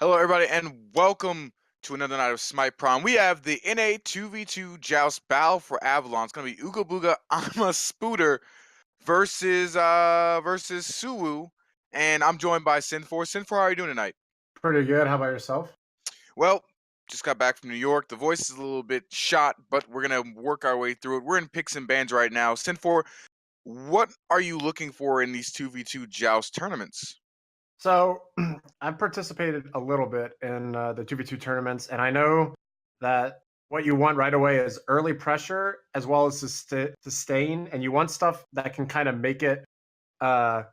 Hello, everybody, and welcome to another night of Smite Prom. We have the NA 2v2 Joust Battle for Avalon. It's gonna be Ooga Booga I'm a Spooter versus Suwu, and I'm joined by Sin4. Sin4, how are you doing tonight? Pretty good. How about yourself? Well, just got back from New York. The voice is a little bit shot, but we're gonna work our way through it. We're in picks and bans right now. Sin4, what are you looking for in these 2v2 Joust tournaments? So, I've participated a little bit in the 2v2 tournaments, and I know that what you want right away is early pressure as well as sustain, and you want stuff that can kind of make it, uh,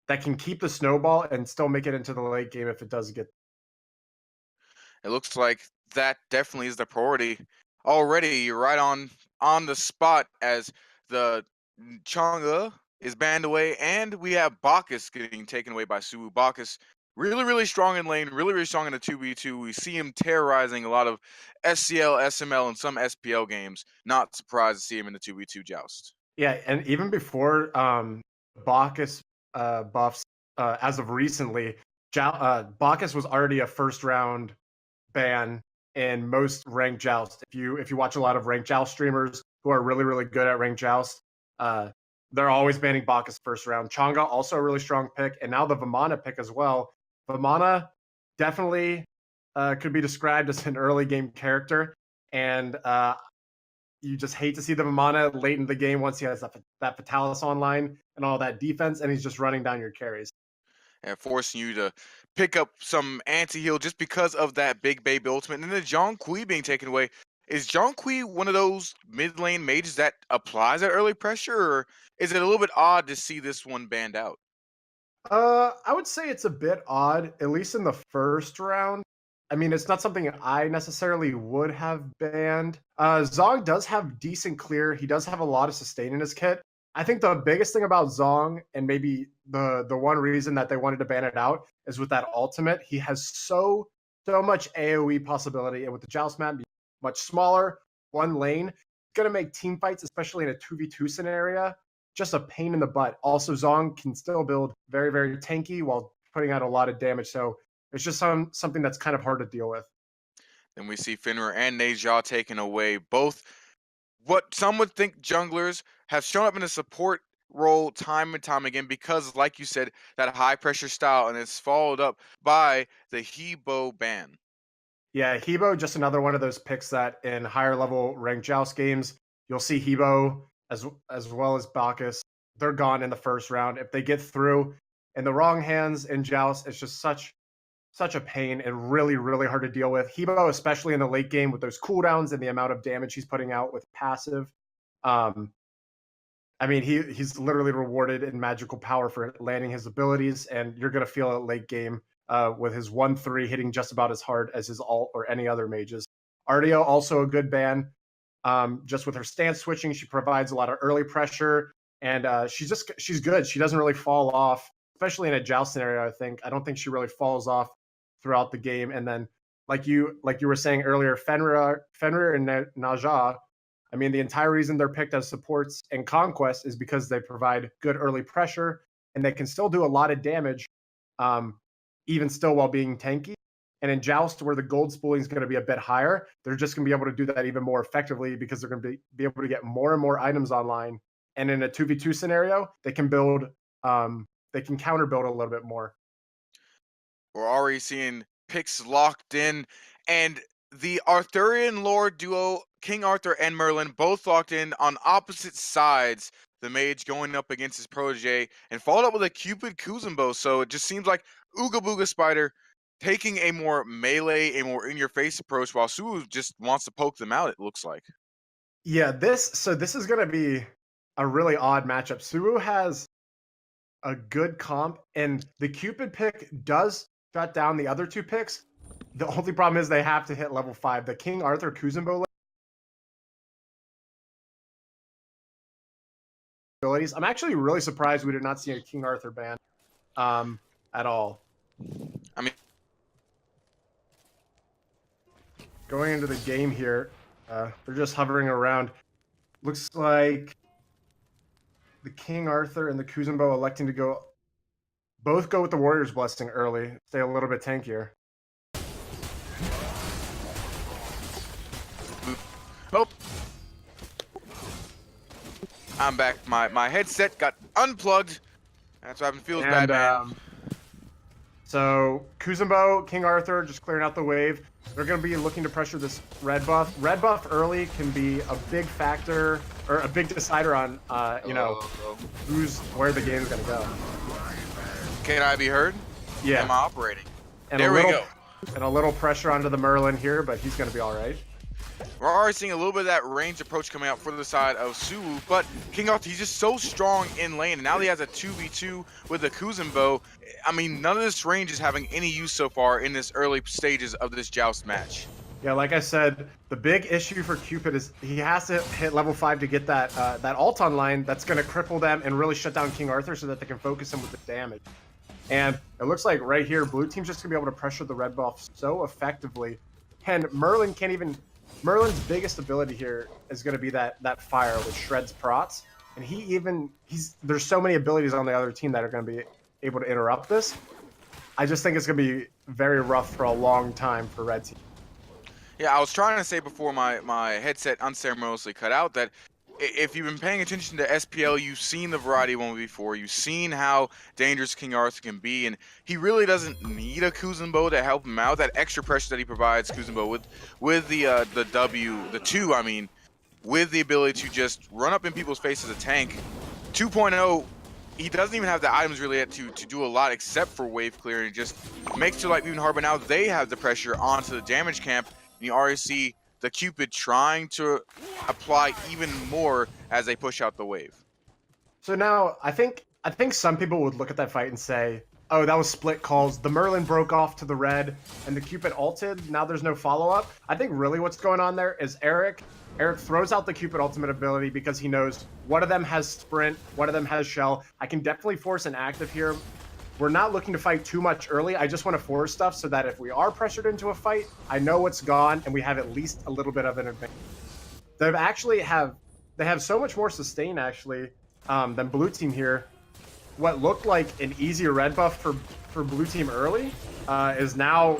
that can keep the snowball and still make it into the late game if it does get. It looks like that definitely is the priority. Already, you're right on the spot as the Chang'e is banned away, and we have Bacchus getting taken away by Suwu. Bacchus really, really strong in lane, really, really strong in the 2v2. We see him terrorizing a lot of SCL, SML, and some SPL games. Not surprised to see him in the 2v2 joust. Yeah, and even before Bacchus buffs, as of recently, Bacchus was already a first round ban in most ranked joust. If you watch a lot of ranked joust streamers who are really really good at ranked joust, uh, they're always banning Bacchus first round. Changa also a really strong pick, and now the Vamana pick as well. Vamana definitely could be described as an early game character, and you just hate to see the Vamana late in the game once he has that Fatalis online and all that defense, and he's just running down your carries. And forcing you to pick up some anti-heal just because of that big baby ultimate. And then the John Kui being taken away. Is John Kui one of those mid lane mages that applies that early pressure, or is it a little bit odd to see this one banned out? I would say it's a bit odd, at least in the first round. I mean, it's not something I necessarily would have banned. Zong does have decent clear. He does have a lot of sustain in his kit. I think the biggest thing about Zong, and maybe the one reason that they wanted to ban it out, is with that ultimate. He has so much AOE possibility, and with the Joust map being much smaller, one lane, it's gonna make team fights, especially in a 2v2 scenario, just a pain in the butt. Also, Zong can still build very, very tanky while putting out a lot of damage. So it's just something that's kind of hard to deal with. Then we see Finra and Neja taken away. Both what some would think junglers have shown up in a support role time and time again because, like you said, that high pressure style, and it's followed up by the Hebo ban. Yeah, Hebo, just another one of those picks that in higher level ranked Joust games, you'll see Hebo as well as Bacchus. They're gone in the first round. If they get through in the wrong hands in Joust, it's just such a pain and really, really hard to deal with. Hebo, especially in the late game with those cooldowns and the amount of damage he's putting out with passive. Um, I mean, he's literally rewarded in magical power for landing his abilities, and you're gonna feel it late game with his 1-3 hitting just about as hard as his alt or any other mages. Ardio also a good ban. Just with her stance switching, she provides a lot of early pressure, and she's good. She doesn't really fall off, especially in a joust scenario. I don't think she really falls off throughout the game. And then, like you were saying earlier, Fenrir and Naja. I mean, the entire reason they're picked as supports in Conquest is because they provide good early pressure and they can still do a lot of damage, um, even still while being tanky. And in Joust, where the gold spooling is going to be a bit higher, they're just going to be able to do that even more effectively because they're going to be able to get more and more items online. And in a 2v2 scenario, they can counter build a little bit more. We're already seeing picks locked in, and the Arthurian lore duo, King Arthur and Merlin, both locked in on opposite sides. The mage going up against his protege, and followed up with a Cupid Kuzumbo. So it just seems like Ooga Booga Spider taking a more melee, a more in-your-face approach, while Sue just wants to poke them out. It looks like. Yeah, this is going to be a really odd matchup. Suwu has a good comp, and the Cupid pick does shut down the other two picks. The only problem is they have to hit level 5. The King Arthur Kuzumbo abilities. I'm actually really surprised we did not see a King Arthur ban at all. I mean, Going into the game here, they're just hovering around. Looks like the King Arthur and the Kuzumbo electing to both go with the Warrior's Blessing early, stay a little bit tankier. Oh, I'm back. My headset got unplugged. That's what happened. Feels bad, And man. So Kuzumbo, King Arthur, just clearing out the wave. They're going to be looking to pressure this red buff. Red buff early can be a big factor or a big decider on, where the game's going to go. Can I be heard? Yeah. Am I operating? And There we go. And a little pressure onto the Merlin here, but he's going to be all right. We're already seeing a little bit of that range approach coming out for the side of Suwu, but King Arthur, he's just so strong in lane, and now he has a 2v2 with the Kuzumbo. I mean, none of this range is having any use so far in this early stages of this Joust match. Yeah, like I said, the big issue for Cupid is he has to hit level 5 to get that that ult online that's going to cripple them and really shut down King Arthur so that they can focus him with the damage. And it looks like right here, blue team's just going to be able to pressure the red buff so effectively. And Merlin can't even... Merlin's biggest ability here is going to be that fire, which shreds prots. And there's so many abilities on the other team that are going to be able to interrupt this. I just think it's going to be very rough for a long time for red team. Yeah, I was trying to say before my headset unceremoniously cut out that if you've been paying attention to SPL, you've seen the variety one before. You've seen how dangerous King Arthur can be, and he really doesn't need a Kuzumbo to help him out. That extra pressure that he provides Kuzumbo with the 2, I mean, with the ability to just run up in people's faces as a tank. 2.0, he doesn't even have the items really yet to do a lot except for wave clear, and it just makes it like even harder. Now they have the pressure onto the damage camp, and you already see the Cupid trying to apply even more as they push out the wave. So now I think some people would look at that fight and say, oh, that was split calls. The Merlin broke off to the red and the Cupid ulted. Now there's no follow-up. I think really what's going on there is Eric throws out the Cupid ultimate ability because he knows one of them has sprint, one of them has shell. I can definitely force an active here. We're not looking to fight too much early. I just want to force stuff so that if we are pressured into a fight, I know what's gone and we have at least a little bit of an advantage. They have so much more sustain actually than blue team here. What looked like an easier red buff for blue team early is now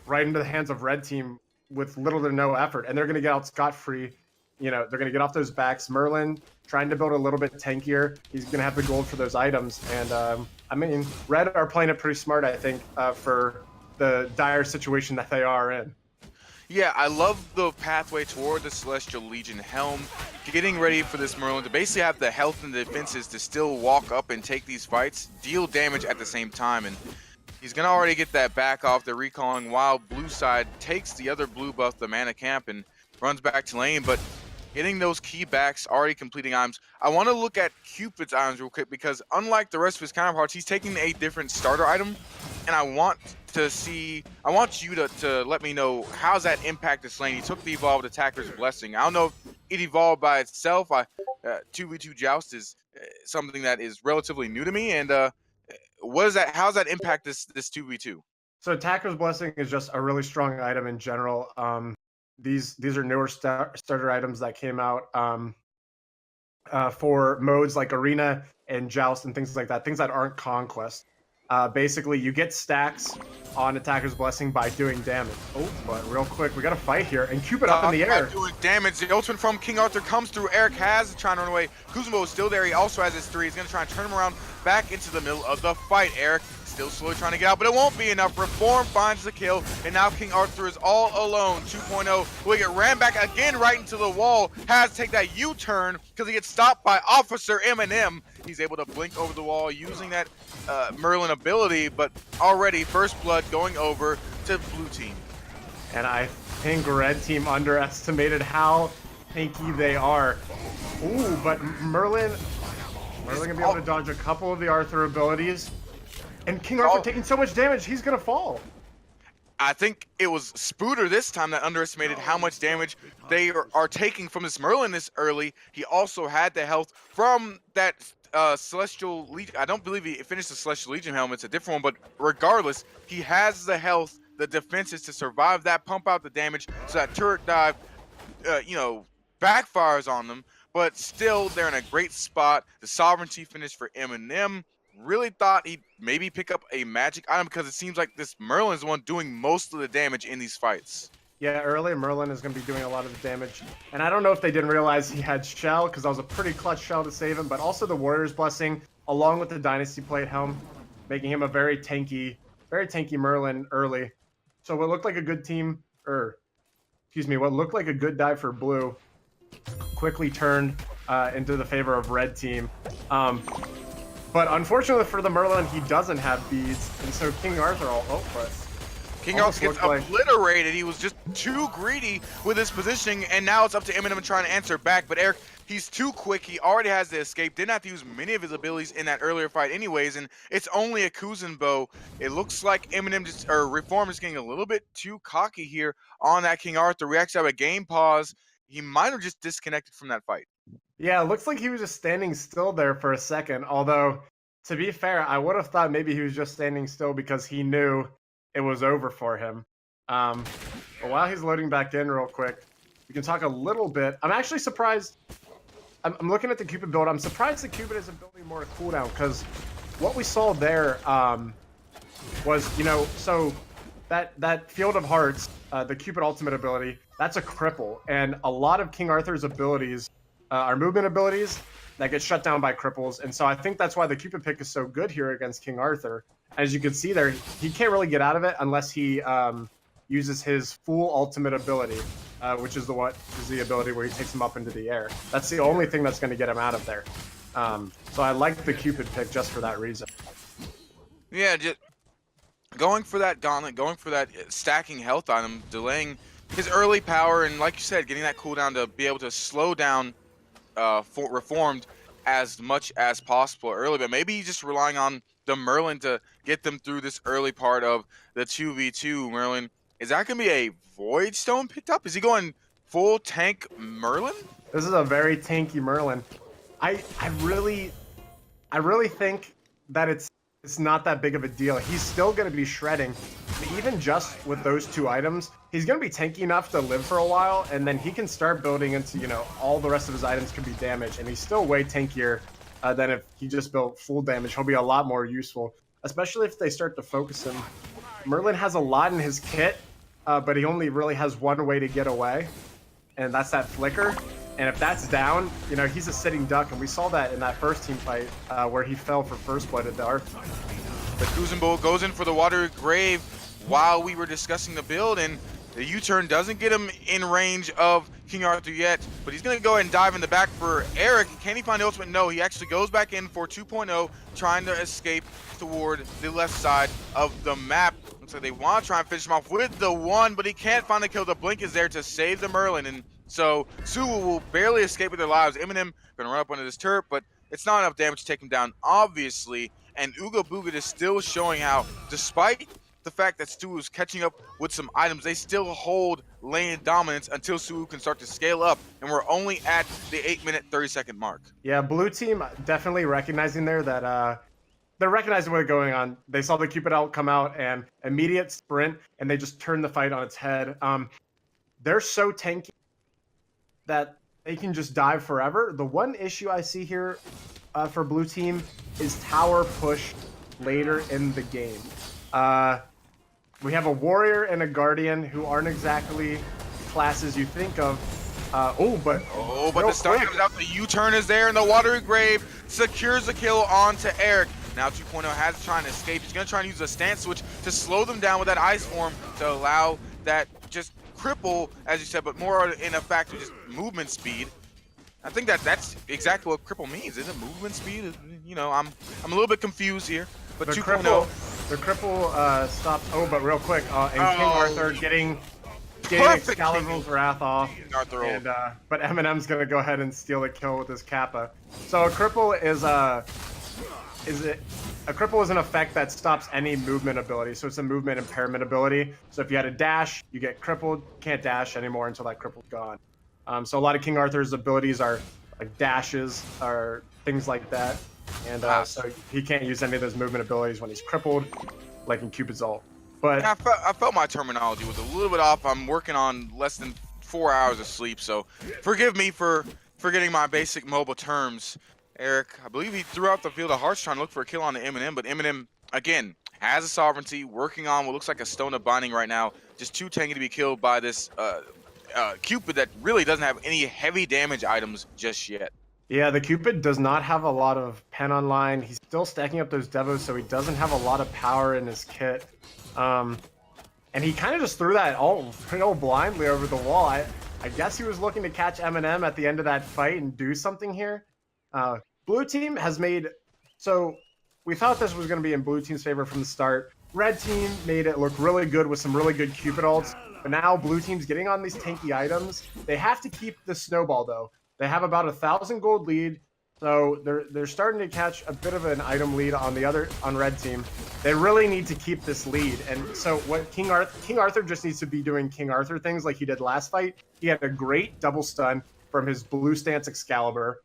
right into the hands of red team with little to no effort, and they're going to get out scot-free. You know, they're going to get off those backs. Merlin trying to build a little bit tankier. He's going to have the gold for those items. And, I mean, Red are playing it pretty smart, I think, for the dire situation that they are in. Yeah, I love the pathway toward the Celestial Legion helm, getting ready for this Merlin to basically have the health and the defenses to still walk up and take these fights, deal damage at the same time. And he's going to already get that back off the recalling while blue side takes the other blue buff, the mana camp, and runs back to lane. But getting those key backs, already completing items. I want to look at Cupid's items real quick because unlike the rest of his counterparts, he's taking a different starter item. And I want you to let me know how's that impact this lane. He took the evolved attacker's blessing. I don't know if it evolved by itself. 2v2 joust is something that is relatively new to me. And how's that impact this 2v2? So attacker's blessing is just a really strong item in general. These are newer starter items that came out for modes like arena and joust and things like that, things that aren't conquest. Basically, you get stacks on attacker's blessing by doing damage. Oh, but real quick, we got a fight here, and Cupid up in the air. Doing damage. The ultimate from King Arthur comes through. Eric has trying to run away. Kuzumbo is still there. He also has his 3. He's going to try and turn him around back into the middle of the fight. Eric still slowly trying to get out, but it won't be enough. Reform finds the kill, and now King Arthur is all alone. 2.0 will get ran back again right into the wall. Has to take that U-turn because he gets stopped by Officer Eminem. He's able to blink over the wall using that Merlin ability, but already first blood going over to blue team. And I think red team underestimated how tanky they are. Ooh, but Merlin gonna be able to dodge a couple of the Arthur abilities. And King Arthur taking so much damage, he's gonna fall. I think it was Spooter this time that underestimated how much damage they are taking from this Merlin this early. He also had the health from that Celestial Legion. I don't believe he finished the Celestial Legion helmet. It's a different one, but regardless, he has the health, the defenses to survive that, pump out the damage, so that turret dive, backfires on them. But still, they're in a great spot. The Sovereignty finish for Eminem. Really thought he'd maybe pick up a magic item because it seems like this Merlin is the one doing most of the damage in these fights. Yeah, early Merlin is going to be doing a lot of the damage. And I don't know if they didn't realize he had Shell, because that was a pretty clutch Shell to save him, but also the Warrior's Blessing, along with the Dynasty Plate Helm, making him a very tanky Merlin early. So what looked like a good team, or excuse me, what looked like a good dive for blue, quickly turned into the favor of red team. But unfortunately for the Merlin, he doesn't have beads, and so King Arthur King Arthur gets obliterated. He was just too greedy with his positioning, and now it's up to Eminem trying to answer back. But Eric, he's too quick. He already has the escape. Didn't have to use many of his abilities in that earlier fight anyways, and it's only a Kuzan bow. It looks like Eminem Reform is getting a little bit too cocky here on that King Arthur. We actually have a game pause. He might have just disconnected from that fight. Yeah, it looks like he was just standing still there for a second. Although, to be fair, I would have thought maybe he was just standing still because he knew it was over for him. But while he's loading back in real quick, we can talk a little bit. I'm actually surprised. I'm looking at the Cupid build. I'm surprised the Cupid isn't building more cooldown, because what we saw there was, so that Field of Hearts, the Cupid ultimate ability, that's a cripple. And a lot of King Arthur's abilities are movement abilities that get shut down by cripples. And so I think that's why the Cupid pick is so good here against King Arthur. As you can see there, he can't really get out of it unless he uses his full ultimate ability, which is the ability where he takes him up into the air. That's the only thing that's going to get him out of there. So I like the Cupid pick just for that reason. Yeah, just going for that gauntlet, going for that stacking health on him, delaying his early power, and like you said, getting that cooldown to be able to slow down Reformed as much as possible early. But maybe he's just relying on the Merlin to get them through this early part of the 2v2. Merlin, is that going to be a Void Stone picked up? Is he going full tank Merlin? This is a very tanky Merlin. I really think that it's not that big of a deal. He's still going to be shredding. But even just with those two items, he's going to be tanky enough to live for a while, and then he can start building into, all the rest of his items can be damaged, and he's still way tankier than if he just built full damage. He'll be a lot more useful, especially if they start to focus him. Merlin has a lot in his kit, but he only really has one way to get away, and that's that flicker. And if that's down, he's a sitting duck, and we saw that in that first team fight where he fell for first blood at the Arthur. The Kuzan Bull goes in for the Watery Grave while we were discussing the build, and the U-turn doesn't get him in range of King Arthur yet, but he's going to go ahead and dive in the back for Eric. Can he find the ultimate? No, he actually goes back in for 2.0, trying to escape toward the left side of the map. Looks like they want to try and finish him off with the one, but he can't find the kill. The blink is there to save the Merlin, and so Suwu will barely escape with their lives. Eminem going to run up under this turret, but it's not enough damage to take him down, obviously. And Uga Booga is still showing how, despite the fact that Suwu is catching up with some items, they still hold lane dominance until Suwu can start to scale up. And we're only at the 8-minute, 30-second mark. Yeah, blue team definitely recognizing there that they're recognizing what's going on. They saw the Cupid ult come out and immediate sprint, and they just turned the fight on its head. They're so tanky that they can just dive forever. The one issue I see here for blue team is tower push later in the game. We have a warrior and a guardian who aren't exactly classes you think of. But the stun comes out. The U-turn is there, and the Watery Grave secures the kill onto Eric. Now 2.0 has trying to escape. He's going to try and use a stance switch to slow them down with that ice form to allow that just cripple, as you said, but more in a fact of just movement speed. I think that's exactly what cripple means. Is it movement speed? I'm a little bit confused here. But 2.0. The cripple stops. But real quick, and King Arthur getting Excalibur's Wrath off. And, but Eminem's gonna go ahead and steal the kill with his Kappa. So a cripple is an effect that stops any movement ability. So it's a movement impairment ability. So if you had a dash, you get crippled. Can't dash anymore until that cripple's gone. So a lot of King Arthur's abilities are like dashes or things like that. And so he can't use any of those movement abilities when he's crippled, like in Cupid's ult. But I felt my terminology was a little bit off. I'm working on less than 4 hours of sleep, so forgive me for forgetting my basic mobile terms. Eric, I believe he threw out the Field of Hearts trying to look for a kill on the Eminem, but Eminem, again, has a sovereignty, working on what looks like a stone of binding right now. Just too tanky to be killed by this Cupid that really doesn't have any heavy damage items just yet. Yeah, the Cupid does not have a lot of pen online. He's still stacking up those devos, so he doesn't have a lot of power in his kit. And he kind of just threw that all blindly over the wall. I guess he was looking to catch Eminem at the end of that fight and do something here. Blue team has made... So we thought this was going to be in blue team's favor from the start. Red team made it look really good with some really good Cupid ults. But now blue team's getting on these tanky items. They have to keep the snowball, though. They have about 1,000 gold lead. So they're starting to catch a bit of an item lead on red team. They really need to keep this lead. And so what King Arthur just needs to be doing King Arthur things like he did last fight. He had a great double stun from his blue stance Excalibur.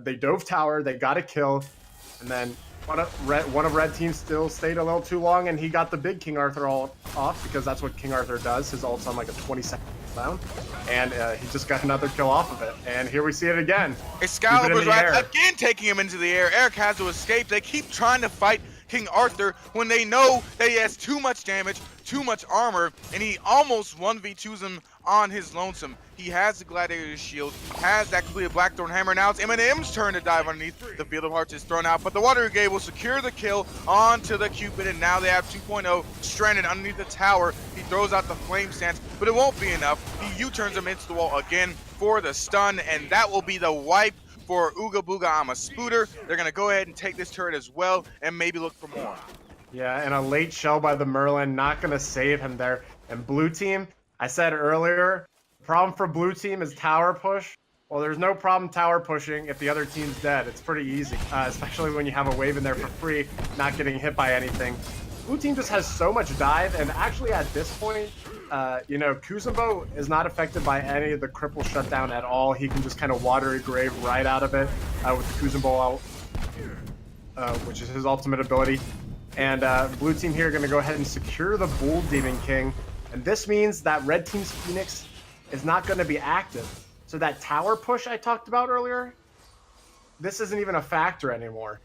They dove tower, they got a kill, and then one of red team still stayed a little too long, and he got the big King Arthur ult off because that's what King Arthur does. His ult's on like a 20-second down, and he just got another kill off of it. And here we see it again. Excalibur's right again, taking him into the air. Eric has to escape. They keep trying to fight King Arthur when they know that he has too much damage, too much armor, and he almost 1v2s him on his lonesome. He has the Gladiator's shield, has that completed Blackthorn hammer. Now it's Eminem's turn to dive underneath. The Field of Hearts is thrown out, but the Water Brigade will secure the kill onto the Cupid, and now they have 2.0 stranded underneath the tower. He throws out the flame stance, but it won't be enough. He U-turns him into the wall again for the stun, and that will be the wipe for Ooga Booga I'm a Spooter. They're going to go ahead and take this turret as well and maybe look for more. Yeah, and a late shell by the Merlin, not going to save him there. And blue team, I said earlier, the problem for blue team is tower push. Well, there's no problem tower pushing if the other team's dead. It's pretty easy, especially when you have a wave in there for free, not getting hit by anything. Blue team just has so much dive, and actually at this point, Kuzumbo is not affected by any of the cripple shutdown at all. He can just kind of water a grave right out of it with the Kuzumbo out, which is his ultimate ability. And blue team here going to go ahead and secure the Bull Demon King. And this means that red team's Phoenix is not going to be active. So that tower push I talked about earlier, this isn't even a factor anymore.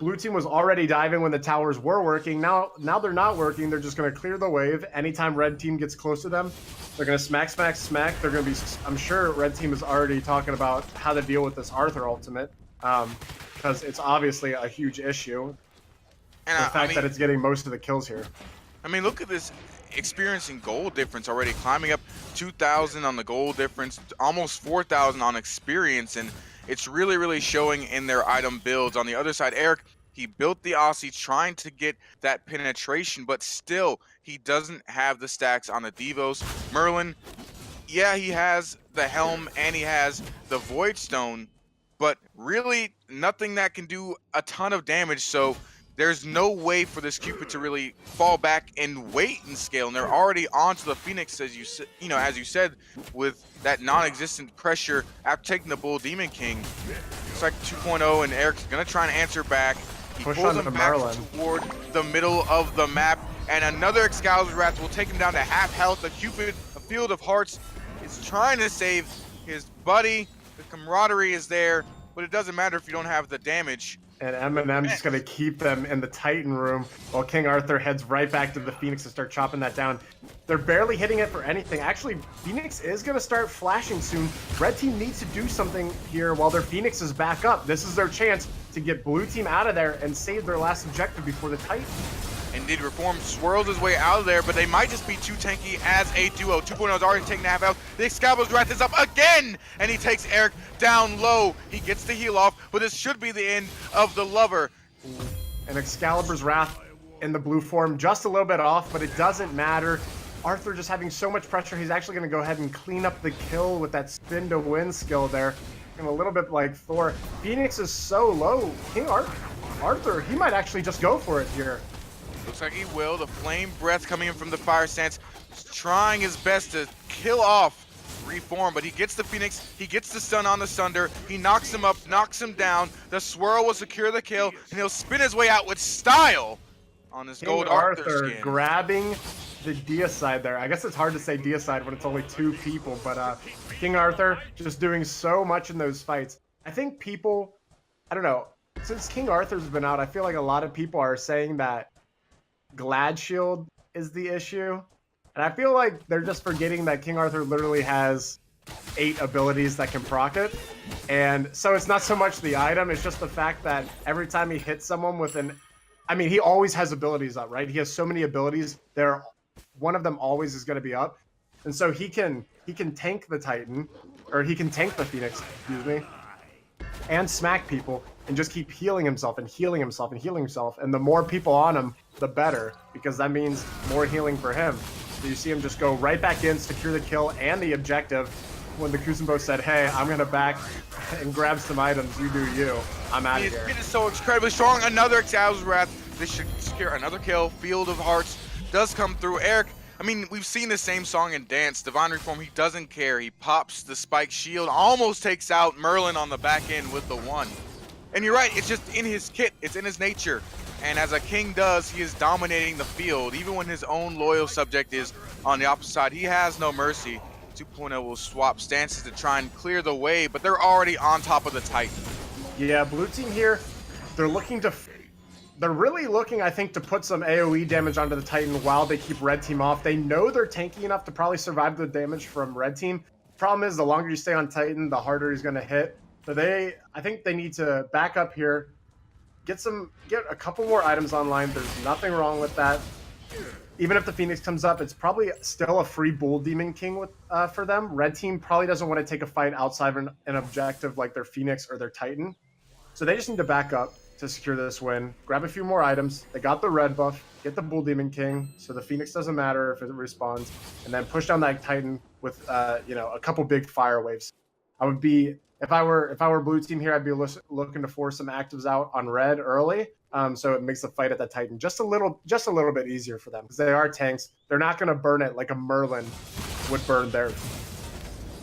Blue team was already diving when the towers were working. Now they're not working. They're just going to clear the wave. Anytime red team gets close to them, they're going to smack, smack, smack. They're going to be, I'm sure red team is already talking about how to deal with this Arthur ultimate, because it's obviously a huge issue. And the fact that it's getting most of the kills here. I mean, look at this experiencing gold difference already, climbing up 2,000 on the gold difference, almost 4,000 on experience, and it's really, really showing in their item builds. On the other side, Eric, he built the Aussie trying to get that penetration, but still, he doesn't have the stacks on the Devos. Merlin, yeah, he has the helm and he has the Void Stone, but really nothing that can do a ton of damage, so there's no way for this Cupid to really fall back and wait and scale, and they're already onto the Phoenix, as you said, with that non-existent pressure after taking the Bull Demon King. It's like 2.0, and Eric's gonna try and answer back. He pulls him back toward the middle of the map, and another Excalibur's Wrath will take him down to half health. The Cupid, a Field of Hearts, is trying to save his buddy. The camaraderie is there, but it doesn't matter if you don't have the damage. And Eminem's just going to keep them in the Titan room while King Arthur heads right back to the Phoenix to start chopping that down. They're barely hitting it for anything. Actually, Phoenix is going to start flashing soon. Red team needs to do something here while their Phoenix is back up. This is their chance to get blue team out of there and save their last objective before the Titan. Indeed, Reform swirls his way out of there, but they might just be too tanky as a duo. 2.0 is already taking a half out. The Excalibur's Wrath is up again, and he takes Eric down low. He gets the heal off, but this should be the end of the Lover. And Excalibur's Wrath in the blue form, just a little bit off, but it doesn't matter. Arthur just having so much pressure, he's actually going to go ahead and clean up the kill with that spin to win skill there. And a little bit like Thor. Phoenix is so low. King Arthur, he might actually just go for it here. Looks like he will. The flame breath coming in from the fire stance, trying his best to kill off Reform, but he gets the Phoenix, he gets the stun on the Sunder, he knocks him up, knocks him down. The swirl will secure the kill, and he'll spin his way out with style on his gold Arthur skin. Grabbing the deicide there. I guess it's hard to say deicide when it's only two people, but King Arthur just doing so much in those fights. I think people, I don't know, since King Arthur's been out, I feel like a lot of people are saying that Glad Shield is the issue. And I feel like they're just forgetting that King Arthur literally has 8 abilities that can proc it. And so it's not so much the item, it's just the fact that every time he hits someone with an I mean, he always has abilities up, right? He has so many abilities. One of them always is going to be up. And so he can tank the Titan, or he can tank the Phoenix, excuse me, and smack people and just keep healing himself and healing himself and healing himself. And the more people on him, the better, because that means more healing for him. So you see him just go right back in, secure the kill and the objective. When the Kuzenbo said, hey, I'm going to back and grab some items, you do you. I'm out of here. It is so incredibly strong. Another Exal's Wrath. This should secure another kill. Field of Hearts does come through. Eric, I mean, we've seen the same song and dance. Divine Reform, he doesn't care. He pops the spike shield, almost takes out Merlin on the back end with the 1. And you're right, it's just in his kit. It's in his nature. And as a king does, he is dominating the field. Even when his own loyal subject is on the opposite side, he has no mercy. 2.0 will swap stances to try and clear the way, but they're already on top of the Titan. Yeah, blue team here, they're really looking, I think, to put some AoE damage onto the Titan while they keep red team off. They know they're tanky enough to probably survive the damage from red team. Problem is, the longer you stay on Titan, the harder he's going to hit. So I think they need to back up here, get a couple more items online. There's nothing wrong with that. Even if the Phoenix comes up, it's probably still a free Bull Demon King for them. Red team probably doesn't want to take a fight outside of an objective like their Phoenix or their Titan. So they just need to back up to secure this win. Grab a few more items. They got the red buff. Get the Bull Demon King, so the Phoenix doesn't matter if it respawns. And then push down that Titan with a couple big fire waves. I would be if I were blue team here, I'd be looking to force some actives out on red early. So it makes the fight at the Titan just a little bit easier for them because they are tanks. They're not going to burn it like a Merlin would burn theirs.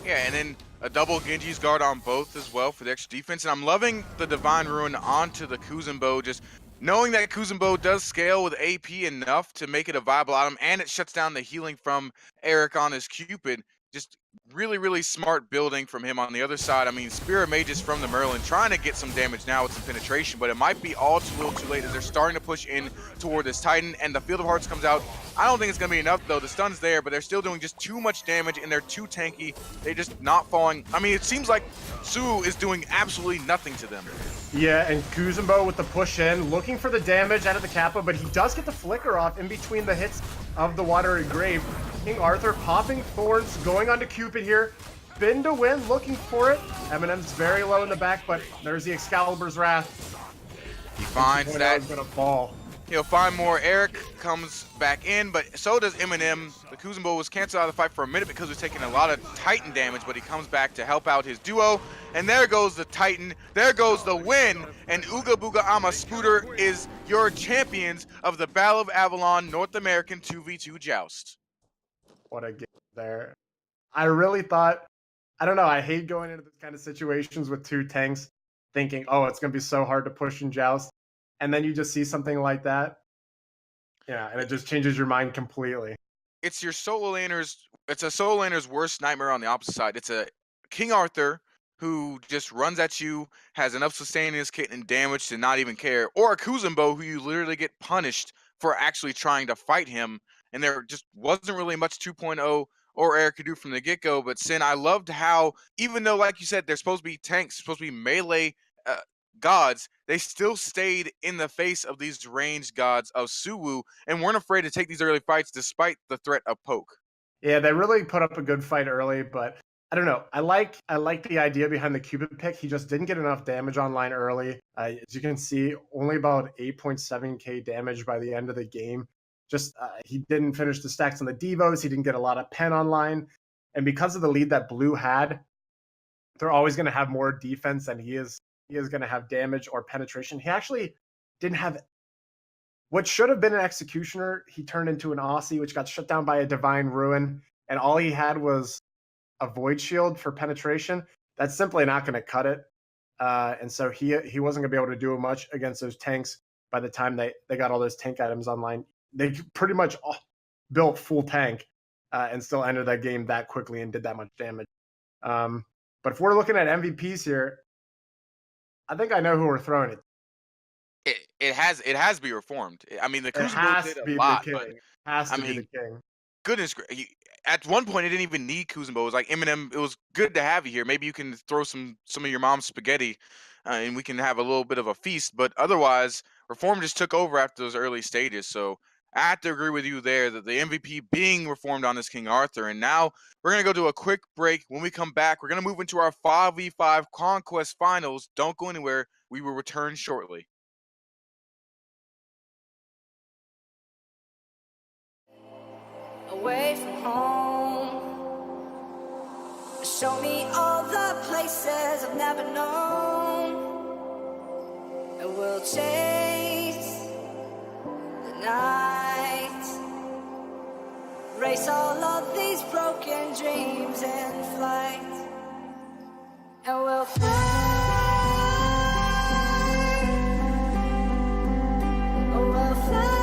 Yeah, and then a double Genji's guard on both as well for the extra defense. And I'm loving the Divine Ruin onto the Kuzenbo, just knowing that Kuzenbo does scale with AP enough to make it a viable item, and it shuts down the healing from Eric on his Cupid. Just really, really smart building from him on the other side. I mean, Spirit Mages from the Merlin trying to get some damage now with some penetration, but it might be all too little too late as they're starting to push in toward this Titan, and the Field of Hearts comes out. I don't think it's going to be enough, though. The stun's there, but they're still doing just too much damage, and they're too tanky. They're just not falling. I mean, it seems like Su is doing absolutely nothing to them. Yeah, and Kuzenbo with the push in, looking for the damage out of the Kappa, but he does get the flicker off in between the hits of the Watery Grave. King Arthur popping thorns, going on to Cupid here. Spin to win, looking for it. Eminem's very low in the back, but there's the Excalibur's Wrath. He finds that. Gonna fall. He'll find more. Eric comes back in, but so does Eminem. The Kuzenbo was canceled out of the fight for a minute because he was taking a lot of Titan damage, but he comes back to help out his duo. And there goes the Titan. There goes the win. And Ooga Booga Ama Scooter is your champions of the Battle of Avalon North American 2v2 Joust. What a game there. I really thought, I don't know, I hate going into this kind of situations with two tanks thinking, oh, it's going to be so hard to push and joust. And then you just see something like that. Yeah, and it just changes your mind completely. It's your solo laner's, it's a solo laner's worst nightmare on the opposite side. It's a King Arthur who just runs at you, has enough sustain in his kit and damage to not even care, or a Kuzenbo who you literally get punished for actually trying to fight him. And there just wasn't really much 2.0 or Eric could do from the get-go. But Sin, I loved how, even though, like you said, they're supposed to be tanks, supposed to be melee gods, they still stayed in the face of these ranged gods of Suwu and weren't afraid to take these early fights despite the threat of poke. Yeah, they really put up a good fight early, but I don't know. I like the idea behind the Cupid pick. He just didn't get enough damage online early. As you can see, only about 8.7k damage by the end of the game. Just he didn't finish the stacks on the Devos. He didn't get a lot of pen online. And because of the lead that Blue had, they're always going to have more defense than he is. He is going to have damage or penetration. He actually didn't have what should have been an Executioner. He turned into an Aussie, which got shut down by a Divine Ruin. And all he had was a Void Shield for penetration. That's simply not going to cut it. And so he wasn't going to be able to do much against those tanks by the time they got all those tank items online. They pretty much built full tank and still ended that game that quickly and did that much damage. But if we're looking at MVPs here, I think I know who we're throwing it. it has to be reformed. I mean, the It Crucible has did to a be the lot, but king. Has I to be the mean, king. goodness, at one point it didn't even need Kuzma. It was like Eminem. It was good to have you here. Maybe you can throw some of your mom's spaghetti, and we can have a little bit of a feast. But otherwise, Reform just took over after those early stages. So I have to agree with you there that the MVP being Reformed on this King Arthur. And now we're gonna go to a quick break. When we come back, we're gonna move into our 5v5 Conquest Finals. Don't go anywhere. We will return shortly. Away from home, show me all the places I've never known, and we'll chase the night, race all of these broken dreams in flight, and we'll fly. We'll fly.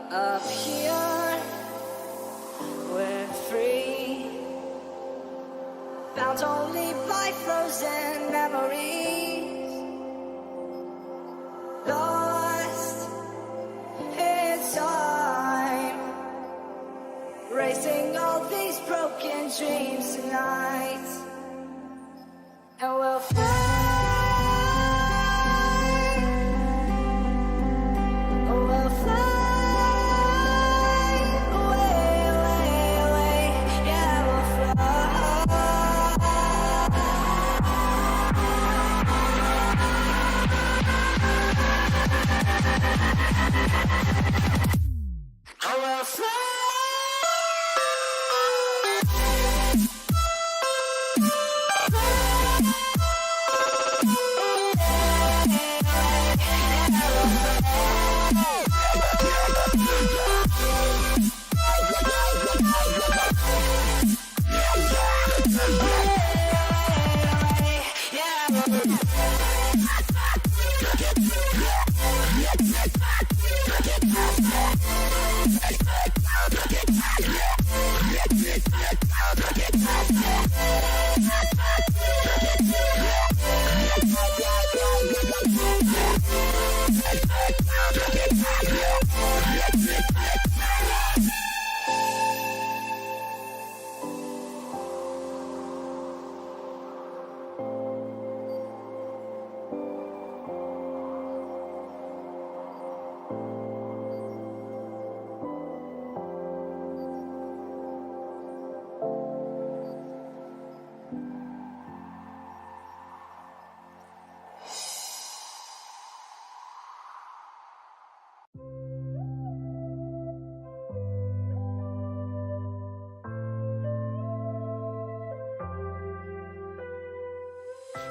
Up here, we're free, bound only by frozen memories, lost in time, racing all these broken dreams tonight, and we'll fly. We'll fly.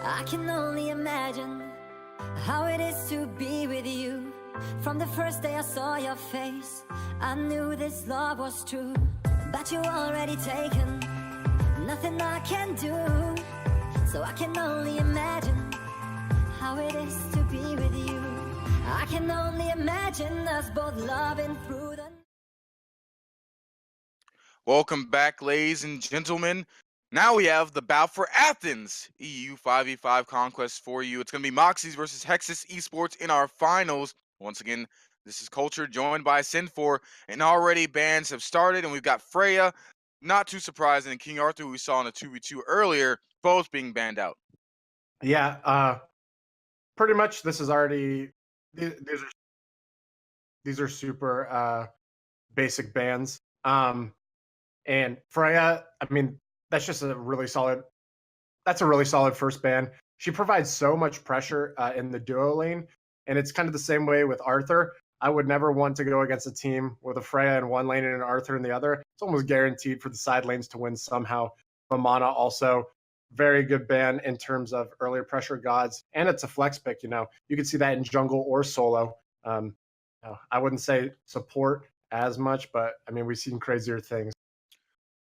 I can only imagine how it is to be with you. From the first day I saw your face, I knew this love was true. But you already taken, nothing I can do. So I can only imagine how it is to be with you. I can only imagine us both loving through the... Welcome back, ladies and gentlemen. Now we have the bout for Athens EU 5v5 conquest for you. It's going to be Moxies versus Hexus Esports in our finals. Once again, this is Culture joined by Sin4, and already bans have started, and we've got Freya, not too surprising, and King Arthur, who we saw in the 2v2 earlier, both being banned out. Yeah, pretty much this is already these are super basic bans. And Freya, I mean, that's just a really solid. That's a really solid first ban. She provides so much pressure in the duo lane, and it's kind of the same way with Arthur. I would never want to go against a team with a Freya in one lane and an Arthur in the other. It's almost guaranteed for the side lanes to win somehow. Vamana also very good ban in terms of earlier pressure gods, and it's a flex pick. You can see that in jungle or solo. I wouldn't say support as much, but I mean we've seen crazier things.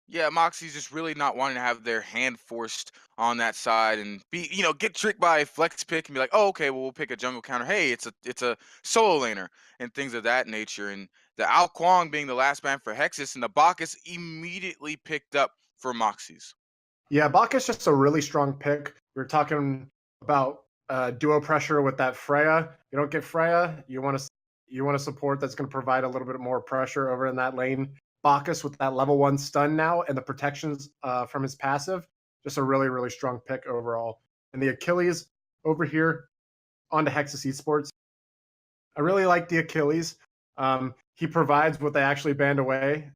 Yeah, Moxie's just really not wanting to have their hand forced on that side and get tricked by a flex pick and be like, oh, okay, well, we'll pick a jungle counter. Hey, it's a solo laner and things of that nature. And the Ao Kwang being the last ban for Hexus, and the Bacchus immediately picked up for Moxies. Yeah, Bacchus just a really strong pick. We were talking about duo pressure with that Freya. You don't get Freya, you want to support that's going to provide a little bit more pressure over in that lane. Bacchus with that level 1 stun now and the protections from his passive, just a really, really strong pick overall. And the Achilles over here onto Hexus Esports. I really like the Achilles. He provides what they actually banned away.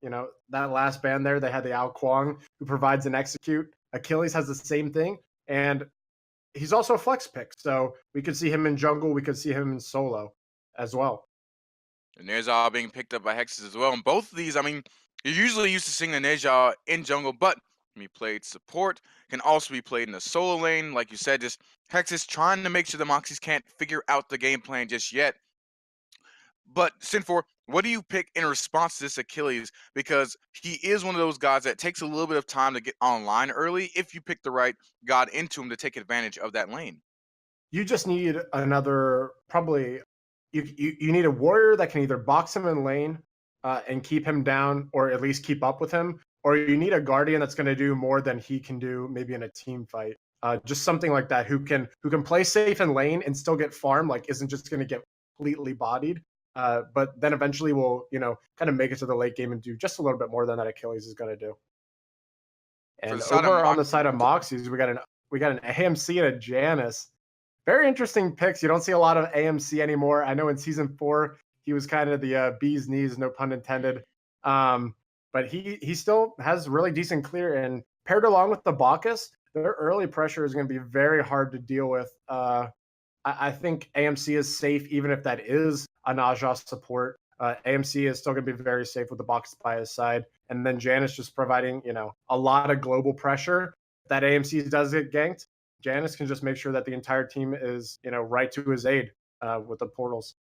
That last ban there, they had the Ao Kwang who provides an execute. Achilles has the same thing, and he's also a flex pick. So we could see him in jungle. We could see him in solo as well. And Neja being picked up by Hexus as well. And both of these, I mean, you're usually used to seeing a Neja in jungle, but when he played support, can also be played in the solo lane. Like you said, just Hexus trying to make sure the Moxies can't figure out the game plan just yet. But Sin4, what do you pick in response to this Achilles? Because he is one of those gods that takes a little bit of time to get online early if you pick the right god into him to take advantage of that lane. You just need another, probably, you need a warrior that can either box him in lane and keep him down, or at least keep up with him, or you need a guardian that's going to do more than he can do maybe in a team fight. Just something like that who can play safe in lane and still get farm, like isn't just going to get completely bodied. But then eventually will, kind of make it to the late game and do just a little bit more than that Achilles is going to do. And over on the side of Moxies, we got an AMC and a Janus. Very interesting picks. You don't see a lot of AMC anymore. I know in season 4 he was kind of the bee's knees, no pun intended. But he still has really decent clear, and paired along with the Bacchus, their early pressure is going to be very hard to deal with. I think AMC is safe, even if that is a Naja support. AMC is still going to be very safe with the Bacchus by his side. And then Janus just providing, a lot of global pressure. If that AMC does get ganked, Janus can just make sure that the entire team is, right to his aid with the portals.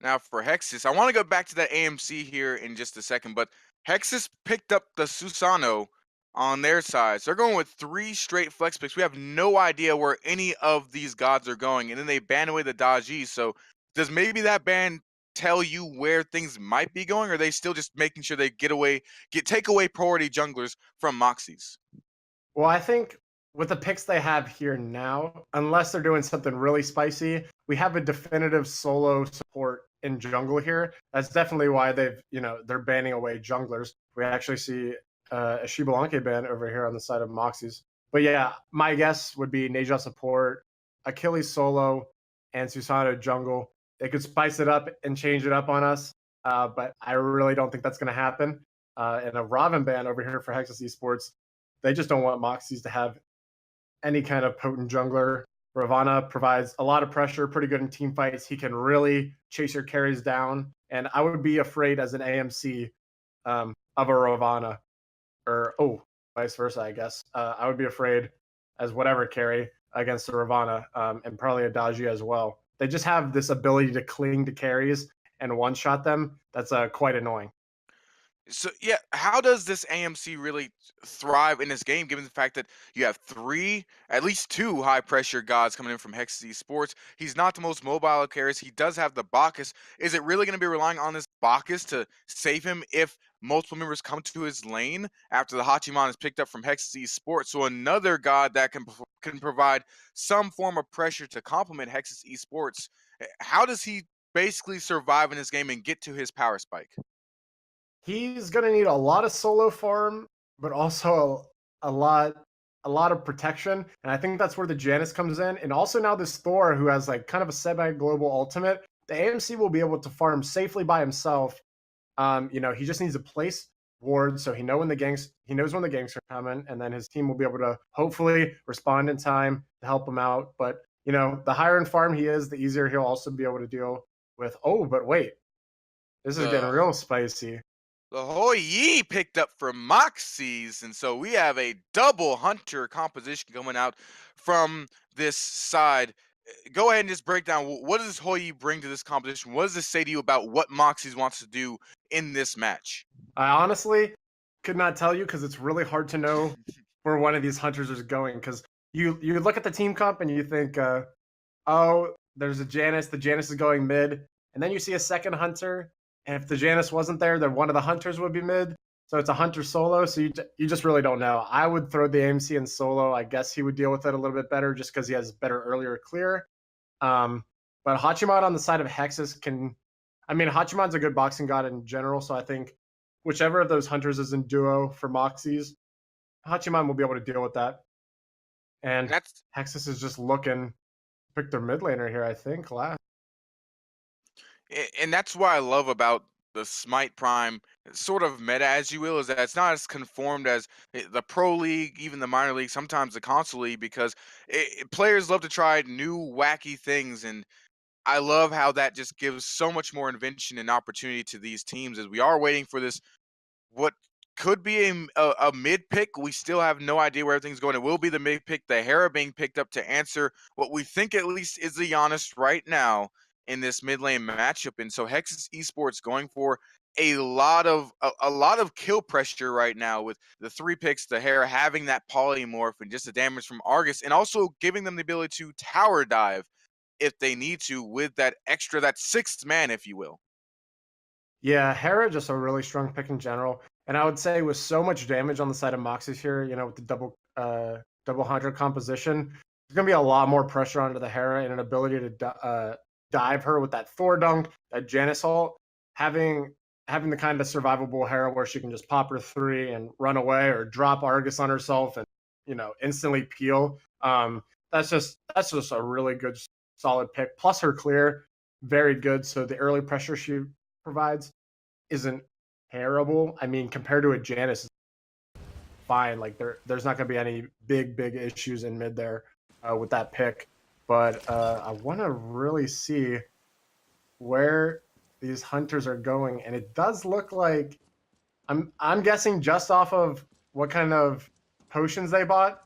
Now for Hexus, I want to go back to that AMC here in just a second, but Hexus picked up the Susano on their side. So they're going with 3 straight flex picks. We have no idea where any of these gods are going, and then they ban away the Daji. So does maybe that ban tell you where things might be going, or are they still just making sure they take away priority junglers from Moxies? Well, I think with the picks they have here now, unless they're doing something really spicy, we have a definitive solo support in jungle here. That's definitely why they're banning away junglers. We actually see a Shibalanke ban over here on the side of Moxies. But yeah, my guess would be Neja support, Achilles solo, and Susano jungle. They could spice it up and change it up on us, but I really don't think that's going to happen. And a Raven ban over here for Hexus Esports, they just don't want Moxies to have any kind of potent jungler. Ravana provides a lot of pressure, pretty good in team fights. He can really chase your carries down, and I would be afraid as an AMC of a Ravana, or vice versa, I guess. I would be afraid as whatever carry against the Ravana, and probably a Daji as well. They just have this ability to cling to carries and one-shot them. That's quite annoying. So yeah, how does this AMC really thrive in this game, given the fact that you have three, at least two high pressure gods coming in from Hex Sports? He's not the most mobile of carries. He does have the Bacchus. Is it really going to be relying on this Bacchus to save him if multiple members come to his lane after the Hachiman is picked up from Hex Sports? So another god that can provide some form of pressure to complement Hex Esports. How does he basically survive in this game and get to his power spike? He's gonna need a lot of solo farm, but also a lot of protection. And I think that's where the Janus comes in. And also now this Thor, who has like kind of a semi-global ultimate, the AMC will be able to farm safely by himself. He just needs to place wards so he knows when the ganks are coming, and then his team will be able to hopefully respond in time to help him out. But the higher in farm he is, the easier he'll also be able to deal with. Oh, but wait, this is getting The real spicy. The Hoi Yi picked up from Moxies, and so we have a double hunter composition coming out from this side. Go ahead and just break down what does Hoi Yi bring to this competition? What does this say to you about what Moxies wants to do in this match? I honestly could not tell you because it's really hard to know where one of these hunters is going. Because you look at the team comp and you think, oh, there's a Janus. The Janus is going mid, and then you see a second hunter. And if the Janus wasn't there, then one of the hunters would be mid. So it's a hunter solo. So you just really don't know. I would throw the AMC in solo. I guess he would deal with it a little bit better just because he has better earlier clear. But Hachiman on the side of Hexus Hachiman's a good boxing god in general. So I think whichever of those hunters is in duo for Moxies, Hachiman will be able to deal with that. And Hexus is just looking to pick their mid laner here, I think, last. And that's what I love about the Smite Prime sort of meta, as you will, is that it's not as conformed as the Pro League, even the minor league, sometimes the console league, because players love to try new wacky things. And I love how that just gives so much more invention and opportunity to these teams as we are waiting for this what could be a mid pick. We still have no idea where everything's going. It will be the mid pick, the Hera being picked up to answer what we think at least is the Giannis right now in this mid lane matchup. And so Hexus Esports going for a lot of kill pressure right now with the three picks, the Hera having that polymorph and just the damage from Argus, and also giving them the ability to tower dive if they need to with that sixth man, if you will. Yeah, Hera just a really strong pick in general. And I would say with so much damage on the side of Moxie's here, with the double hunter composition, there's gonna be a lot more pressure onto the Hera and an ability to dive her with that Thor dunk, that Janus ult, having the kind of survivable Hera where she can just pop her 3 and run away or drop Argus on herself and instantly peel. That's just a really good solid pick. Plus her clear, very good. So the early pressure she provides isn't terrible. I mean, compared to a Janus, fine. Like there's not going to be any big issues in mid there with that pick. But I want to really see where these hunters are going, and it does look like I'm guessing just off of what kind of potions they bought.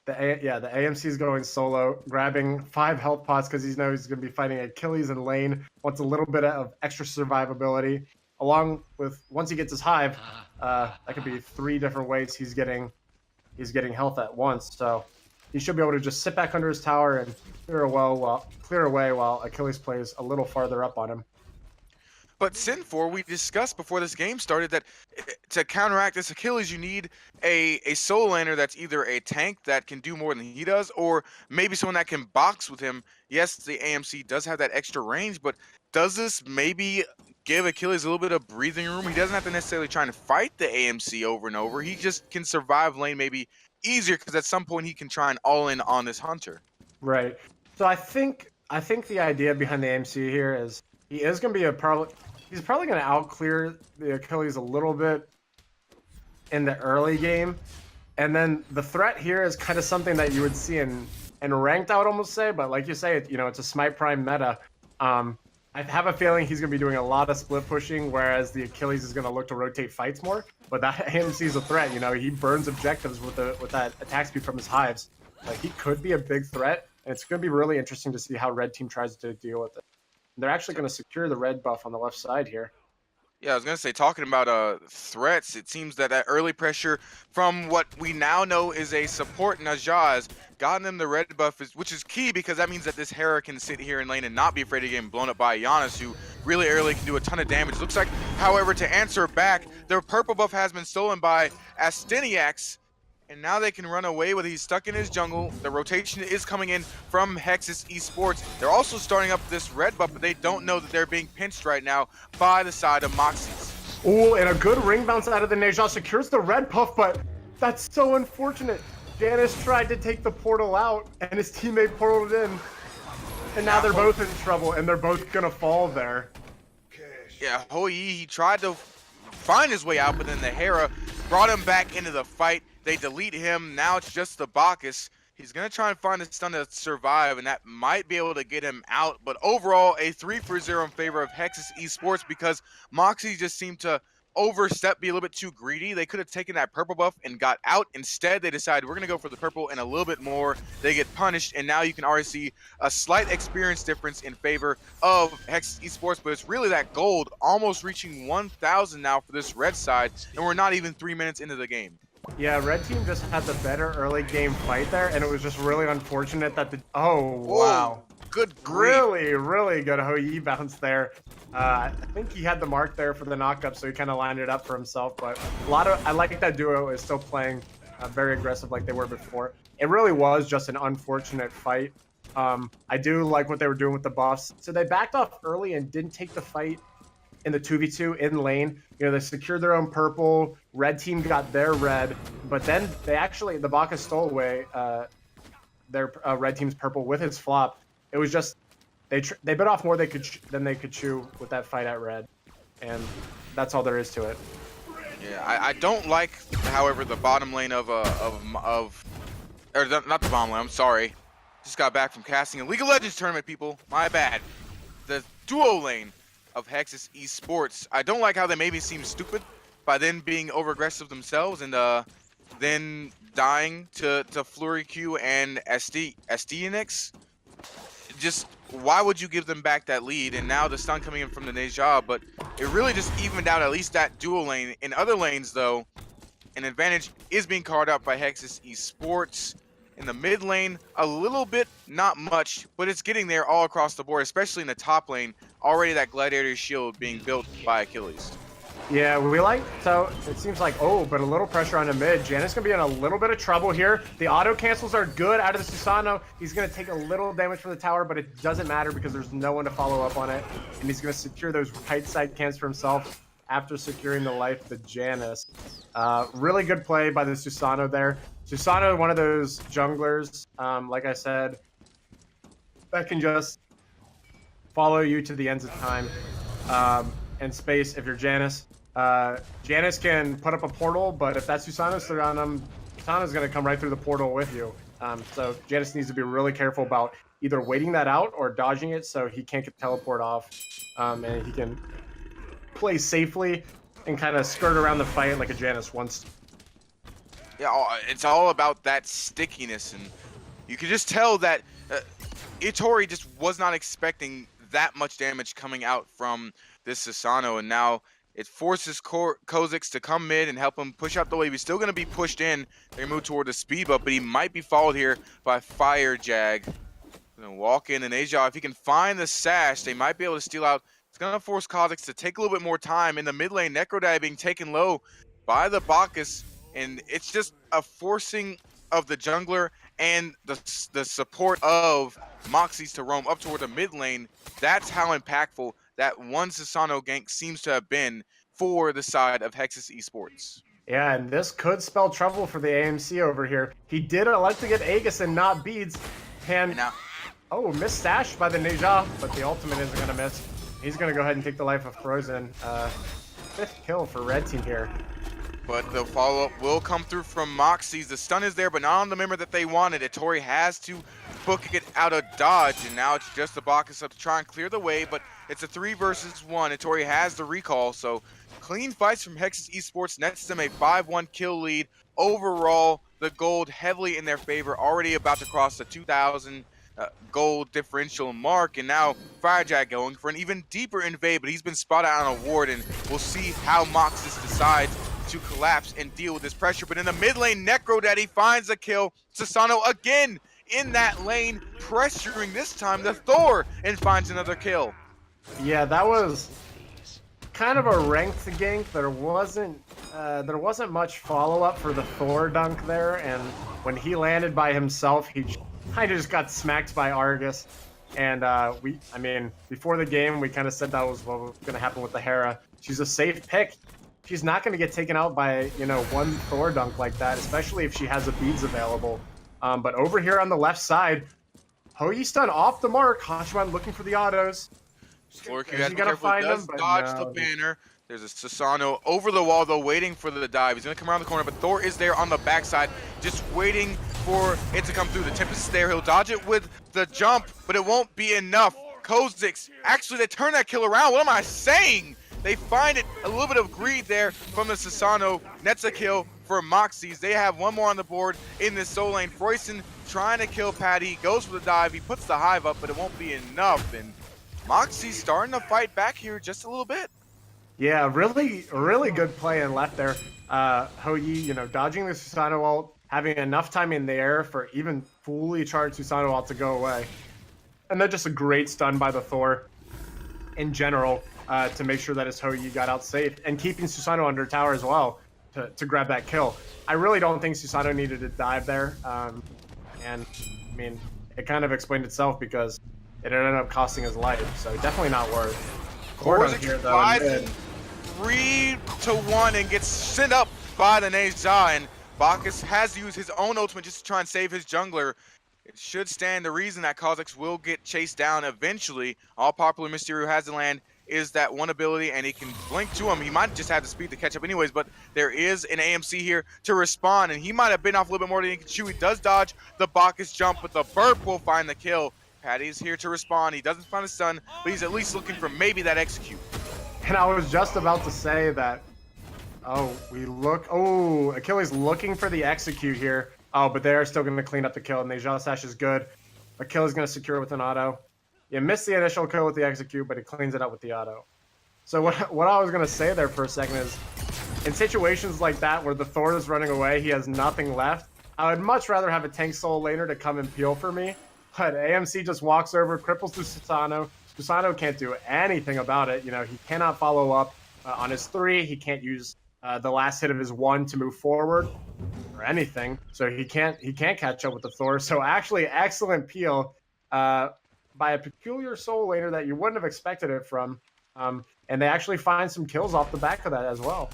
The AMC is going solo, grabbing 5 health pots because he knows he's going to be fighting Achilles in lane. Wants a little bit of extra survivability, along with once he gets his hive, that could be 3 different ways he's getting health at once. So he should be able to just sit back under his tower and clear away while Achilles plays a little farther up on him. But Sin4, we discussed before this game started that to counteract this Achilles, you need a solo laner that's either a tank that can do more than he does, or maybe someone that can box with him. Yes, the AMC does have that extra range, but does this maybe give Achilles a little bit of breathing room? He doesn't have to necessarily try to fight the AMC over and over. He just can survive lane maybe easier because at some point he can try and all in on this hunter. Right. So I think the idea behind the AMC here is he is going to be he's probably going to outclear the Achilles a little bit in the early game. And then the threat here is kind of something that you would see in ranked, I would almost say. But like you say, it's a Smite Prime meta. I have a feeling he's going to be doing a lot of split pushing, whereas the Achilles is going to look to rotate fights more. But that AMC is a threat. He burns objectives with that attack speed from his hives. Like, he could be a big threat, and it's going to be really interesting to see how Red Team tries to deal with it. They're actually going to secure the red buff on the left side here. Yeah, I was gonna say, talking about threats, it seems that that early pressure from what we now know is a support Najah has gotten them the red buff, which is key because that means that this Hera can sit here in lane and not be afraid of getting blown up by Giannis, who really early can do a ton of damage. Looks like, however, to answer back, their purple buff has been stolen by Astiniax, and now they can run away with it. He's stuck in his jungle. The rotation is coming in from Hexus Esports. They're also starting up this red buff, but they don't know that they're being pinched right now by the side of Moxie's. Ooh, and a good ring bounce out of the Neja secures the red buff, but that's so unfortunate. Janice tried to take the portal out, and his teammate portaled in. And now they're both in trouble, and they're both gonna fall there. Yeah, Hoi, he tried to find his way out, but then the Hera brought him back into the fight. They delete him. Now it's just the Bacchus. He's going to try and find a stun to survive, and that might be able to get him out. But overall, a 3-for-0 in favor of Hexus Esports because Moxie just seemed to overstep, be a little bit too greedy. They could have taken that purple buff and got out. Instead, they decided we're going to go for the purple and a little bit more. They get punished, and now you can already see a slight experience difference in favor of Hexus Esports, but it's really that gold almost reaching 1,000 now for this red side, and we're not even 3 minutes into the game. Yeah, red team just had the better early game fight there, and it was just really unfortunate that the... Oh, wow. Good grief. Really good Hoi bounce there. I think he had the mark there for the knockup, so he kind of lined it up for himself. But I like that duo is still playing very aggressive like they were before. It really was just an unfortunate fight. I do like what they were doing with the buffs. So they backed off early and didn't take the fight in the 2v2 in lane. You know, they secured their own purple. Red team got their red, but then the Bacchus stole away their red team's purple with his flop. It was just they bit off more than they could chew with that fight at red, and that's all there is to it. Yeah, I don't like, however, the bottom lane not the bottom lane. I'm sorry, just got back from casting a League of Legends tournament, people. My bad. The duo lane of Hexus Esports. I don't like how they maybe seem stupid by then being over aggressive themselves and then dying to Flurry Q and Astiniax. Just why would you give them back that lead? And now the stun coming in from the Neja, but it really just evened out at least that dual lane. In other lanes though, an advantage is being carved out by Hexus Esports. In the mid lane, a little bit, not much, but it's getting there all across the board, especially in the top lane. Already that Gladiator shield being built by Achilles. Yeah, so it seems like, but a little pressure on the mid. Janet's gonna be in a little bit of trouble here. The auto cancels are good out of the Susano. He's gonna take a little damage from the tower, but it doesn't matter because there's no one to follow up on it. And he's gonna secure those right side cans for himself after securing the life of the Janus. Really good play by the Susano there. Susano, one of those junglers, like I said, that can just follow you to the ends of time and space if you're Janus. Janus can put up a portal, but if that Susano's around him, Susano's going to come right through the portal with you. So Janus needs to be really careful about either waiting that out or dodging it so he can't get teleport off, and he can play safely and kind of skirt around the fight like a Janus wants. Yeah, it's all about that stickiness, and you can just tell that Itori just was not expecting that much damage coming out from this Susano, and now it forces Kha'Zix to come mid and help him push out the wave. He's still going to be pushed in. They move toward the speed up, but he might be followed here by Fire Jag. Gonna walk in, and Aja, if he can find the sash, they might be able to steal out. It's going to force Kha'Zix to take a little bit more time. In the mid lane, Necrodad being taken low by the Bacchus, and it's just a forcing of the jungler and the support of Moxie's to roam up toward the mid lane. That's how impactful that one Susano gank seems to have been for the side of Hexus Esports. Yeah, and this could spell trouble for the AMC over here. He did elect to get Aegis and not beads. And now, missed stash by the Neja, but the ultimate isn't going to miss. He's going to go ahead and take the life of Frozen. 5th kill for red team here. But the follow-up will come through from Moxie's. The stun is there, but not on the member that they wanted. Itori has to book it out of dodge, and now it's just the Bacchus up to try and clear the way, but it's a 3 versus 1. Itori has the recall, so clean fights from Hexus Esports nets them a 5-1 kill lead. Overall, the gold heavily in their favor, already about to cross the 2,000 gold differential mark, and now Firejack going for an even deeper invade, but he's been spotted on a ward, and we'll see how Moxus decides to collapse and deal with this pressure. But in the mid lane, Necro Daddy finds a kill. Susano again in that lane, pressuring this time the Thor, and finds another kill. Yeah, that was kind of a ranked gank. There wasn't much follow-up for the Thor dunk there, and when he landed by himself, he kind of just got smacked by Argus. And before the game, we kind of said that was what was going to happen with the Hera. She's a safe pick. She's not going to get taken out by, one Thor dunk like that, especially if she has the beads available. But over here on the left side, Hoyi stun off the mark. Hachiman looking for the autos. Florky has to be careful, does dodge the banner. There's a Susano over the wall, though, waiting for the dive. He's going to come around the corner, but Thor is there on the backside, just waiting for it to come through. The Tempest is there. He'll dodge it with the jump, but it won't be enough. Kozix, actually, they turn that kill around. What am I saying? They find it, a little bit of greed there from the Susano. Nets a kill for Moxies. They have one more on the board in this soul lane. Froyson trying to kill Patty, goes for the dive. He puts the hive up, but it won't be enough. And Moxie's starting to fight back here just a little bit. Yeah, really good play and left there. Hoyi, dodging the Susano ult, having enough time in the air for even fully charged Susano ult to go away. And then just a great stun by the Thor in general to make sure that his Hoyi got out safe, and keeping Susano under tower as well to grab that kill. I really don't think Susano needed to dive there. It kind of explained itself because it ended up costing his life, so definitely not worth. Korzik flies 3-1 and gets sent up by the Neja, and Bacchus has used his own ultimate just to try and save his jungler. It should stand to reason that Kozix will get chased down eventually. All popular Mysterio has to land is that one ability, and he can blink to him. He might just have the speed to catch up anyways, but there is an AMC here to respond, and he might have been off a little bit more than he can chew. He does dodge the Bacchus jump, but the burp will find the kill. Patty's here to respond. He doesn't find a stun, but he's at least looking for maybe that execute. And I was just about to say that, Achilles looking for the execute here. Oh, but they're still going to clean up the kill, and the Neja Sash is good. Achilles going to secure it with an auto. You missed the initial kill with the execute, but he cleans it up with the auto. So what I was going to say there for a second is, in situations like that where the Thor is running away, he has nothing left, I would much rather have a tank soul laner to come and peel for me. But AMC just walks over, cripples to Susano. Susano can't do anything about it. He cannot follow up on his 3. He can't use the last hit of his 1 to move forward or anything. So he can't catch up with the Thor. So actually, excellent peel by a peculiar soul laner that you wouldn't have expected it from. And they actually find some kills off the back of that as well.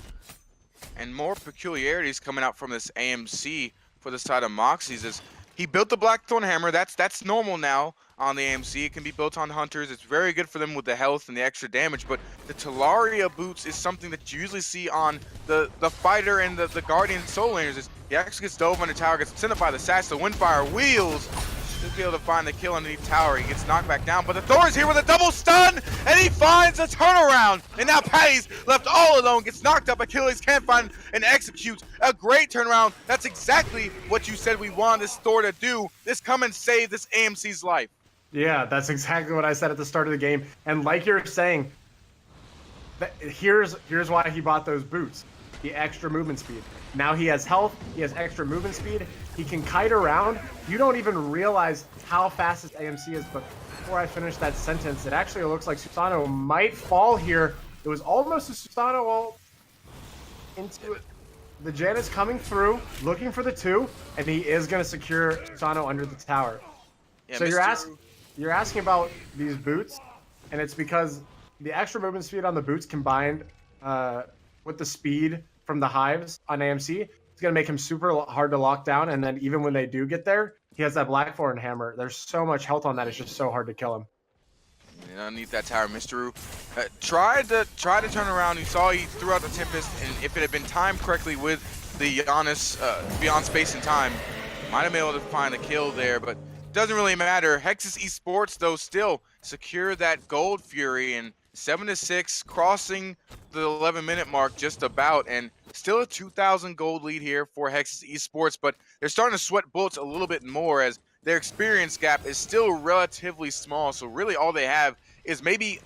And more peculiarities coming out from this AMC for the side of Moxies is he built the Blackthorn Hammer. That's normal now on the AMC. It can be built on Hunters. It's very good for them with the health and the extra damage, but the Talaria boots is something that you usually see on the fighter and the Guardian soul laners. He actually gets dove under tower, gets sent up by the Sash, the Windfire wheels. Should be able to find the kill underneath tower. He gets knocked back down, but the Thor is here with a double stun, and he finds a turnaround. And now Patty's left all alone, gets knocked up. Achilles can't find and execute a great turnaround. That's exactly what you said we wanted this Thor to do. This come and save this AMC's life. Yeah, that's exactly what I said at the start of the game. And like you're saying, here's why he bought those boots. The extra movement speed. Now he has health, he has extra movement speed, he can kite around. You don't even realize how fast this AMC is, but before I finish that sentence, it actually looks like Susano might fall here. It was almost a Susano ult into it. The Janet's coming through, looking for the 2, and he is going to secure Susano under the tower. Yeah, so you're asking about these boots, and it's because the extra movement speed on the boots combined with the speed from the hives on AMC, it's going to make him super hard to lock down, and then even when they do get there, he has that Blackthorn Hammer. There's so much health on that, it's just so hard to kill him. Underneath that tower, Mysterio tried to turn around. You saw he threw out the Tempest, and if it had been timed correctly with the Giannis beyond space and time, might have been able to find a kill there, but doesn't really matter. Hexus Esports, though, still secure that Gold Fury, and 7-6, crossing the 11-minute mark just about, and still a 2,000 gold lead here for Hexus Esports, but they're starting to sweat bullets a little bit more as their experience gap is still relatively small. So really all they have is maybe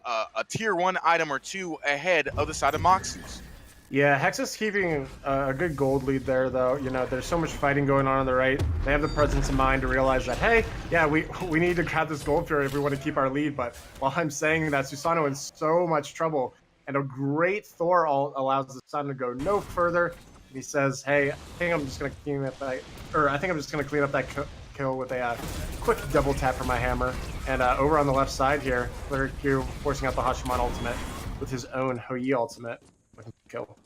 a tier 1 item or 2 ahead of the side of Moxie's. Yeah, Hex is keeping a good gold lead there, though. You know, there's so much fighting going on the right. They have the presence of mind to realize that, hey, yeah, we need to grab this gold fury if we want to keep our lead. But while I'm saying that, Susanoo in so much trouble, and a great Thor ult allows the sun to go no further. And he says, hey, I think I'm just gonna clean up that kill with a quick double tap for my hammer. And over on the left side here, Flurry Q forcing out the Hachiman ultimate with his own Hoi ultimate. Looking to kill.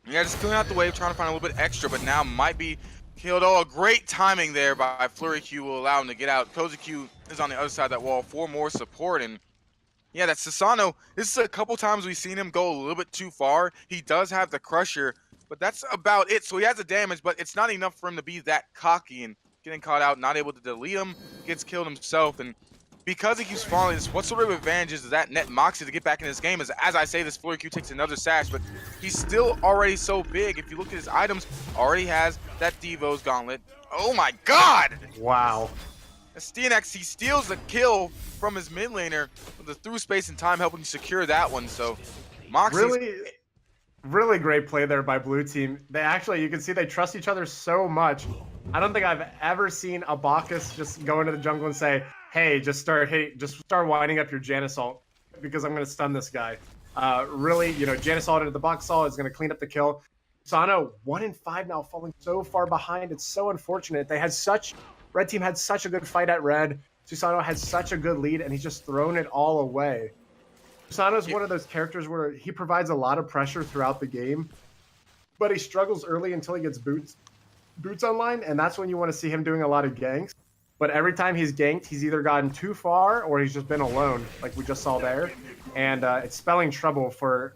Yeah, just clearing out the wave, trying to find a little bit extra, but now might be killed. Oh, a great timing there by Flurry Q will allow him to get out. Cozy Q is on the other side of that wall for more support, and yeah, that's Susanoo. This is a couple times we've seen him go a little bit too far. He does have the Crusher, but that's about it. So he has the damage, but it's not enough for him to be that cocky, and getting caught out, not able to delete him, gets killed himself, and because he keeps falling, what sort of advantages does that net Moxie to get back in this game? As I say, this Flurry Q takes another sash, but he's still already so big. If you look at his items, already has that Devo's Gauntlet. Oh my god! Wow. STNX, he steals the kill from his mid laner with the through space and time helping secure that one. So Moxie really great play there by blue team. They actually, you can see they trust each other so much. I don't think I've ever seen a Bacchus just go into the jungle and say, hey, just start winding up your Janus ult because I'm going to stun this guy. Really, you know, Janus ult into the Bacchus ult is going to clean up the kill. Susanoo 1 in 5 now, falling so far behind. It's so unfortunate. Red team had such a good fight at red. Susanoo had such a good lead, and he's just thrown it all away. Susanoo is one of those characters where he provides a lot of pressure throughout the game, but he struggles early until he gets boots online, and that's when you want to see him doing a lot of ganks. But every time he's ganked, he's either gotten too far or he's just been alone, like we just saw there, and it's spelling trouble for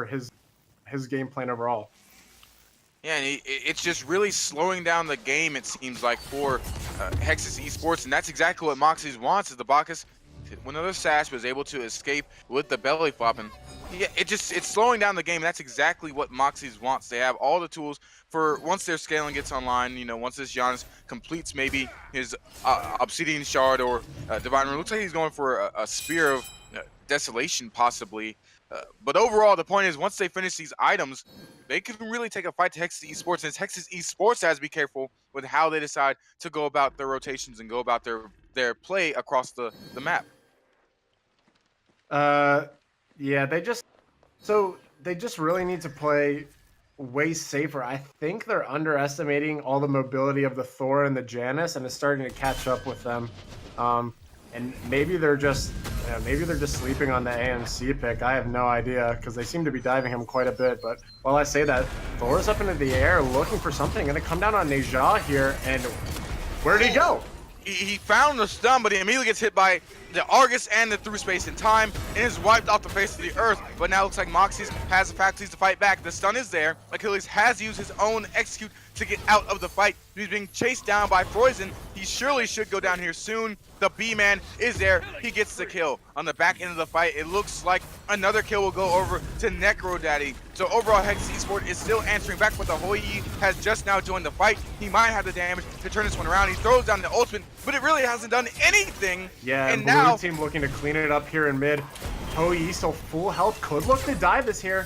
his game plan overall. Yeah, and it's just really slowing down the game, it seems like, for Hexus Esports, and that's exactly what Moxie's wants, is the Bacchus, when another sash was able to escape with the belly flop, and yeah, it's slowing down the game, and that's exactly what Moxie's wants. They have all the tools for once their scaling gets online, you know, once this Giannis completes maybe his Obsidian Shard or Divine Rune. Looks like he's going for a Spear of Desolation, possibly. But overall, the point is, once they finish these items, they can really take a fight to Hexus Esports, and it's Hexus Esports has to be careful with how they decide to go about their rotations and go about their play across the map. Yeah, they just really need to play way safer. I think they're underestimating all the mobility of the Thor and the Janus, and it's starting to catch up with them. And maybe they're just sleeping on the AMC pick. I have no idea, because they seem to be diving him quite a bit. But while I say that, Thor's up into the air looking for something. Going to come down on Neja here, and where did he go? He found the stun, but he immediately gets hit by the Argus and the through space and time, and is wiped off the face of the earth. But now it looks like Moxie's has the faculties to fight back. The stun is there. Achilles has used his own execute to get out of the fight. He's being chased down by Poison. He surely should go down here soon. The B-Man is there. He gets the kill. On the back end of the fight, it looks like another kill will go over to Necro Daddy. So overall, Hex Esports is still answering back, but the Hoi has just now joined the fight. He might have the damage to turn this one around. He throws down the ultimate, but it really hasn't done anything. Yeah, and now blue team looking to clean it up here in mid. Hoi still full health, could look to dive this here.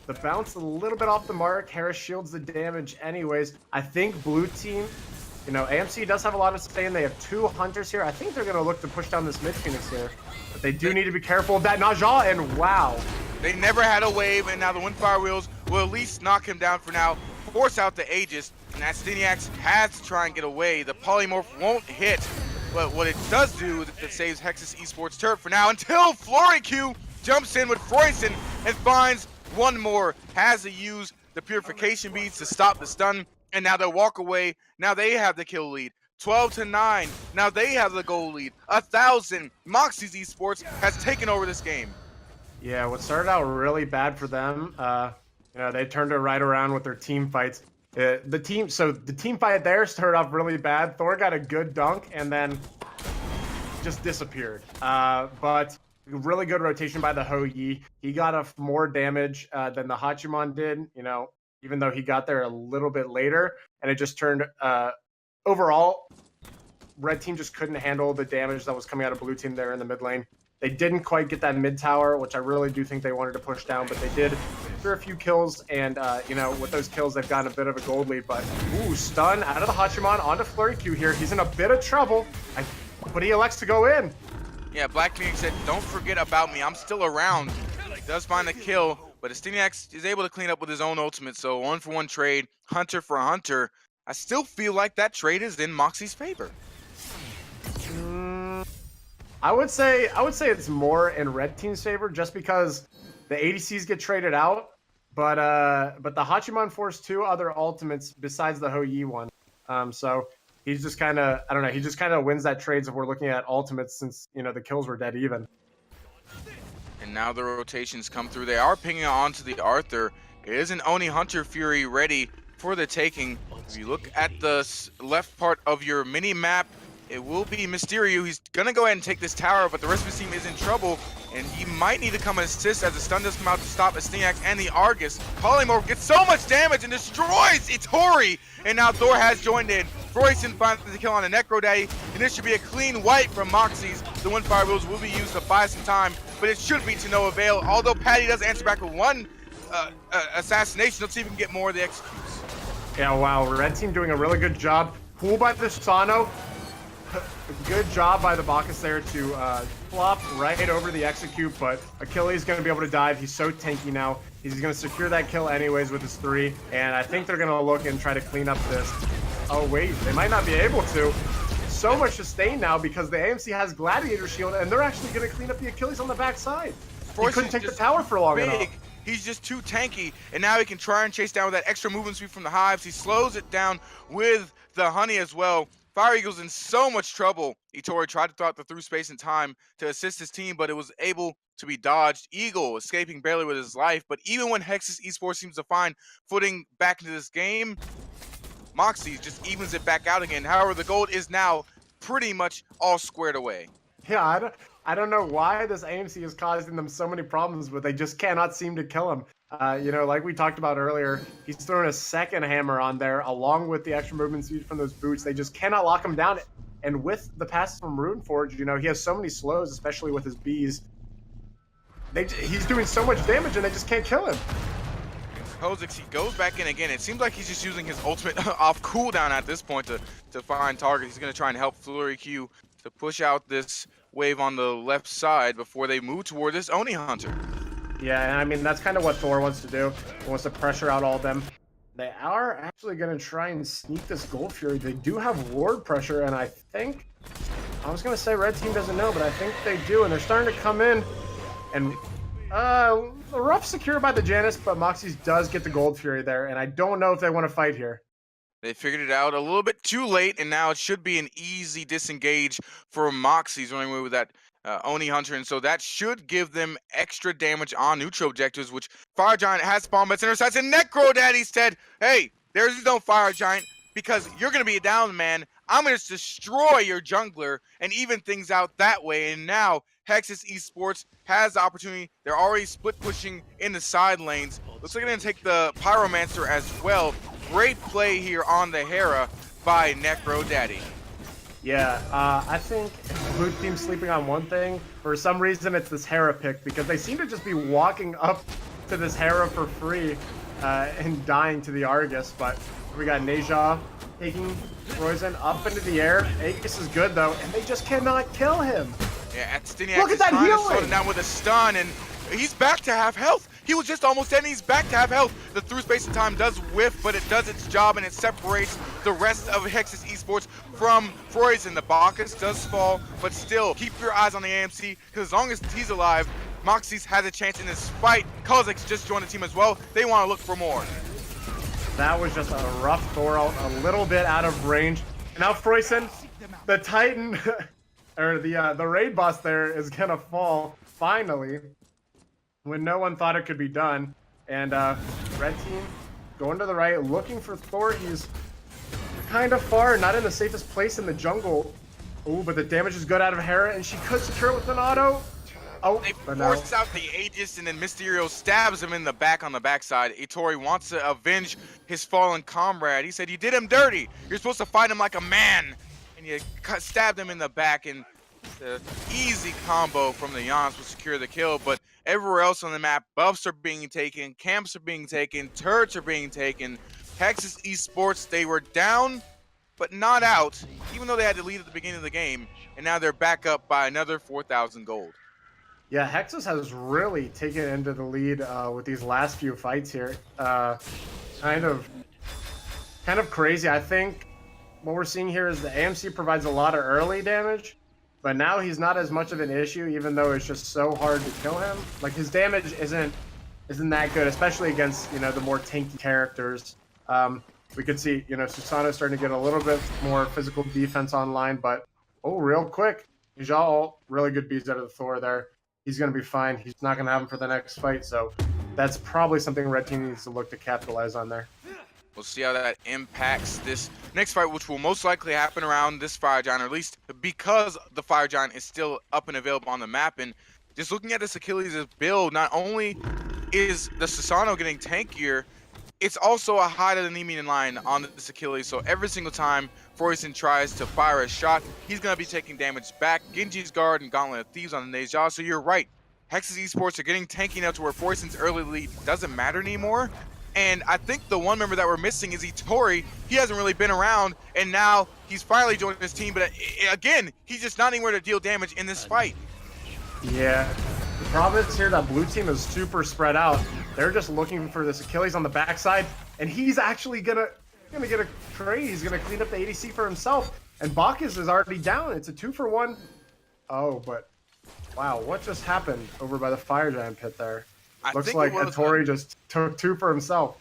The bounce a little bit off the mark. Harris shields the damage anyways. I think blue team, you know, AMC does have a lot of say, and they have 2 hunters here. I think they're going to look to push down this mid Phoenix here. But they do need to be careful of that Naja, and wow. They never had a wave, and now the Windfire Wheels will at least knock him down for now, force out the Aegis, and Astiniax has to try and get away. The Polymorph won't hit, but what it does do is it saves Hexus Esports turret for now until Flurry Q jumps in with Froyson and finds one more. Has to use the Purification Beads to stop the stun, and now they'll walk away. Now they have the kill lead. 12-9. Now they have the goal lead. 1,000. Moxie's Esports has taken over this game. Yeah, what started out really bad for them, you know, they turned it right around with their team fights. The team fight there started off really bad. Thor got a good dunk and then just disappeared. But really good rotation by the Hoi. He got more damage than the Hachiman did, you know, even though he got there a little bit later. And it just turned overall, red team just couldn't handle the damage that was coming out of blue team there in the mid lane. They didn't quite get that mid tower, which I really do think they wanted to push down, but they did for a few kills, and you know, with those kills, they've gotten a bit of a gold lead. But ooh, stun out of the Hachiman onto Flurry Q here. He's in a bit of trouble, but he elects to go in. Yeah, Black Phoenix said, "Don't forget about me. I'm still around." He does find the kill, but Astiniax is able to clean up with his own ultimate. So 1-for-1 trade, Hunter for Hunter. I still feel like that trade is in Moxie's favor. I would say it's more in red team's favor just because the ADCs get traded out, but the Hachiman forced 2 other ultimates besides the Ho Yi one. So he's just kind of, I don't know, he just kind of wins that trades if we're looking at ultimates since, you know, the kills were dead even. And now the rotations come through. They are pinging onto the Arthur. It is an Oni Hunter Fury ready for the taking. If you look at the left part of your mini map, it will be Mysterio. He's going to go ahead and take this tower, but the rest of his team is in trouble, and he might need to come and assist as the stun does come out to stop Astiniax and the Argus. Polymorph gets so much damage and destroys Itori, and now Thor has joined in. Froyson finds the kill on the Necro Daddy, and this should be a clean wipe from Moxie's. The Windfire Rules will be used to buy some time, but it should be to no avail. Although Patty does answer back with 1 assassination, let's see if we can get more of the executes. Yeah, wow, red team doing a really good job. Cool by the Sano. Good job by the Bacchus there to flop right over the execute, but Achilles going to be able to dive. He's so tanky now. He's going to secure that kill anyways with his 3, and I think they're going to look and try to clean up this. Oh wait, they might not be able to. So much sustain now because the AMC has Gladiator Shield, and they're actually going to clean up the Achilles on the backside. He couldn't take the tower for long enough. He's just too tanky, and now he can try and chase down with that extra movement speed from the hives. He slows it down with the honey as well. Fire Eagle's in so much trouble. Itori tried to throw out the through space and time to assist his team, but it was able to be dodged. Eagle escaping barely with his life, but even when Hex's Esports seems to find footing back into this game, Moxie just evens it back out again. However, the gold is now pretty much all squared away. Yeah, I don't know why this AMC is causing them so many problems, but they just cannot seem to kill him. You know, like we talked about earlier, he's throwing a second hammer on there along with the extra movement speed from those boots. They just cannot lock him down. And with the pass from Runeforge, you know, he has so many slows, especially with his bees. He's doing so much damage and they just can't kill him. Kha'Zix, he goes back in again. It seems like he's just using his ultimate off cooldown at this point to find target. He's going to try and help Flurry Q to push out this wave on the left side before they move toward this Oni Hunter. Yeah, and I mean, that's kind of what Thor wants to do. He wants to pressure out all of them. They are actually going to try and sneak this Gold Fury. They do have ward pressure, and I think... I was going to say red team doesn't know, but I think they do, and they're starting to come in. And rough secure by the Janus, but Moxie's does get the Gold Fury there, and I don't know if they want to fight here. They figured it out a little bit too late, and now it should be an easy disengage for Moxie's running away with that Oni Hunter, and so that should give them extra damage on neutral objectives, which Fire Giant has spawned by center sides, and Necro Daddy said, hey, there's no Fire Giant, because you're going to be a down man. I'm going to destroy your jungler and even things out that way, and now Hex's Esports has the opportunity. They're already split pushing in the side lanes. Looks like they're going to take the Pyromancer as well. Great play here on the Hera by Necro Daddy. Yeah, I think blue team's sleeping on one thing. For some reason, it's this Hera pick, because they seem to just be walking up to this Hera for free and dying to the Argus. But we got Neja taking Roizen up into the air. Aegis is good, though, and they just cannot kill him. Yeah, Astiniax Look at is that trying to healing! slow him down with a stun, and he's back to half health. He was just almost dead, and he's back to half health. The through space and time does whiff, but it does its job, and it separates the rest of Hex's Esports from Froyson. The Bacchus does fall, but still, keep your eyes on the AMC, because as long as he's alive, Moxie's has a chance in this fight. Kha'Zix just joined the team as well. They want to look for more. That was just a rough Thor out, a little bit out of range. And now Froyson, the Titan, or the raid boss there is gonna fall, finally, when no one thought it could be done. And red team going to the right, looking for Thor. He's kind of far, not in the safest place in the jungle. Oh, but the damage is good out of Hera, and she could secure it with an auto. Oh, They but no. force out the Aegis, and then Mysterio stabs him in the back on the backside. Itori wants to avenge his fallen comrade. He said, you did him dirty. You're supposed to fight him like a man. And and you stabbed him in the back, and the easy combo from the Giannis will secure the kill. But everywhere else on the map, buffs are being taken, camps are being taken, turrets are being taken. Texas Esports, they were down, but not out, even though they had to lead at the beginning of the game, and now they're back up by another 4,000 gold. Yeah, Hexus has really taken into the lead with these last few fights here. Kind of crazy. I think what we're seeing here is the AMC provides a lot of early damage, but now he's not as much of an issue, even though it's just so hard to kill him. Like, his damage isn't that good, especially against, you know, the more tanky characters. We could see, you know, Susano starting to get a little bit more physical defense online, but real quick, Nijal, really good beats out of the Thor there. He's going to be fine. He's not going to have him for the next fight, so that's probably something Red Team needs to look to capitalize on there. We'll see how that impacts this next fight, which will most likely happen around this Fire Giant, or at least because the Fire Giant is still up and available on the map. And just looking at this Achilles' build, not only is the Susano getting tankier, it's also a high to the knee median line on this Achilles. So every single time Froyson tries to fire a shot, he's going to be taking damage back. Genji's guard and Gauntlet of Thieves on the Neja. So you're right. Hex's Esports are getting tanky now to where Froyson's early lead doesn't matter anymore. And I think the one member that we're missing is Itori. He hasn't really been around, and now he's finally joined his team. But again, he's just not anywhere to deal damage in this fight. Yeah, the problem is here that blue team is super spread out. They're just looking for this Achilles on the backside, and he's actually gonna get a trade. He's gonna clean up the ADC for himself, and Bacchus is already down. It's a 2-for-1. Oh, but wow, what just happened over by the Fire Giant pit there? Looks like Itori just took 2 for himself.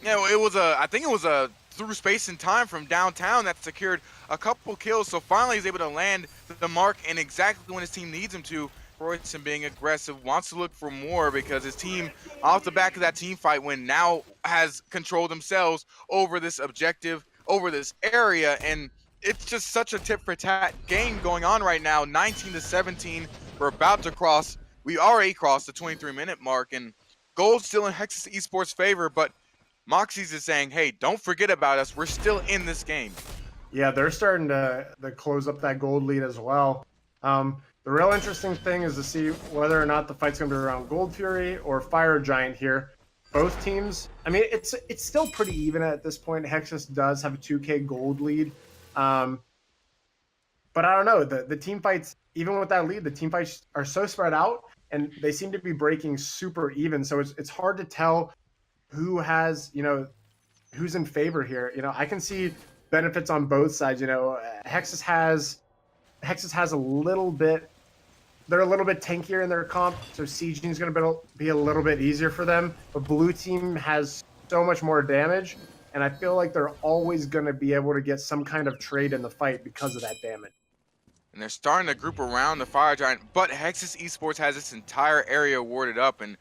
Yeah, I think it was a through space and time from downtown that secured a couple kills. So finally he's able to land the mark and exactly when his team needs him to. Froyson being aggressive, wants to look for more because his team, off the back of that team fight win, now has controlled themselves over this objective, over this area, and it's just such a tit-for-tat game going on right now. 19-17, we're about to cross. We already crossed the 23-minute mark, and gold's still in Hex's Esports' favor, but Moxie's is saying, hey, don't forget about us. We're still in this game. Yeah, they're starting to close up that gold lead as well. The real interesting thing is to see whether or not the fight's going to be around Gold Fury or Fire Giant here. Both teams, I mean, it's still pretty even at this point. Hexus does have a 2K gold lead. But I don't know. The team fights, even with that lead, the team fights are so spread out, and they seem to be breaking super even. So it's hard to tell who has, you know, who's in favor here. You know, I can see benefits on both sides. You know, Hexus has a little bit. They're a little bit tankier in their comp, so sieging is going to be a little bit easier for them. But blue team has so much more damage, and I feel like they're always going to be able to get some kind of trade in the fight because of that damage. And they're starting to group around the Fire Giant, but Hex's Esports has this entire area warded up, and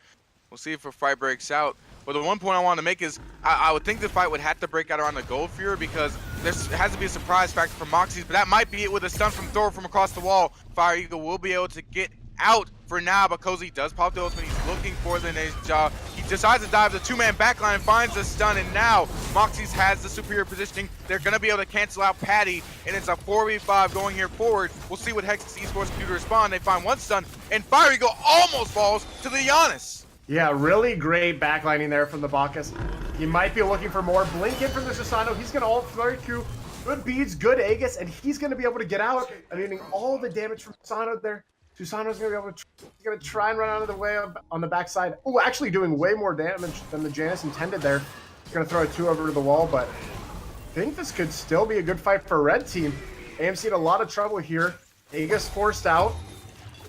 we'll see if a fight breaks out. But the one point I want to make is I would think the fight would have to break out around the Gold Fury because there has to be a surprise factor for Moxie's, but that might be it with a stun from Thor from across the wall. Fire Eagle will be able to get out for now because he does pop the ultimate. He's looking for the Neja. He decides to dive the 2-man backline and finds the stun, and now Moxie's has the superior positioning. They're going to be able to cancel out Patty, and it's a 4v5 going here forward. We'll see what Hex's Esports can do to respond. They find one stun, and Fire Eagle almost falls to the Giannis. Yeah, really great backlining there from the Bacchus. He might be looking for more. Blink in from the Susano. He's going to ult flurry Q. Good beads, good Aegis, and he's going to be able to get out. I mean, all the damage from Susano there. Susano's going to be able to he's going to try and run out of the way on the backside. Oh, actually doing way more damage than the Janus intended there. He's going to throw a 2 over to the wall, but I think this could still be a good fight for Red Team. AMC in a lot of trouble here. Aegis forced out.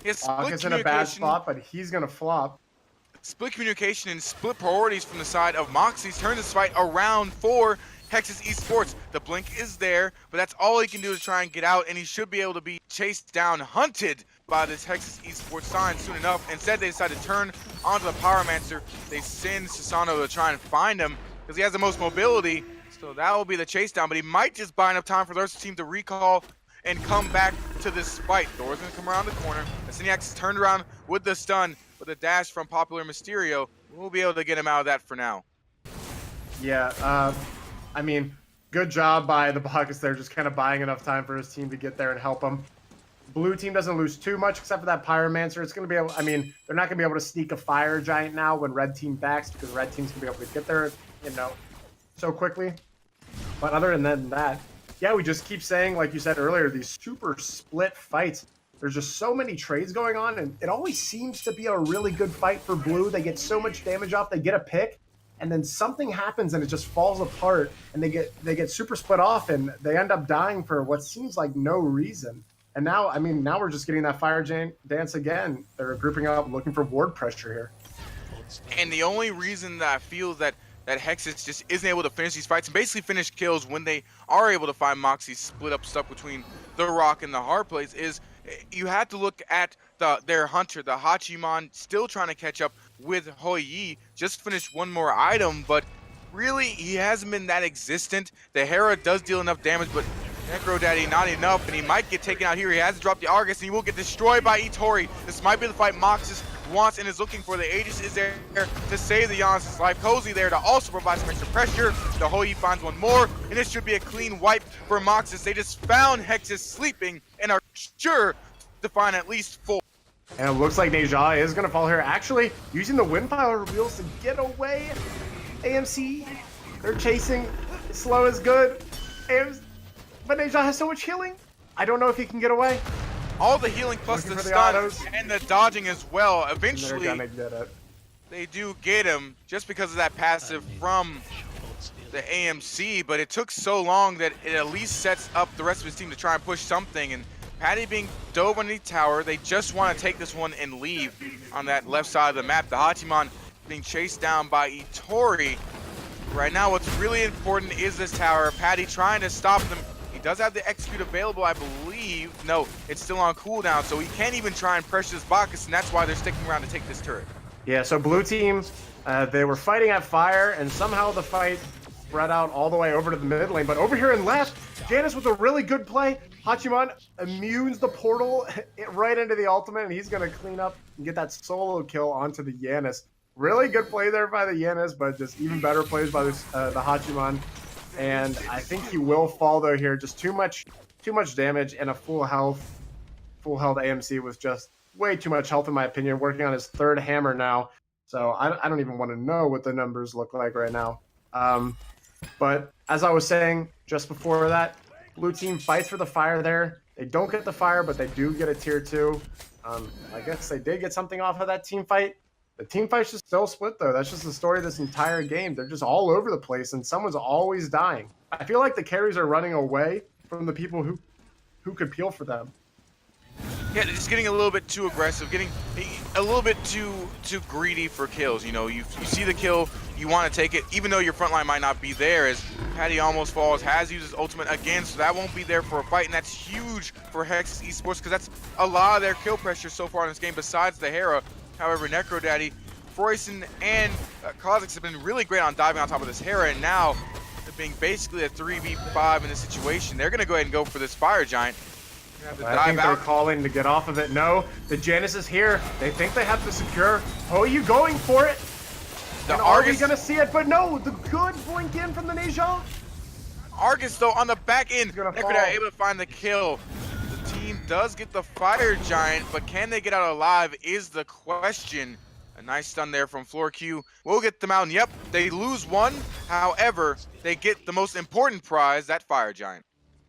Bacchus in a bad spot, but he's going to flop. Split communication and split priorities from the side of Moxie's turn this fight around for Hex's Esports. The blink is there, but that's all he can do to try and get out, and he should be able to be chased down, hunted by this Hex's Esports sign soon enough. Instead, they decide to turn onto the Pyromancer. They send Susano to try and find him because he has the most mobility, so that will be the chase down, but he might just buy enough time for the rest of the team to recall and come back to this fight. Thor's going to come around the corner. Asiniax is turned around with the stun. With a dash from Popular Mysterio, we'll be able to get him out of that for now. Yeah, I mean, Good job by the Bacchus there, just kind of buying enough time for his team to get there and help him. Blue team doesn't lose too much except for that Pyromancer. It's going to be able, I mean, they're not going to be able to sneak a Fire Giant now when red team backs because red team's going to be able to get there, you know, so quickly. But other than that, yeah, we just keep saying, like you said earlier, these super split fights. There's just so many trades going on, and it always seems to be a really good fight for blue. They get so much damage off, they get a pick, and then something happens and it just falls apart, and they get super split off, and they end up dying for what seems like no reason. And now, I mean, now we're just getting that fire dance again. They're grouping up, looking for ward pressure here. And the only reason that I feel that Hexus just isn't able to finish these fights and basically finish kills when they are able to find Moxie split up stuff between the Rock and the hard plays is you have to look at their hunter, the Hachiman, still trying to catch up with Hoi. Just finished one more item, but really he hasn't been that existent. The Hera does deal enough damage, but Necro Daddy not enough, and he might get taken out here. He has to drop the Argus, and he will get destroyed by Itori. This might be the fight Moxus wants and is looking for. The Aegis is there to save the Giannis' life. Cozy there to also provide some extra pressure. The Hoi finds one more, and this should be a clean wipe for Moxus. They just found Hexus sleeping and are sure to find at least 4. And it looks like Neja is going to fall here. Actually, using the Windfire wheels to get away. AMC, they're chasing. Slow is good. But Neja has so much healing. I don't know if he can get away. All the healing plus the stun and the dodging as well. Eventually, they do get him just because of that passive from the AMC, but it took so long that it at least sets up the rest of his team to try and push something. And Patty being dove underneath tower, they just want to take this one and leave on that left side of the map. The Hachiman being chased down by Itori. Right now, what's really important is this tower. Patty trying to stop them. He does have the execute available, I believe. No, it's still on cooldown, so he can't even try and pressure this Bacchus, and that's why they're sticking around to take this turret. Yeah, so blue team, they were fighting at fire, and somehow the fight spread out all the way over to the mid lane. But over here in left, Janus with a really good play. Hachiman immunes the portal right into the ultimate, and he's going to clean up and get that solo kill onto the Janus. Really good play there by the Janus, but just even better plays by the Hachiman. And I think he will fall though here. Just too much damage and a full health AMC with just way too much health in my opinion. Working on his third hammer now, so I don't even want to know what the numbers look like right now. But as I was saying just before that, blue team fights for the fire there. They don't get the fire, but they do get a tier 2. I guess they did get something off of that team fight. The team fight's just still split, though. That's just the story of this entire game. They're just all over the place, and someone's always dying. I feel like the carries are running away from the people who could peel for them. Yeah, just getting a little bit too aggressive, getting a little bit too greedy for kills. You know, you see the kill, you want to take it, even though your front line might not be there. As Patty almost falls, has used his ultimate again, so that won't be there for a fight, and that's huge for Hex Esports because that's a lot of their kill pressure so far in this game, besides the Hera. However, Necro Daddy, Froyson, and Kha'Zix have been really great on diving on top of this Hera, and now being basically a 3v5 in this situation, they're going to go ahead and go for this Fire Giant. I think they're calling to get off of it. No, the Janus is here. They think they have to secure. Oh, you going for it? And are we going to see it? But no, the good blink in from the Neja. Argus, though, on the back end, Necro Daddy able to find the kill. Team does get the Fire Giant, but can they get out alive is the question. A nice stun there from Floor Q. We'll get them out, and yep, they lose one. However, they get the most important prize, that Fire Giant.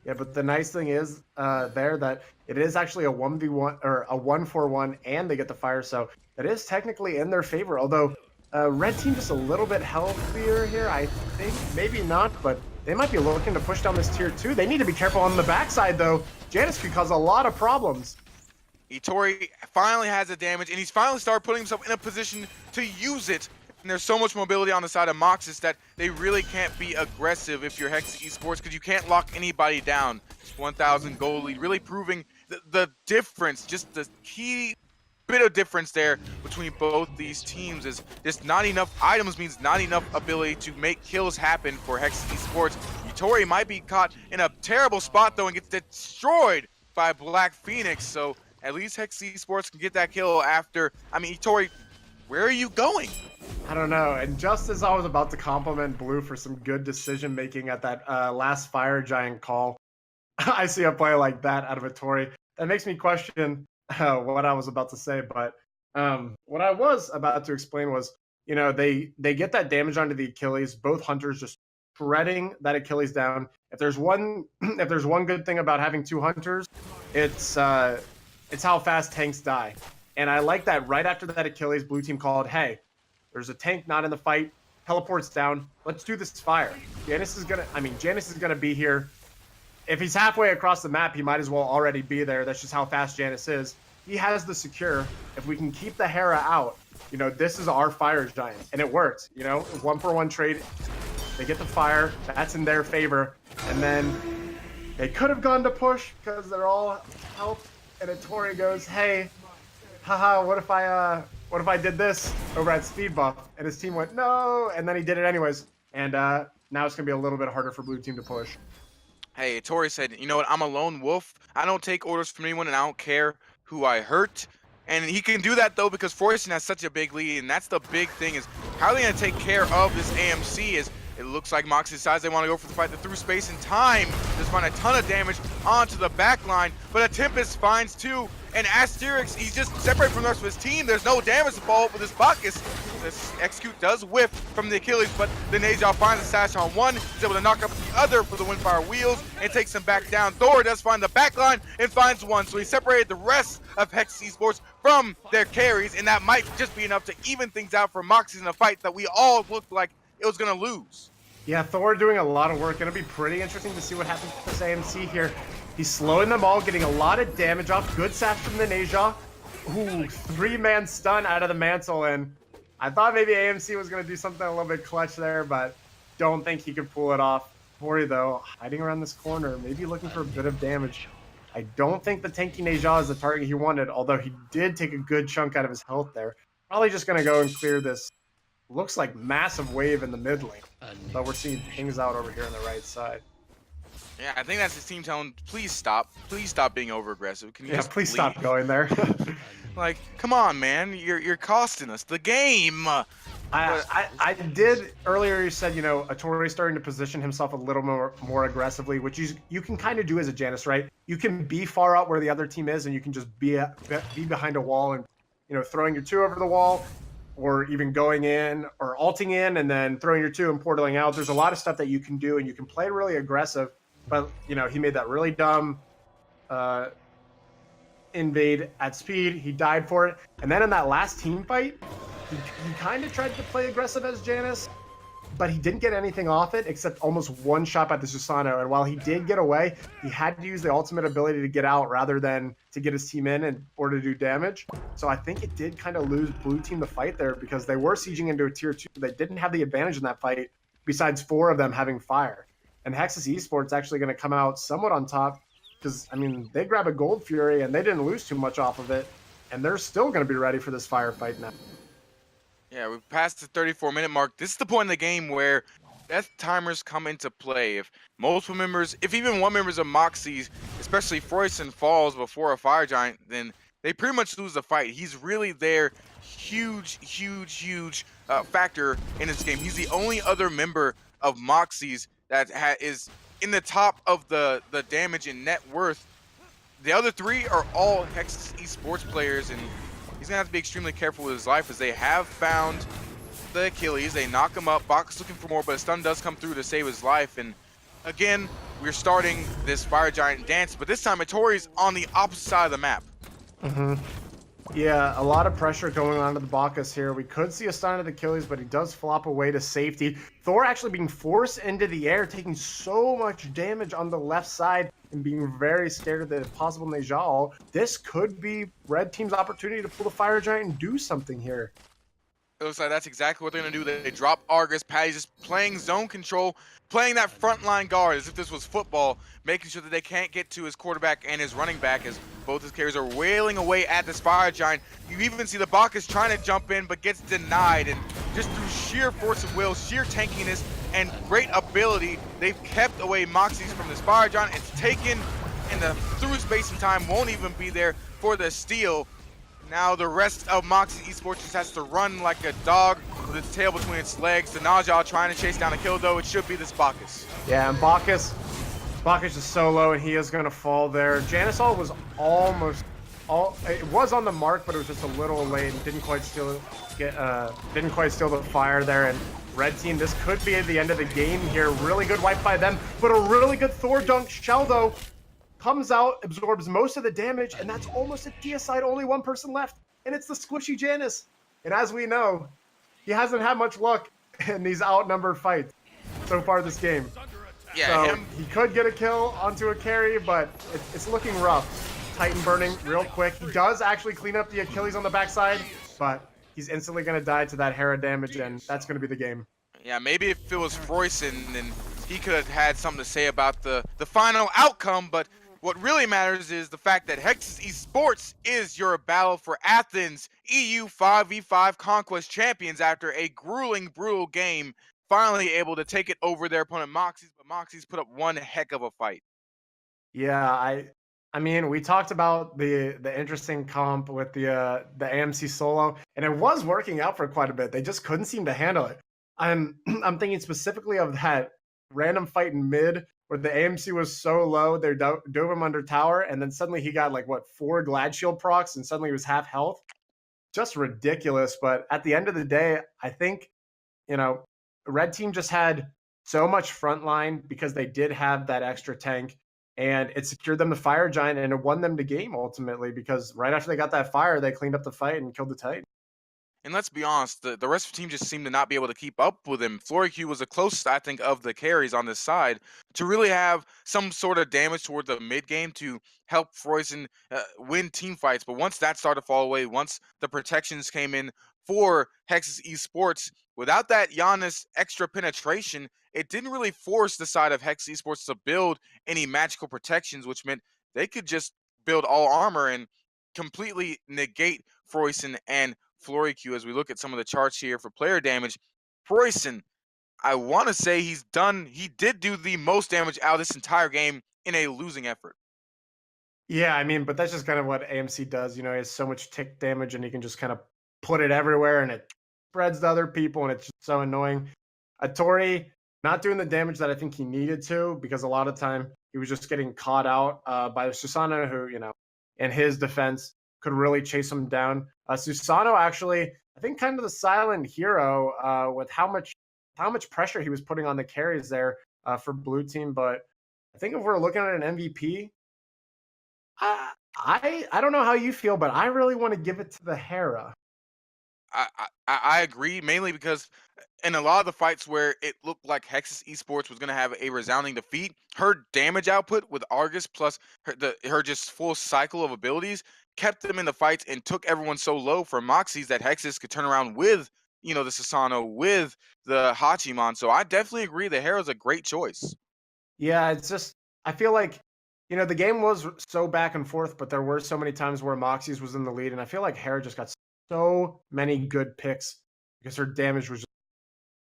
Yeah, but the nice thing is there that it is actually a 1v1 or a 1-4-1, and they get the fire, so it is technically in their favor. Although red team just a little bit healthier here, I think. Maybe not, but they might be looking to push down this tier 2. They need to be careful on the backside, though. Janus could cause a lot of problems. Itori finally has the damage, and he's finally started putting himself in a position to use it. And there's so much mobility on the side of Moxus that they really can't be aggressive if you're Hex Esports, because you can't lock anybody down. 1,000 gold lead, really proving the difference, just the key bit of difference there between both these teams is just not enough items means not enough ability to make kills happen for Hex Esports. Itori might be caught in a terrible spot though and gets destroyed by Black Phoenix, so at least Hex Esports can get that kill after. I mean, Itori, where are you going? I don't know. And just as I was about to compliment Blue for some good decision making at that last Fire Giant call, I see a play like that out of a Tori. That makes me question what I was about to say. But what I was about to explain was, they get that damage onto the Achilles. Both hunters just shredding that Achilles down. If there's one, if there's one good thing about having two hunters, it's how fast tanks die. And I like that right after that Achilles, blue team called, hey, there's a tank not in the fight, teleports down, let's do this fire. Janus is gonna be here. If he's halfway across the map, he might as well already be there. That's just how fast Janus is. He has the secure. If we can keep the Hera out, this is our Fire Giant. And it worked, 1-for-1 trade. They get the fire, that's in their favor. And then they could have gone to push because they're all health. And a Tori goes, hey, haha, what if I did this over at speed buff? And his team went, no, and then he did it anyways. And now it's gonna be a little bit harder for blue team to push. Hey, Tori said, you know what, I'm a lone wolf. I don't take orders from anyone, and I don't care who I hurt. And he can do that, though, because Forreston has such a big lead, and that's the big thing, is how are they going to take care of this AMC? Is it looks like Moxie decides they want to go for the fight through space and time. Just find a ton of damage onto the back line, but a Tempest finds two, and Asterix, he's just separated from the rest of his team. There's no damage to follow up with this Bacchus. This execute does whiff from the Achilles, but the Neja finds a sash on one. He's able to knock up the other for the Windfire wheels and takes him back down. Thor does find the backline and finds one, so he separated the rest of Hex Esports from their carries, and that might just be enough to even things out for Moxie in a fight that we all looked like it was going to lose. Yeah, Thor doing a lot of work. Going to be pretty interesting to see what happens with this AMC here. He's slowing them all, getting a lot of damage off. Good sash from the Neja. Ooh, 3-man stun out of the mantle, and I thought maybe AMC was going to do something a little bit clutch there, but don't think he could pull it off. Tori, though, hiding around this corner, maybe looking for a bit of damage. I don't think the tanky Neja is the target he wanted, although he did take a good chunk out of his health there. Probably just going to go and clear this, looks like massive wave in the mid lane, but we're seeing things out over here on the right side. Yeah, I think that's his team telling, please stop being over aggressive. Can you just please stop going there. Like, come on, man, you're costing us the game. I did earlier. You said, a Tori starting to position himself a little more aggressively, which you can kind of do as a Janus, right? You can be far out where the other team is, and you can just be behind a wall and throwing your 2 over the wall, or even going in or ulting in and then throwing your 2 and portaling out. There's a lot of stuff that you can do, and you can play really aggressive. But he made that really dumb invade at speed. He died for it, and then in that last team fight, he kind of tried to play aggressive as Janus, but he didn't get anything off it except almost one shot by the Susano. And while he did get away, he had to use the ultimate ability to get out rather than to get his team in order to do damage. So I think it did kind of lose blue team the fight there, because they were sieging into a tier 2. They didn't have the advantage in that fight besides 4 of them having fire. And Hexus Esports actually going to come out somewhat on top because, they grab a Gold Fury and they didn't lose too much off of it. And they're still going to be ready for this firefight now. Yeah, we've passed the 34-minute mark. This is the point in the game where death timers come into play. If even one member of Moxie's, especially Forreston, falls before a Fire Giant, then they pretty much lose the fight. He's really their huge factor in this game. He's the only other member of Moxie's that is in the top of the damage and net worth. The other 3 are all Hex Esports players, and he's going to have to be extremely careful with his life, as they have found the Achilles. They knock him up. Bacchus looking for more, but a stun does come through to save his life. And again, we're starting this Fire Giant dance, but this time Tori's on the opposite side of the map. Yeah, a lot of pressure going on to the Bacchus here. We could see a stun of the Achilles, but he does flop away to safety. Thor actually being forced into the air, taking so much damage on the left side and being very scared of the possible Neja. This could be Red Team's opportunity to pull the Fire Giant and do something here. It looks like that's exactly what they're going to do. They drop Argus. Patty's just playing zone control, playing that frontline guard as if this was football, making sure that they can't get to his quarterback and his running back, as both his carries are wailing away at this Fire Giant. You even see the Bacchus trying to jump in, but gets denied. And just through sheer force of will, sheer tankiness, and great ability, they've kept away Moxies from this Fire Giant. It's taken, and the through space and time won't even be there for the steal. Now the rest of Moxie Esports just has to run like a dog with its tail between its legs. The Najah trying to chase down a kill, though. It should be this Bacchus. Yeah, and Bacchus is so low, and he is going to fall there. Janusol was it was on the mark, but it was just a little late and didn't quite steal the fire there. And red team, this could be at the end of the game here. Really good wipe by them, but a really good Thor dunk. Shell, though, comes out, absorbs most of the damage, and that's almost a deicide. Only one person left, and it's the squishy Janus. And as we know, he hasn't had much luck in these outnumbered fights so far this game. Yeah, so he could get a kill onto a carry, but it's looking rough. Titan burning real quick. He does actually clean up the Achilles on the backside, but he's instantly going to die to that Hera damage, and that's going to be the game. Yeah, maybe if it was Froyson, then he could have had something to say about the final outcome, but what really matters is the fact that Hexus Esports is your battle for Athens EU 5v5 Conquest champions after a grueling, brutal game, finally able to take it over their opponent Moxies, but Moxies put up one heck of a fight. Yeah, I mean, we talked about the interesting comp with the AMC solo, and it was working out for quite a bit. They just couldn't seem to handle it. I'm thinking specifically of that random fight in mid where the AMC was so low, they dove him under tower, and then suddenly he got like, what, 4 Glad Shield procs, and suddenly he was half health. Just ridiculous. But at the end of the day, I think, red team just had so much frontline because they did have that extra tank, and it secured them the Fire Giant, and it won them the game ultimately because right after they got that fire, they cleaned up the fight and killed the Titan. And let's be honest, the rest of the team just seemed to not be able to keep up with him. FloriQ was the closest, I think, of the carries on this side to really have some sort of damage towards the mid game to help Froyson win team fights. But once that started to fall away, once the protections came in for Hexus Esports, without that Giannis extra penetration, it didn't really force the side of Hexus Esports to build any magical protections, which meant they could just build all armor and completely negate Froyson and FloriQ. As we look at some of the charts here for player damage, Froyson, I want to say he did do the most damage out of this entire game in a losing effort. Yeah, I mean, but that's just kind of what AMC does. He has so much tick damage and he can just kind of put it everywhere and it spreads to other people and it's just so annoying. Tori not doing the damage that I think he needed to because a lot of time he was just getting caught out by Susano, who, in his defense could really chase him down. Susano actually, I think, kind of the silent hero with how much pressure he was putting on the carries there for blue team. But I think if we're looking at an MVP, I don't know how you feel, but I really want to give it to the Hera. I agree, mainly because in a lot of the fights where it looked like Hexus Esports was going to have a resounding defeat, her damage output with Argus plus her just full cycle of abilities kept them in the fights and took everyone so low for Moxies that Hexus could turn around with, the Susano, with the Hachiman. So I definitely agree the Hera's a great choice. Yeah, it's just, I feel like, the game was so back and forth, but there were so many times where Moxies was in the lead, and I feel like Hera just got so many good picks because her damage was just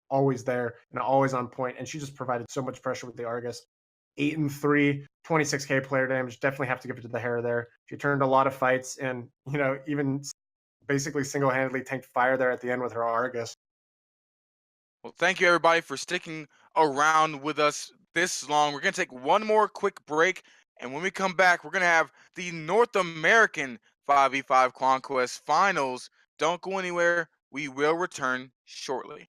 always there and always on point, and she just provided so much pressure with the Argus. 8-3, 26k player damage. Definitely have to give it to the Hera there. She turned a lot of fights and, even basically single-handedly tanked fire there at the end with her Argus. Well, thank you, everybody, for sticking around with us this long. We're going to take one more quick break, and when we come back, we're going to have the North American 5v5 Conquest Finals. Don't go anywhere. We will return shortly.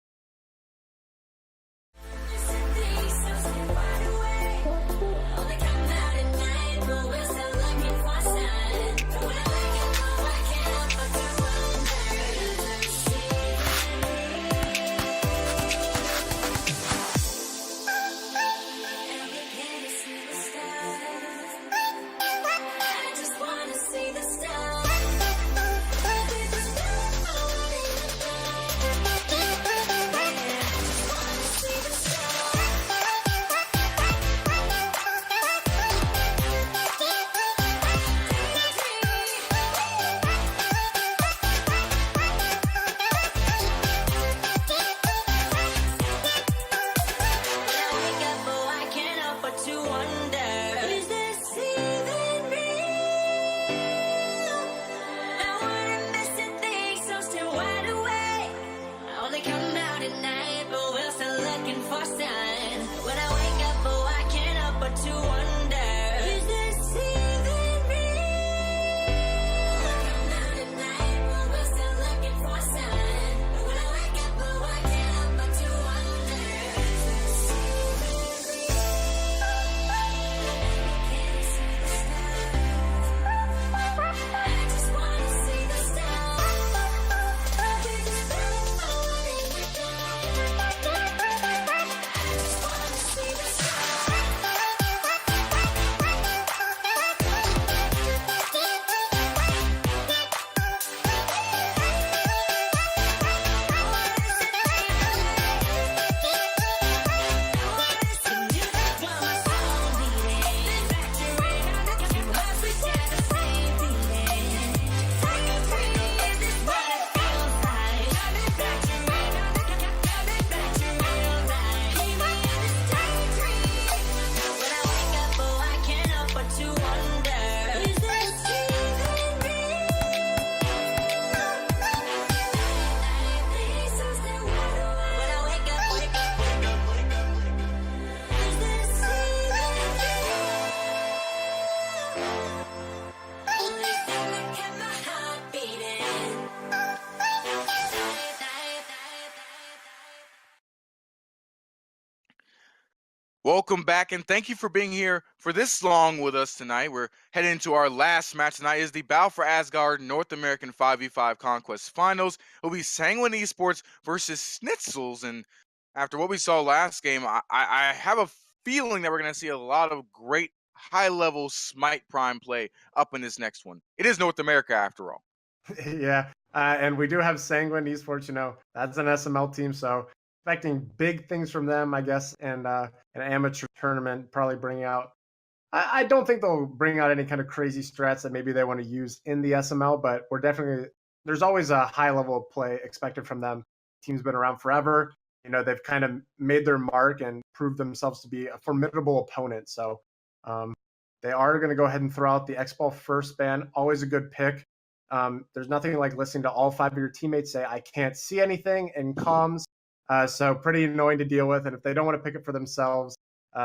Welcome back, and thank you for being here for this long with us tonight. We're heading into our last match tonight. Is the Battle for Asgard North American 5v5 Conquest Finals. It'll be Sanguine Esports versus Schnitzels, and after what we saw last game, I have a feeling that we're going to see a lot of great high-level Smite Prime play up in this next one. It is North America after all. Yeah, and we do have Sanguine Esports. That's an SML team, so expecting big things from them, I guess, and an amateur tournament probably bring out. I don't think they'll bring out any kind of crazy strats that maybe they want to use in the SML, but there's always a high level of play expected from them. Team's been around forever. They've kind of made their mark and proved themselves to be a formidable opponent. So um, they are going to go ahead and throw out the X Ball first ban. Always a good pick. There's nothing like listening to all five of your teammates say, "I can't see anything" in comms. So pretty annoying to deal with. And if they don't want to pick it for themselves,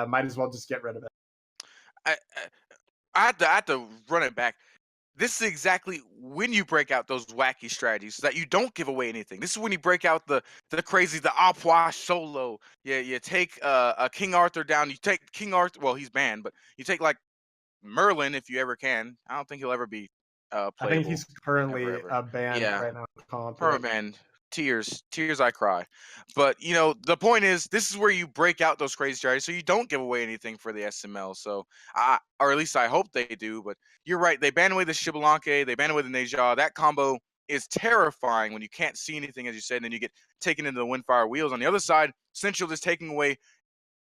might as well just get rid of it. I, I, I had to run it back. This is exactly when you break out those wacky strategies so that you don't give away anything. This is when you break out the crazy, the Apwa solo. Yeah, you take a King Arthur down. You take King Arthur. Well, he's banned, but you take like Merlin if you ever can. I don't think he'll ever be I think playable he's currently ever. banned Yeah, right now in comp. Yeah. permaband. Tears I cry. But the point is, this is where you break out those crazy strategies, so you don't give away anything for the SML. So, or at least I hope they do. But you're right; they ban away the Shibalanke, they ban away the Neja. That combo is terrifying when you can't see anything, as you said, and then you get taken into the Windfire wheels. On the other side, Central is taking away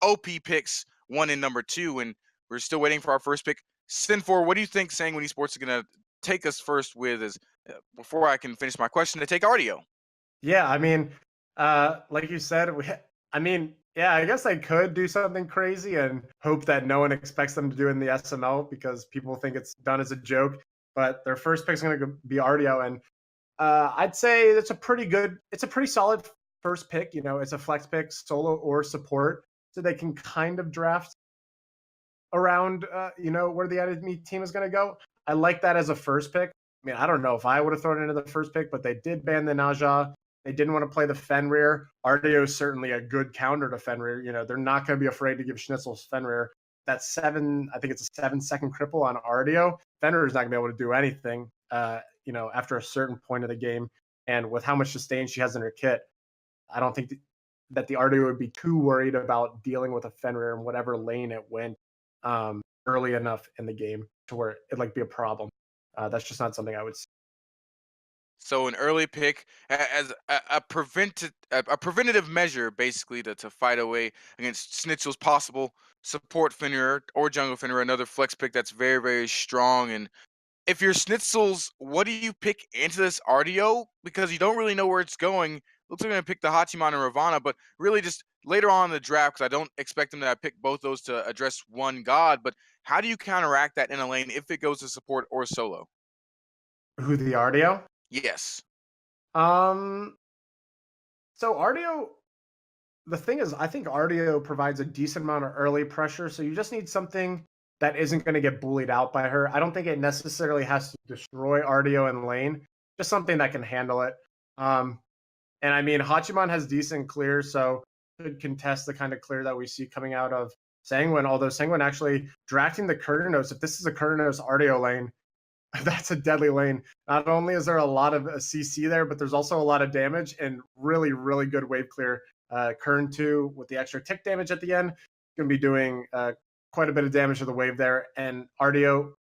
OP picks 1 and number 2, and we're still waiting for our first pick. Sin4, what do you think Sanguine Esports is gonna take us first with? Is before I can finish my question, to take Ardio. Yeah, I mean, like you said, yeah, I guess I could do something crazy and hope that no one expects them to do in the SML because people think it's done as a joke. But their first pick's going to be Ardio, and I'd say it's a pretty solid first pick. It's a flex pick, solo or support, so they can kind of draft around, where the enemy team is going to go. I like that as a first pick. I mean, I don't know if I would have thrown it into the first pick, but they did ban the Naja. They didn't want to play the Fenrir. Ardio is certainly a good counter to Fenrir. They're not going to be afraid to give Schnitzel's Fenrir that I think it's a 7-second cripple on Ardio. Fenrir is not going to be able to do anything, after a certain point of the game. And with how much sustain she has in her kit, I don't think that the Ardio would be too worried about dealing with a Fenrir in whatever lane it went early enough in the game to where it'd like be a problem. That's just not something I would see. So an early pick as a preventative measure, basically to fight away against Schnitzel's possible support Fenrir or jungle Fenrir, another flex pick that's very, very strong. And if you're Schnitzels, what do you pick into this RDO? Because you don't really know where it's going. Looks like I'm going to pick the Hachiman and Ravana, but really just later on in the draft, because I don't expect them to pick both those to address one god. But how do you counteract that in a lane if it goes to support or solo? Who, the Ardio? Yes. Um, so Ardio, the thing is, I think Ardio provides a decent amount of early pressure. So you just need something that isn't going to get bullied out by her. I don't think it necessarily has to destroy Ardio in lane, just something that can handle it. And I mean, Hachiman has decent clear, so could contest the kind of clear that we see coming out of Sanguine. Although Sanguine actually drafting the Kurnos, if this is a Kurnos Ardio lane, that's a deadly lane. Not only is there a lot of CC there, but there's also a lot of damage and really, really good wave clear. Kern 2 with the extra tick damage at the end, going to be doing quite a bit of damage to the wave there. And Ardio,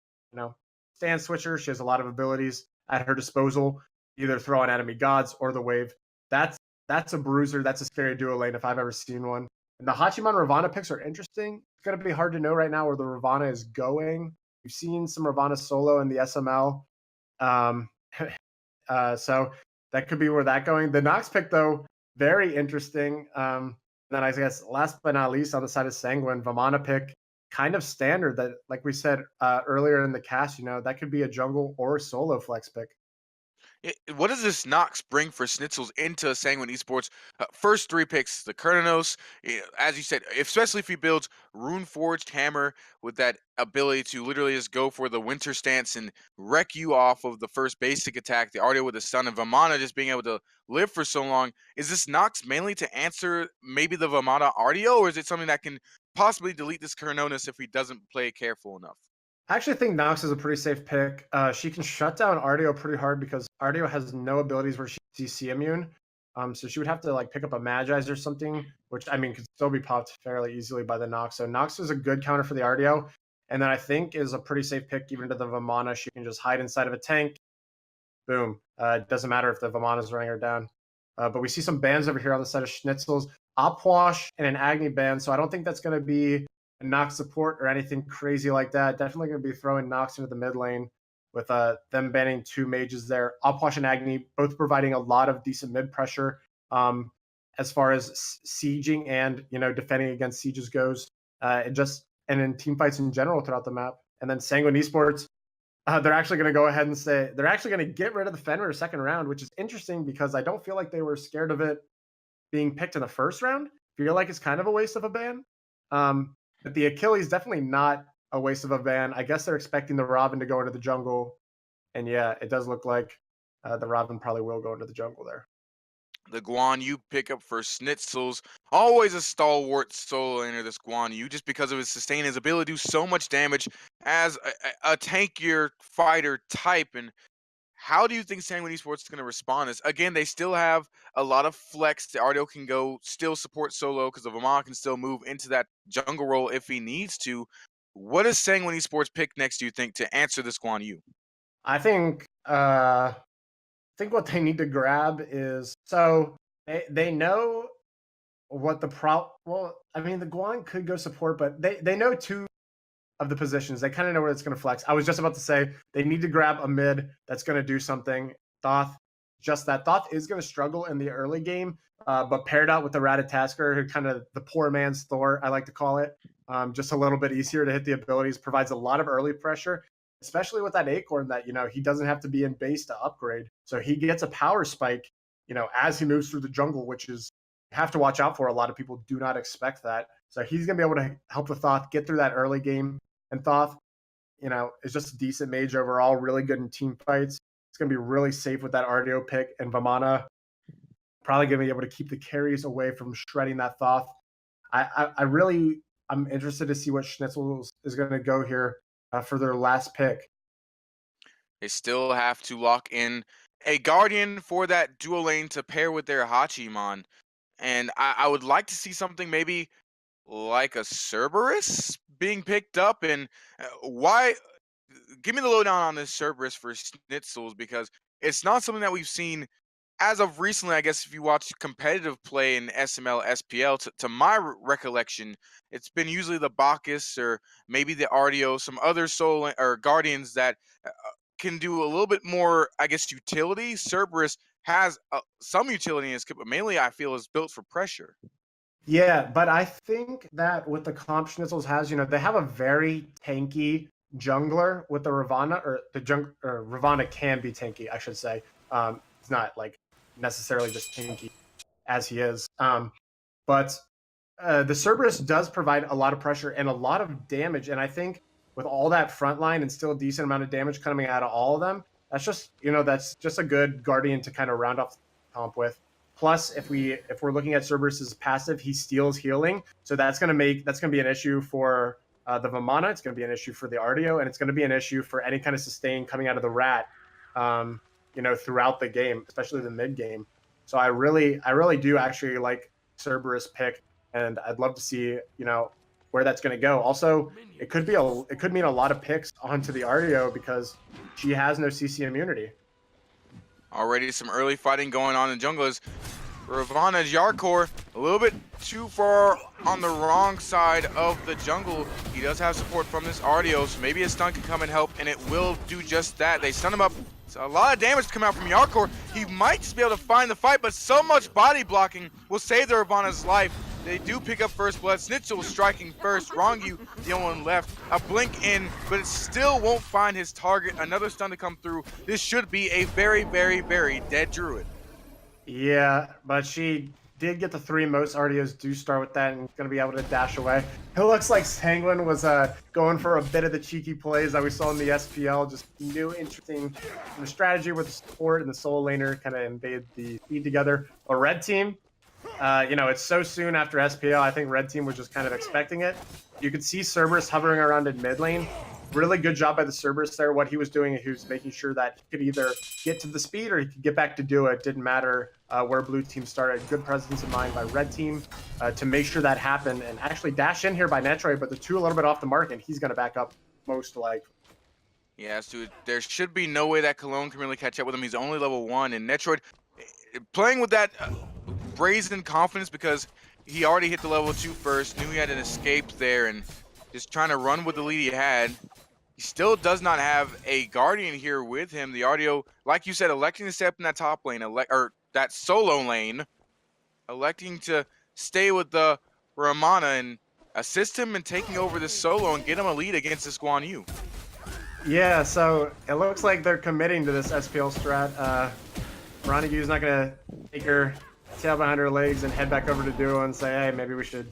stand switcher. She has a lot of abilities at her disposal, either throw on enemy gods or the wave. That's a bruiser. That's a scary duo lane if I've ever seen one. And the Hachiman Ravana picks are interesting. It's going to be hard to know right now where the Ravana is going. We've seen some Ravana solo in the SML. So that could be where that going. The Nox pick, though, very interesting. Then I guess last but not least on the side of Sanguine, Vamana pick, kind of standard that, like we said earlier in the cast, that could be a jungle or a solo flex pick. What does this Nox bring for Schnitzels into Sanguine Esports? First 3 picks, the Kurnos, as you said, especially if he builds Rune Forged Hammer with that ability to literally just go for the Winter Stance and wreck you off of the first basic attack, the Ardio with the Stun, and Vamana just being able to live for so long. Is this Nox mainly to answer maybe the Vamana Ardio, or is it something that can possibly delete this Carnonis if he doesn't play careful enough. I actually think Nox is a pretty safe pick. She can shut down Artio pretty hard because Artio has no abilities where she's CC immune. So she would have to like pick up a Magi's or something, which I mean could still be popped fairly easily by the Nox. So Nox is a good counter for the Artio. And then I think is a pretty safe pick even to the Vamana. She can just hide inside of a tank. Boom. It doesn't matter if the Vamana's running her down. But we see some bans over here on the side of Schnitzels. Opwash and an Agni ban. So I don't think that's going to be a Nox support or anything crazy like that. Definitely going to be throwing Nox into the mid lane with them banning 2 mages there. Opwash and Agni both providing a lot of decent mid pressure as far as sieging and defending against sieges goes. And in team fights in general throughout the map. And then Sanguine Esports, they're actually going to go ahead and say they're actually going to get rid of the Fenrir second round, which is interesting because I don't feel like they were scared of it being picked in the first round. I feel like it's kind of a waste of a ban. But the Achilles definitely not a waste of a ban. I guess they're expecting the Robin to go into the jungle. And yeah, it does look like the Robin probably will go into the jungle there. The Guan Yu pickup for Schnitzels, always a stalwart solo laner, this Guan Yu, just because of his sustain, his ability to do so much damage as a tankier fighter type. And how do you think Sanguine Esports is going to respond to this? Again, they still have a lot of flex. The Artio can go still support solo because the Vamana can still move into that jungle role if he needs to. What does Sanguine Esports pick next, do you think, to answer this Guan Yu? I think what they need to grab is, so they know what the well, I mean, the Guan could go support, but they know 2 of the positions. They kind of know where it's going to flex. I was just about to say they need to grab a mid that's going to do something. Thoth, just that. Thoth is going to struggle in the early game, but paired out with the Ratatasker, who kind of the poor man's Thor, I like to call it, just a little bit easier to hit the abilities, provides a lot of early pressure, especially with that Acorn that, he doesn't have to be in base to upgrade. So he gets a power spike, as he moves through the jungle, which is you have to watch out for. A lot of people do not expect that. So he's going to be able to help the Thoth get through that early game. And Thoth, is just a decent mage overall, really good in team fights. It's going to be really safe with that Artio pick. And Vamana probably going to be able to keep the carries away from shredding that Thoth. I'm interested to see what Schnitzel is going to go here for their last pick. They still have to lock in a Guardian for that dual lane to pair with their Hachiman. And I would like to see something maybe like a Cerberus being picked up. And why? Give me the lowdown on this Cerberus for Schnitzels, because it's not something that we've seen as of recently. I guess if you watch competitive play in SML, SPL, to my recollection, it's been usually the Bacchus or maybe the Artio, some other soul or Guardians that can do a little bit more, I guess, utility. Cerberus has some utility in his kit, but mainly I feel is built for pressure. Yeah, but I think that with the comp Schnitzels has, they have a very tanky jungler with the Ravana, or Ravana can be tanky, I should say. It's not like necessarily just tanky as he is. But the Cerberus does provide a lot of pressure and a lot of damage. And I think with all that front line and still a decent amount of damage coming out of all of them, that's just a good Guardian to kind of round off the comp with. Plus, if we're looking at Cerberus's passive, he steals healing, so that's gonna be an issue for the Vamana. It's gonna be an issue for the Artio, and it's gonna be an issue for any kind of sustain coming out of the Rat, throughout the game, especially the mid game. So I really do actually like Cerberus pick, and I'd love to see where that's gonna go. Also, it could mean a lot of picks onto the Artio because she has no CC immunity. Already some early fighting going on in the jungle as Ravana's Yarkor a little bit too far on the wrong side of the jungle. He does have support from this Artio, so maybe a stun can come and help, and it will do just that. They stun him up. So a lot of damage to come out from Yarkor. He might just be able to find the fight, but so much body blocking will save the Ravana's life. They do pick up first blood. Schnitzel striking first. Rongu, the only one left. A blink in, but it still won't find his target. Another stun to come through. This should be a very, very, very dead Druid. Yeah, but she did get the 3 most. Artios do start with that and is going to be able to dash away. It looks like Sanguine was going for a bit of the cheeky plays that we saw in the SPL. Just new, interesting strategy where the support and the soul laner kind of invade the feed together. A red team, You know, it's so soon after SPL. I think red team was just kind of expecting it. You could see Cerberus hovering around in mid lane. Really good job by the Cerberus there. What he was doing, he was making sure that he could either get to the speed or he could get back to do it. Didn't matter where blue team started. Good presence of mind by red team to make sure that happened and actually dash in here by Netroid, but the two a little bit off the mark and he's going to back up most likely. Yes, dude. There should be no way that Cologne can really catch up with him. He's only level 1, and Netroid playing with that brazen confidence because he already hit the level 2 first, knew he had an escape there, and just trying to run with the lead he had. He still does not have a Guardian here with him. The Audio, like you said, electing to step in that top lane, or that solo lane, electing to stay with the Ramana and assist him in taking over this solo and get him a lead against this Guan Yu. Yeah, so it looks like they're committing to this SPL strat. Veronica not going to take her tail behind her legs and head back over to Duo and say, hey, maybe we should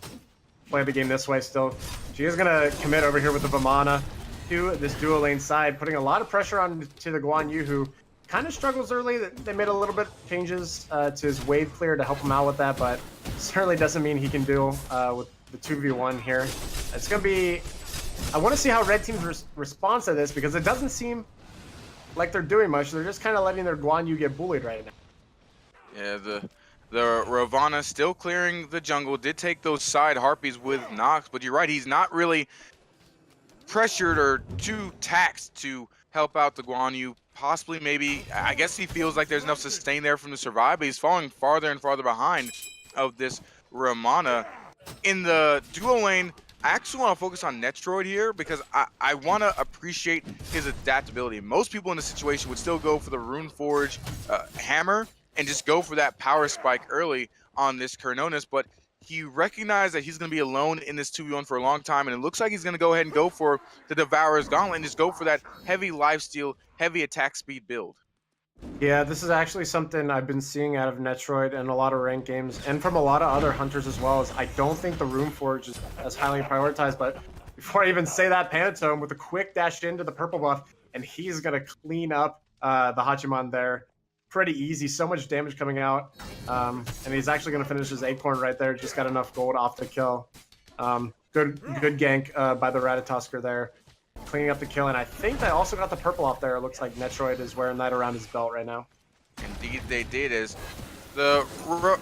play the game this way still. She is going to commit over here with the Vamana to this Duo lane side, putting a lot of pressure on to the Guan Yu, who kind of struggles early. They made a little bit changes to his wave clear to help him out with that, but certainly doesn't mean he can deal with the 2v1 here. It's going to be... I want to see how red team's response to this because it doesn't seem like they're doing much. They're just kind of letting their Guan Yu get bullied right now. Yeah, the Ravana still clearing the jungle. Did take those side harpies with Nox, but you're right. He's not really pressured or too taxed to help out the Guan Yu. Possibly, maybe, I guess he feels like there's enough sustain there from the survive, but he's falling farther and farther behind of this Ramana. In the duo lane, I actually want to focus on Netroid here because I want to appreciate his adaptability. Most people in this situation would still go for the Runeforge hammer and just go for that power spike early on this Kernonis, but he recognized that he's going to be alone in this 2v1 for a long time, and it looks like he's going to go ahead and go for the Devourer's Gauntlet and just go for that heavy lifesteal, heavy attack speed build. Yeah, this is actually something I've been seeing out of Netroid in a lot of ranked games and from a lot of other hunters as well. Is I don't think the Runeforge is as highly prioritized, but before I even say that, Panatome with a quick dash into the purple buff, and he's going to clean up the Hachiman there. Pretty easy, so much damage coming out, and he's actually going to finish his acorn right there. Just got enough gold off the kill. Good gank by the Ratatosker there, cleaning up the kill, and I think they also got the purple off there. It looks like Netroid is wearing that around his belt right now. Indeed they did, as the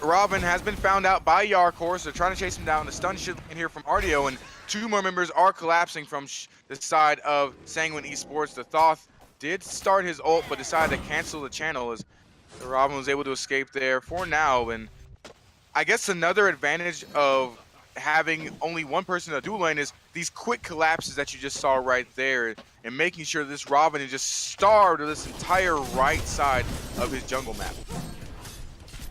Robin has been found out by Yarkor, so they're trying to chase him down. The stun should in here from Artio, and two more members are collapsing from the side of Sanguine Esports. The Thoth did start his ult, but decided to cancel the channel as the Robin was able to escape there for now. And I guess another advantage of having only one person in the dual lane is these quick collapses that you just saw right there, and making sure this Robin is just starved of this entire right side of his jungle map.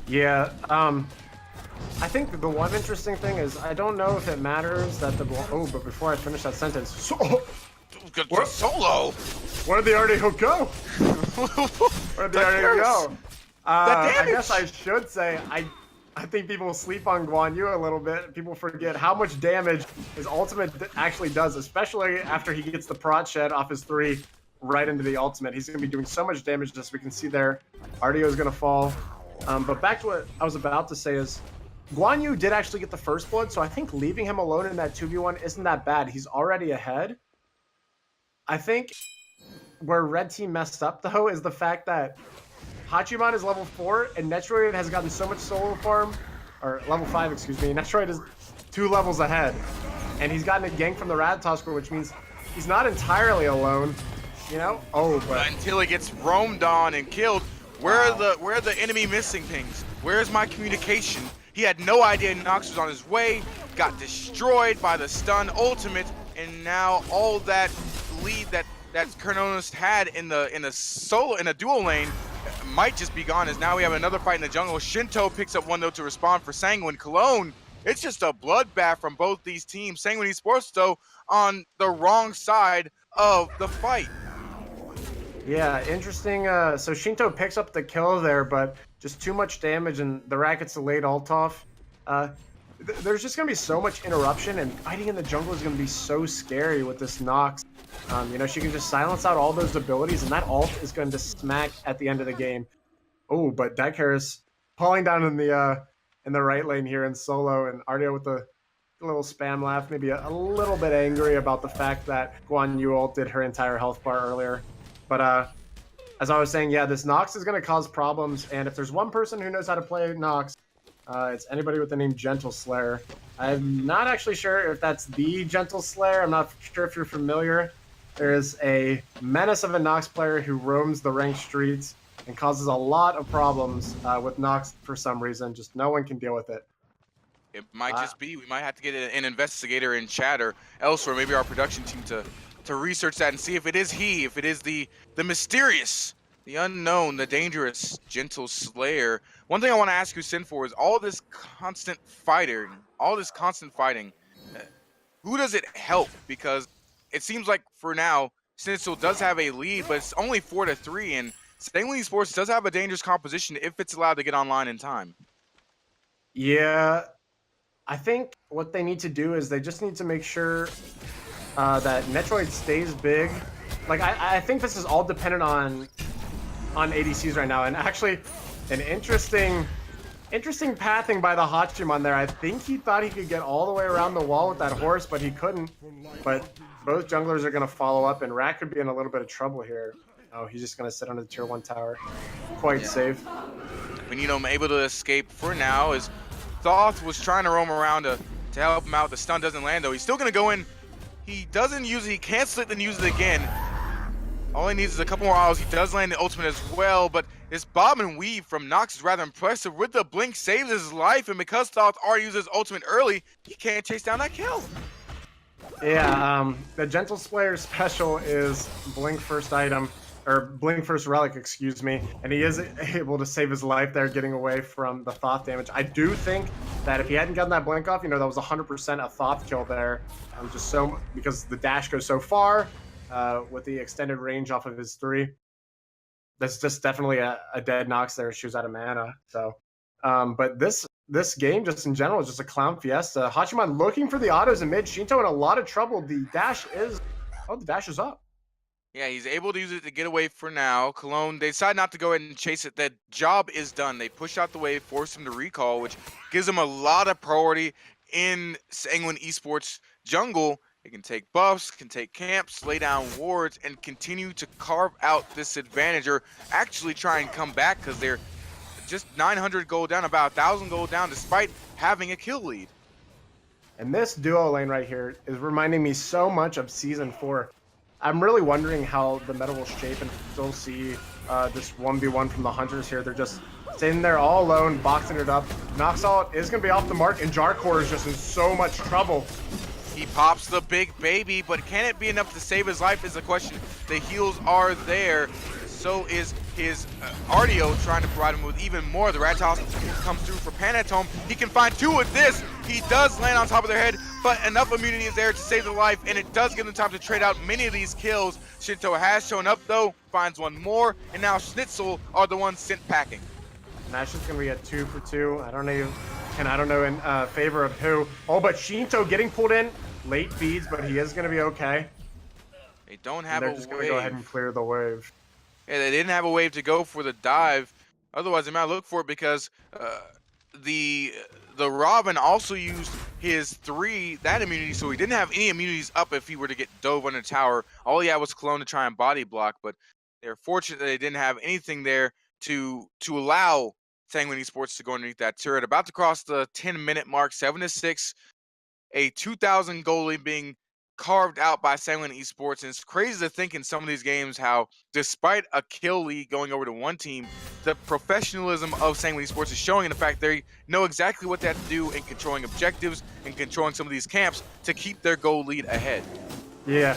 Yeah, I think the one interesting thing is I don't know if it matters that the but before I finish that sentence, Solo. Where did the Artio go? Where did the Artio go? I guess I should say I think people sleep on Guan Yu a little bit. People forget how much damage his ultimate actually does, especially after he gets the prot shed off his 3 right into the ultimate. He's going to be doing so much damage, as we can see there. Artio is going to fall. But back to what I was about to say is, Guan Yu did actually get the first blood, so I think leaving him alone in that 2v1 isn't that bad. He's already ahead. I think where red team messed up, though, is the fact that Hachiman is level 4, and Netroid has gotten so much solo farm, or level 5, excuse me. Netroid is 2 levels ahead, and he's gotten a gank from the Ratatosker, which means he's not entirely alone, you know? But until he gets roamed on and killed, where are the enemy missing things? Where's my communication? He had no idea Nox was on his way, got destroyed by the stun ultimate, and now all that lead that Kernonis had in the dual lane might just be gone, as now we have another fight in the jungle. Shinto picks up one though to respond for Sanguine. Cologne, it's just a bloodbath from both these teams. Sanguine Esports though on the wrong side of the fight. Yeah, interesting. So Shinto picks up the kill there, but just too much damage, and the Rat gets the late ult off. There's just going to be so much interruption, and fighting in the jungle is going to be so scary with this Nox. You know, she can just silence out all those abilities, and that ult is going to smack at the end of the game. But Deckhair is falling down in the in the right lane here in solo, and Ardio with the little spam laugh, maybe a little bit angry about the fact that Guan Yu ulted her entire health bar earlier. But as I was saying, yeah, this Nox is going to cause problems, and if there's one person who knows how to play Nox, it's anybody with the name Gentle Slayer. I'm not actually sure if that's the Gentle Slayer. I'm not sure if you're familiar. There is a menace of a Nox player who roams the ranked streets and causes a lot of problems with Nox for some reason. Just no one can deal with it. It might just be, we might have to get an investigator in chat or elsewhere, maybe our production team to research that and see if it is he, if it is the mysterious, the unknown, the dangerous Gentle Slayer. One thing I want to ask you, Sinfor, is all this constant fighting, who does it help? Because it seems like for now, Snitzel does have a lead, but it's only 4-3, and Sanguine Esports does have a dangerous composition if it's allowed to get online in time. Yeah, I think what they need to do is they just need to make sure that Metroid stays big. Like, I think this is all dependent on ADCs right now. And actually, an interesting pathing by the Hachiman there. I think he thought he could get all the way around the wall with that horse, but he couldn't. But both junglers are going to follow up, and Rat could be in a little bit of trouble here. Oh, he's just going to sit under the tier 1 tower. Quite safe. We need him able to escape for now, as Thoth was trying to roam around to help him out. The stun doesn't land, though. He's still going to go in. He doesn't use it. He cancels it, then use it again. All he needs is a couple more hours. He does land the ultimate as well, but this bob and weave from Nox is rather impressive. With the blink, saves his life, and because Thoth already used his ultimate early, he can't chase down that kill. Yeah, the Gentle Slayer special is blink first item, or blink first relic, excuse me, and he is able to save his life there, getting away from the Thoth damage. I do think that if he hadn't gotten that blink off, you know, that was 100% a Thoth kill there. Because the dash goes so far with the extended range off of his 3. That's just definitely a dead Nox there. Shoes out of mana. So, but this game, just in general, is just a clown fiesta. Hachiman looking for the autos in mid. Shinto in a lot of trouble. The dash is up. Yeah, he's able to use it to get away for now. Cologne, they decide not to go ahead and chase it. That job is done. They push out the wave, force him to recall, which gives him a lot of priority in Sanguine Esports jungle. It can take buffs, can take camps, lay down wards, and continue to carve out this advantage, or actually try and come back, because they're just 900 gold down, about 1,000 gold down, despite having a kill lead. And this duo lane right here is reminding me so much of Season 4. I'm really wondering how the meta will shape and still see this 1v1 from the Hunters here. They're just sitting there all alone, boxing it up. Nox ult is going to be off the mark, and Jarkor is just in so much trouble. He pops the big baby, but can it be enough to save his life is the question. The heals are there. So is his Ardio trying to provide him with even more. The Rat Toss comes through for Panatome. He can find 2 with this. He does land on top of their head, but enough immunity is there to save their life, and it does give them time to trade out many of these kills. Shinto has shown up, though, finds one more, and now Schnitzel are the ones sent packing. Nash is going to be at 2 for 2. I don't know in favor of who. Oh, but Shinto getting pulled in. Late feeds, but he is going to be okay. They don't have a wave. They're just going to go ahead and clear the wave. Yeah, they didn't have a wave to go for the dive. Otherwise, they might look for it, because the Robin also used his 3, that immunity, so he didn't have any immunities up if he were to get dove under tower. All he had was Cologne to try and body block, but they're fortunate that they didn't have anything there to allow Sanguine Esports to go underneath that turret. About to cross the 10-minute mark, 7-6. A 2,000 goal lead being carved out by Sanguine Esports, and it's crazy to think in some of these games how, despite a kill lead going over to one team, the professionalism of Sanguine Esports is showing in the fact they know exactly what they have to do in controlling objectives and controlling some of these camps to keep their goal lead ahead. Yeah,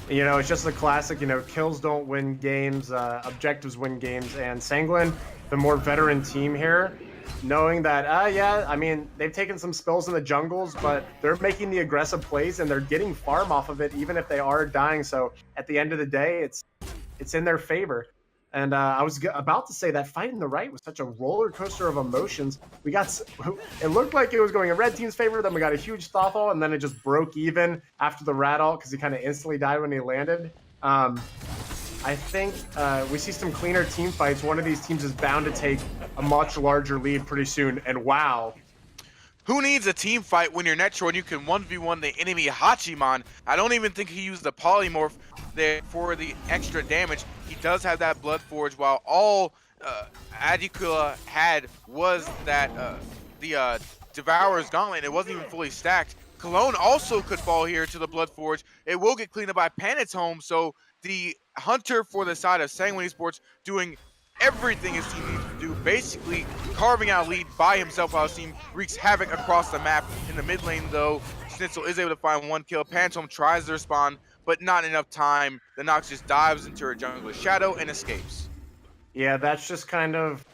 you know, it's just the classic, you know, kills don't win games, objectives win games, and Sanguine, the more veteran team here, knowing that, yeah, I mean, they've taken some spills in the jungles, but they're making the aggressive plays and they're getting farm off of it, even if they are dying. So at the end of the day, it's in their favor. And I was about to say that fight in the right was such a roller coaster of emotions. It looked like it was going in red team's favor, then we got a huge Thoth ult, and then it just broke even after the Rat ult because he kind of instantly died when he landed. I think we see some cleaner team fights. One of these teams is bound to take a much larger lead pretty soon. And wow, Who needs a team fight when you're Netro and you can 1v1 the enemy Hachiman? I don't even think he used the polymorph there for the extra damage. He does have that Blood Forge, while all Adicula had was that the Devourer's Gauntlet. It wasn't even fully stacked. Cologne also could fall here to the Blood Forge. It will get cleaned up by Panatome, so the Hunter for the side of Sanguine Esports doing everything his team needs to do, basically carving out a lead by himself while his team wreaks havoc across the map. In the mid lane, though, Schnitzel is able to find one kill. Panatome tries to respond, but not enough time. The Nox just dives into her jungler's shadow and escapes. Yeah, that's just kind of,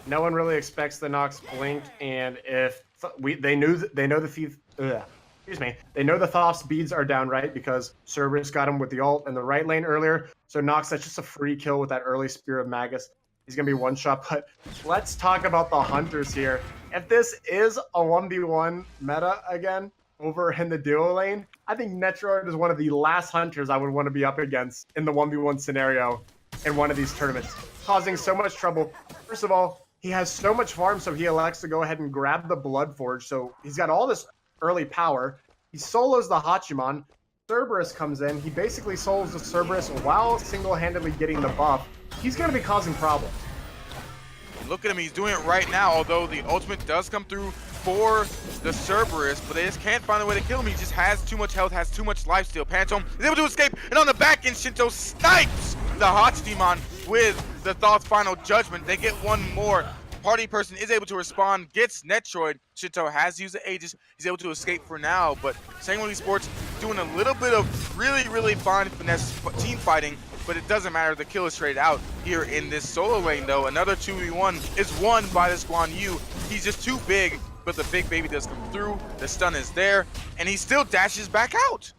no one really expects the Nox blink, and if they know the thief. Excuse me. They know the Thoth's beads are down, right? Because Cerberus got him with the ult in the right lane earlier. So Nox, that's just a free kill with that early Spear of Magus. He's going to be one shot. But let's talk about the Hunters here. If this is a 1v1 meta again over in the duo lane, I think Netroid is one of the last Hunters I would want to be up against in the 1v1 scenario in one of these tournaments, causing so much trouble. First of all, he has so much farm, so he elects to go ahead and grab the Blood Forge. So he's got all this early power. He solos the Hachiman. Cerberus comes in. He basically solos the Cerberus while single-handedly getting the buff. He's going to be causing problems. Look at him. He's doing it right now, although the ultimate does come through for the Cerberus, but they just can't find a way to kill him. He just has too much health, has too much lifesteal. Panatome is able to escape, and on the back end, Shinto snipes the Hachiman with the Thoth's Final Judgment. They get one more. Party person is able to respond, gets Netroid. Shinto has used the Aegis. He's able to escape for now, but Sanguine Esports doing a little bit of really fine finesse team fighting, but it doesn't matter. The kill is traded out here in this solo lane, though. Another 2v1 is won by this Guan Yu. He's just too big, but the big baby does come through. The stun is there, and he still dashes back out.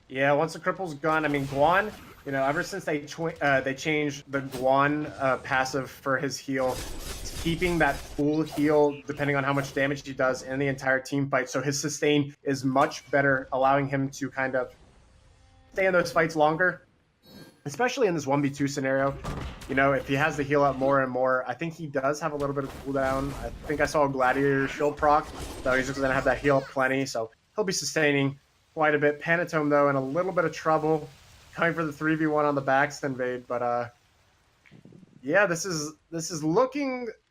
Yeah, once the cripple's gone, I mean, Guan, you know, ever since they changed the Guan passive for his heal, he's keeping that full heal depending on how much damage he does in the entire team fight. So his sustain is much better, allowing him to kind of stay in those fights longer, especially in this 1v2 scenario. You know, if he has the heal up more and more, I think he does have a little bit of cooldown. I think I saw a Gladiator shield proc, so he's just going to have that heal up plenty, so he'll be sustaining quite a bit. Panatome, though, in a little bit of trouble, coming for the 3v1 on the backs invade, but yeah, this is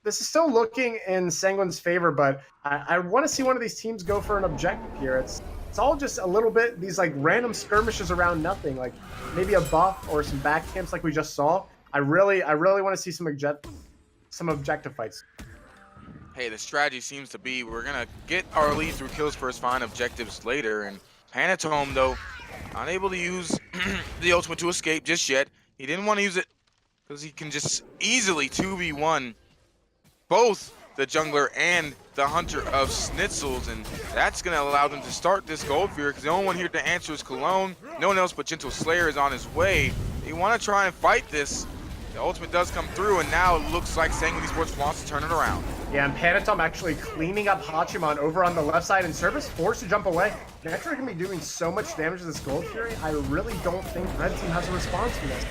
still looking in Sanguine's favor, but I want to see one of these teams go for an objective here. It's all just a little bit these like random skirmishes around nothing, like maybe a buff or some back camps like we just saw. I really want to see some objective fights. Hey, the strategy seems to be we're gonna get our lead through kills first, find objectives later, and Panatome, though, unable to use the ultimate to escape just yet. He didn't want to use it because he can just easily 2v1 both the jungler and the hunter of Schnitzels, and that's going to allow them to start this Gold Fear because the only one here to answer is Cologne. No one else but Gentle Slayer is on his way. They want to try and fight this. The ultimate does come through, and now it looks like Sanguine Esports wants to turn it around. Yeah, and Panatome actually cleaning up Hachiman over on the left side, and Cerberus forced to jump away. Netra can be doing so much damage to this Gold Fury. I really don't think Red Team has a response for this.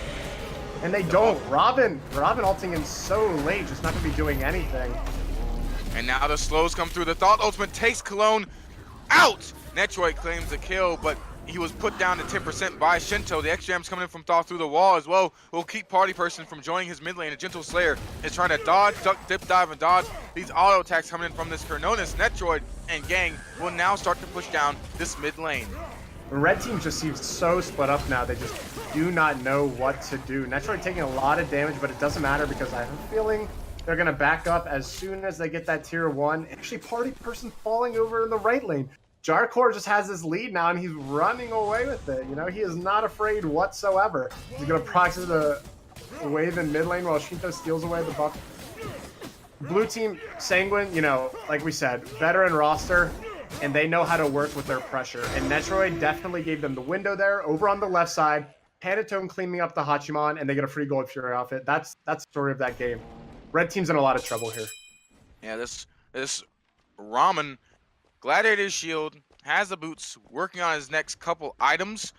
And they don't. Robin ulting in so late, just not going to be doing anything. And now the slows come through. The Thought ultimate takes Cologne out. Netroid claims the kill, but he was put down to 10% by Shinto. The X-Jams coming in from Thought through the wall as well will keep Party Person from joining his mid lane. A Gentle Slayer is trying to dodge, duck, dip, dive, and dodge these auto attacks coming in from this Carnonis. Netroid and gang will now start to push down this mid lane. The Red Team just seems so split up now. They just do not know what to do. Netroid taking a lot of damage, but it doesn't matter because I have a feeling they're going to back up as soon as they get that tier 1. Actually, Party Person falling over in the right lane. Jarkor just has this lead now, and he's running away with it. You know, he is not afraid whatsoever. He's going to proxy the wave in mid lane while Shinto steals away the buff. Blue Team, Sanguine, you know, like we said, veteran roster, and they know how to work with their pressure. And Netroid definitely gave them the window there. Over on the left side, Panatome cleaning up the Hachiman, and they get a free Gold Fury off it. That's the story of that game. Red Team's in a lot of trouble here. Yeah, this Ramen Gladiator shield has the boots, working on his next couple items.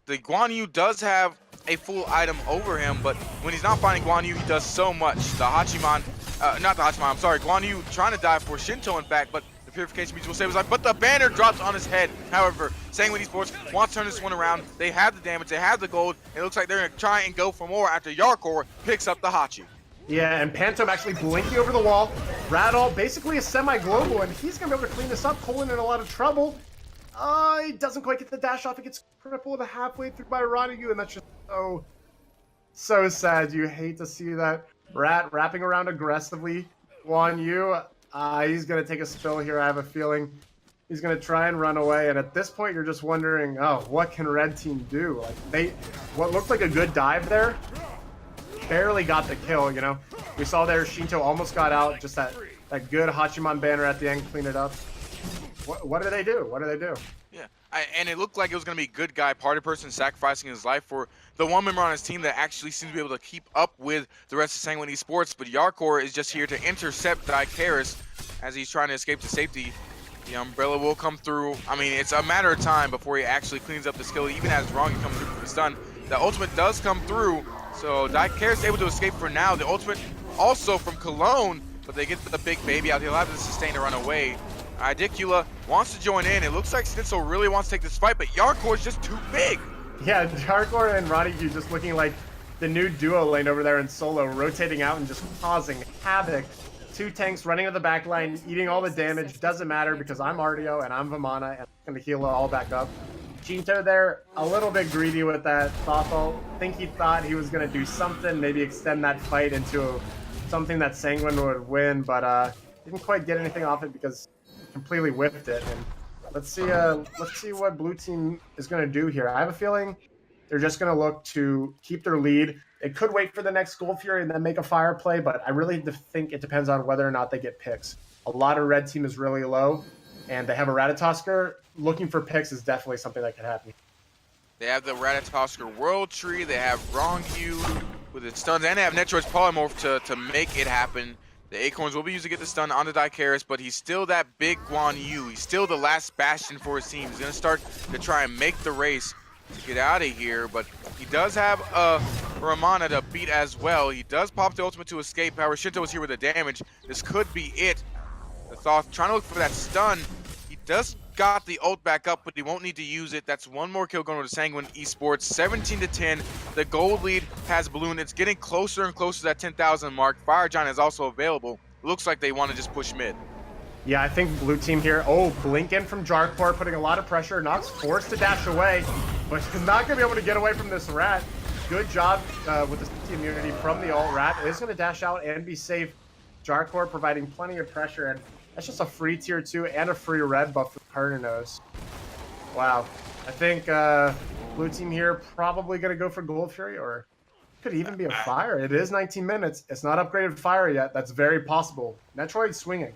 The Guan Yu does have a full item over him, but when he's not finding Guan Yu, he does so much. The Hachiman, not the Hachiman, I'm sorry, Guan Yu trying to dive for Shinto, in fact, but The Purification Beach will save his life, but the banner drops on his head. However, Sanguine Esports wants to turn this one around. They have the damage, they have the gold. It looks like they're going to try and go for more after Yarkor picks up the Hachi. Yeah, and Pantom actually blinking over the wall. Radol basically a semi-global, and he's going to be able to clean this up. Colin in a lot of trouble. He doesn't quite get the dash off. He gets crippled halfway through by Ronigu, and that's just so sad. You hate to see that. Rat wrapping around aggressively. Guan Yu, he's going to take a spill here, I have a feeling. He's going to try and run away, and at this point, you're just wondering, what can Red Team do? Like what looked like a good dive there, barely got the kill, you know? We saw there Shinto almost got out, just that good Hachiman banner at the end, clean it up. What do they do? What do they do? Yeah, and it looked like it was going to be good guy, party person sacrificing his life for the one member on his team that actually seems to be able to keep up with the rest of Sanguine Esports, but Yarkor is just here to intercept Dikaris as he's trying to escape to safety. The Umbrella will come through. I mean, it's a matter of time before he actually cleans up the skill, even as Rongi comes through for the stun. The ultimate does come through, so Dikaris is able to escape for now. The ultimate also from Cologne, but they get the big baby out. He'll have to sustain to run away. Idicula wants to join in. It looks like Schnitzel really wants to take this fight, but Yarkor is just too big. Yeah, Yarkor and Ronigu just looking like the new duo lane over there in solo, rotating out and just causing havoc. Two tanks running to the back line, eating all the damage. Doesn't matter because I'm Artio and I'm Vamana, and I'm going to heal it all back up. Jinto there, a little bit greedy with that Thothol. I think he thought he was going to do something, maybe extend that fight into something that Sanguine would win, but didn't quite get anything off it because completely whipped it. And let's see what blue team is going to do here. I have a feeling they're just going to look to keep their lead. They could wait for the next Gold Fury and then make a fire play, but I really think it depends on whether or not they get picks. A lot of red team is really low, and they have a Ratatosker. Looking for picks is definitely something that could happen. They have the Ratatosker World Tree. They have Rongu with its stuns, and they have Netroid's Polymorph to make it happen. The Acorns will be used to get the stun onto Dikaris, but he's still that big Guan Yu. He's still the last bastion for his team. He's going to start to try and make the race to get out of here, but he does have Ramana to beat as well. He does pop the ultimate to escape. However, Shinto is here with the damage. This could be it. The Thoth trying to look for that stun. He does got the ult back up, but he won't need to use it. That's one more kill going to Sanguine Esports. 17-10. The gold lead has ballooned. It's getting closer and closer to that 10,000 mark. Fire Giant is also available. Looks like they want to just push mid. Yeah, I think blue team here. Blink in from Jarkor, putting a lot of pressure. Nox forced to dash away, but he's not going to be able to get away from this Rat. Good job with the CT immunity from the ult. Rat is going to dash out and be safe. Jarkor providing plenty of pressure, and that's just a free tier 2 and a free red buff for Cardenos. Wow. I think blue team here probably going to go for Gold Fury, or could even be a fire. It is 19 minutes. It's not upgraded fire yet. That's very possible. Metroid swinging.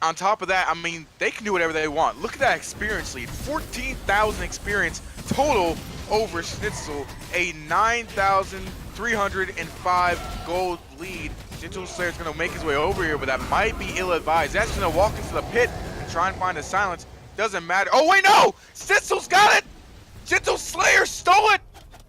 On top of that, I mean, they can do whatever they want. Look at that experience lead. 14,000 experience total over Schnitzel. A 9,305 gold lead. Gentle Slayer's going to make his way over here, but that might be ill-advised. That's going to walk into the pit and try and find a silence. Doesn't matter. Oh, wait, no! Schnitzel's got it! Gentle Slayer stole it!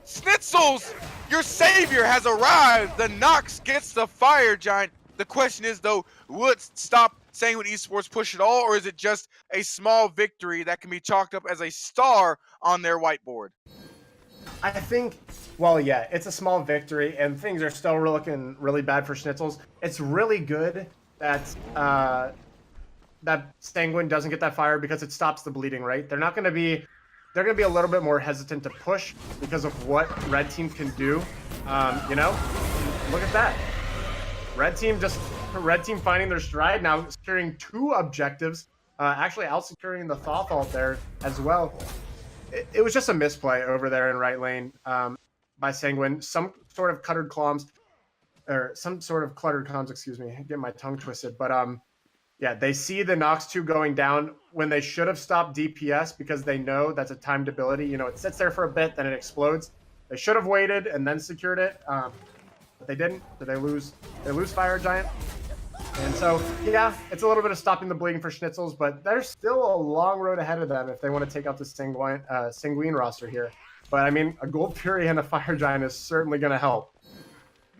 Schnitzels, your savior has arrived! The Nox gets the Fire Giant. The question is, though, will it stop Sanguine Esports push it all, or is it just a small victory that can be chalked up as a star on their whiteboard? I think, well, yeah, it's a small victory, and things are still looking really bad for Schnitzels. It's really good that that Sanguine doesn't get that fire because it stops the bleeding, right? They're going to be a little bit more hesitant to push because of what red team can do. You know, look at that. Red team finding their stride now, securing 2 objectives, actually out securing the Thoth ult there as well. It was just a misplay over there in right lane by Sanguine. Some sort of cluttered comms, excuse me, get my tongue twisted. But yeah, they see the Nox 2 going down when they should have stopped DPS because they know that's a timed ability. You know, it sits there for a bit, then it explodes. They should have waited and then secured it. But they didn't, so they lose Fire Giant. And so, yeah, it's a little bit of stopping the bleeding for Schnitzels, but there's still a long road ahead of them if they want to take out the Sanguine roster here. But, I mean, a Gold Fury and a Fire Giant is certainly going to help.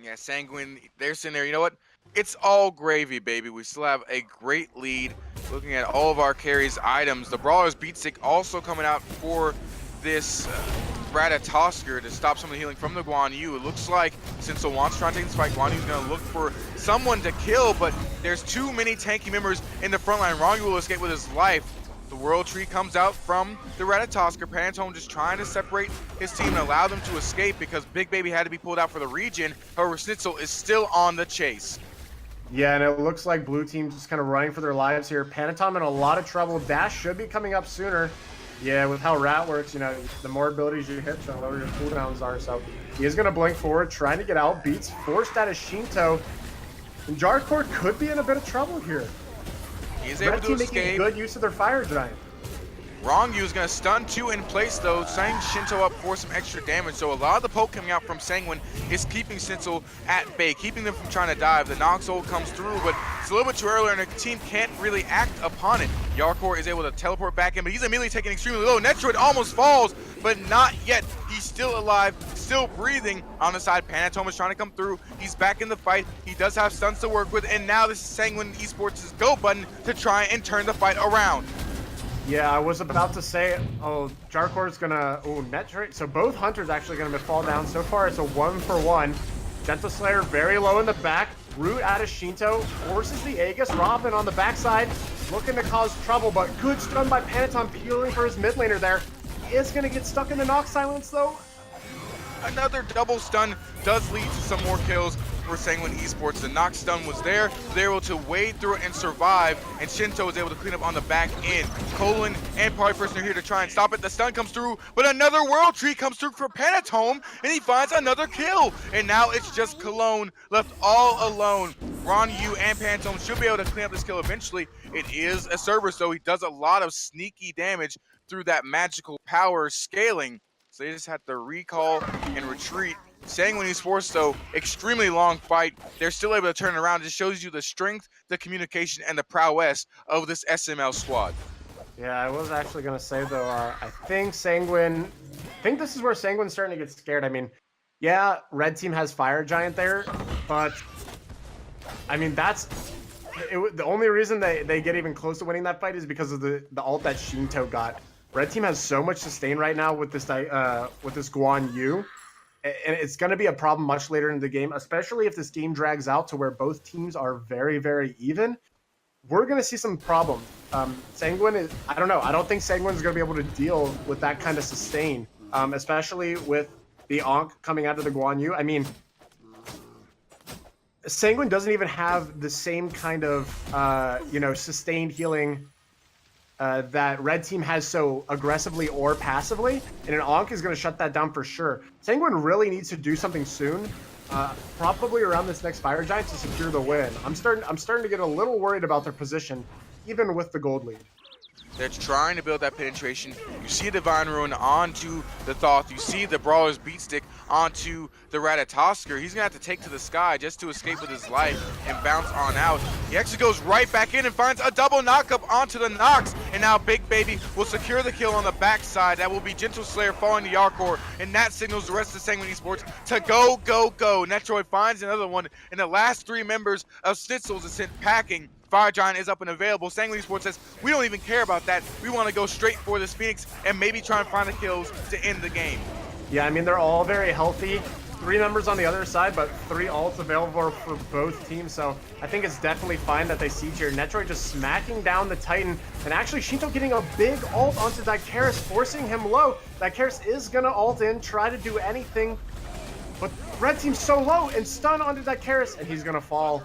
Yeah, Sanguine, they're sitting there. You know what? It's all gravy, baby. We still have a great lead. Looking at all of our carries items, the Brawler's Beatstick also coming out for this Ratatosker to stop some of the healing from the Guan Yu. It looks like since the wants to try and take this fight, Guan Yu's going to look for someone to kill, but there's too many tanky members in the front line. Ron Yu will escape with his life. The World Tree comes out from the Ratatosker. Pantone just trying to separate his team and allow them to escape because Big Baby had to be pulled out for the region. However, Schnitzel is still on the chase. Yeah, and it looks like blue team just kind of running for their lives here. Panatom in a lot of trouble. Dash should be coming up sooner. Yeah, with how Rat works, you know, the more abilities you hit, the lower your cooldowns are. So he is going to blink forward, trying to get out. Beats forced out of Shinto. And Jarkor could be in a bit of trouble here. He is able to escape. Making good use of their Fire Giant. Wrong Yu is going to stun 2 in place though, setting Shinto up for some extra damage. So a lot of the poke coming out from Sanguine is keeping Schnitzel at bay, keeping them from trying to dive. The Nox ult comes through, but it's a little bit too early and the team can't really act upon it. Yarkor is able to teleport back in, but he's immediately taken extremely low. Netroid almost falls, but not yet. He's still alive, still breathing. On the side, Panatome is trying to come through. He's back in the fight. He does have stuns to work with, and now this is Sanguine Esports' go button to try and turn the fight around. Yeah, I was about to say, oh, Jarkor's gonna, oh, Netroid. So both Hunters actually gonna fall down. So far, it's a 1-for-1. Gentle Slayer very low in the back. Root out of Shinto, forces the Aegis. Robin on the backside, looking to cause trouble, but good stun by Panatom, peeling for his mid laner there. He is gonna get stuck in the Nox Silence though. Another double stun does lead to some more kills for Sanguine Esports. The Nox stun was there. They're able to wade through it and survive, and Shinto is able to clean up on the back end. Colin and Polyperson are here to try and stop it. The stun comes through, but another World Tree comes through for Panatome, and he finds another kill. And now it's just Cologne left all alone. Ron Yu and Panatome should be able to clean up this kill eventually. It is a server, so he does a lot of sneaky damage through that magical power scaling. So they just had to recall and retreat. Sanguine Esports, though, extremely long fight. They're still able to turn it around. It shows you the strength, the communication, and the prowess of this SML squad. Yeah, I was actually going to say, though, I think this is where Sanguine's starting to get scared. I mean, yeah, Red Team has Fire Giant there, but, I mean, the only reason they get even close to winning that fight is because of the ult that Shinto got. Red Team has so much sustain right now with this Guan Yu, and it's going to be a problem much later in the game, especially if this game drags out to where both teams are very, very even. We're going to see some problems. Sanguine is, I don't know. I don't think Sanguine's going to be able to deal with that kind of sustain, especially with the Ankh coming out of the Guan Yu. I mean, Sanguine doesn't even have the same kind of, sustained healing that Red Team has so aggressively or passively, and an Ankh is going to shut that down for sure. Sanguine really needs to do something soon, probably around this next Fire Giant to secure the win. I'm starting to get a little worried about their position, even with the gold lead. They're trying to build that penetration. You see Divine Ruin onto the Thoth. You see the Brawler's Beatstick onto the Ratatosker. He's going to have to take to the sky just to escape with his life and bounce on out. He actually goes right back in and finds a double knockup onto the Nox. And now Big Baby will secure the kill on the backside. That will be Gentle Slayer falling to Yarkor. And that signals the rest of Sanguine Esports to go, go, go. Netroid finds another one. And the last 3 members of Schnitzel's is sent packing. Fire Giant is up and available. Sanguine Esports says, we don't even care about that. We want to go straight for this Phoenix and maybe try and find the kills to end the game. Yeah, I mean, they're all very healthy. 3 members on the other side, but 3 ults available for both teams. So I think it's definitely fine that they siege here. Netroid just smacking down the Titan. And actually, Shinto getting a big ult onto Daicaris, forcing him low. Daicaris is going to ult in, try to do anything. But Red Team's so low and stun onto Daicaris, and he's going to fall.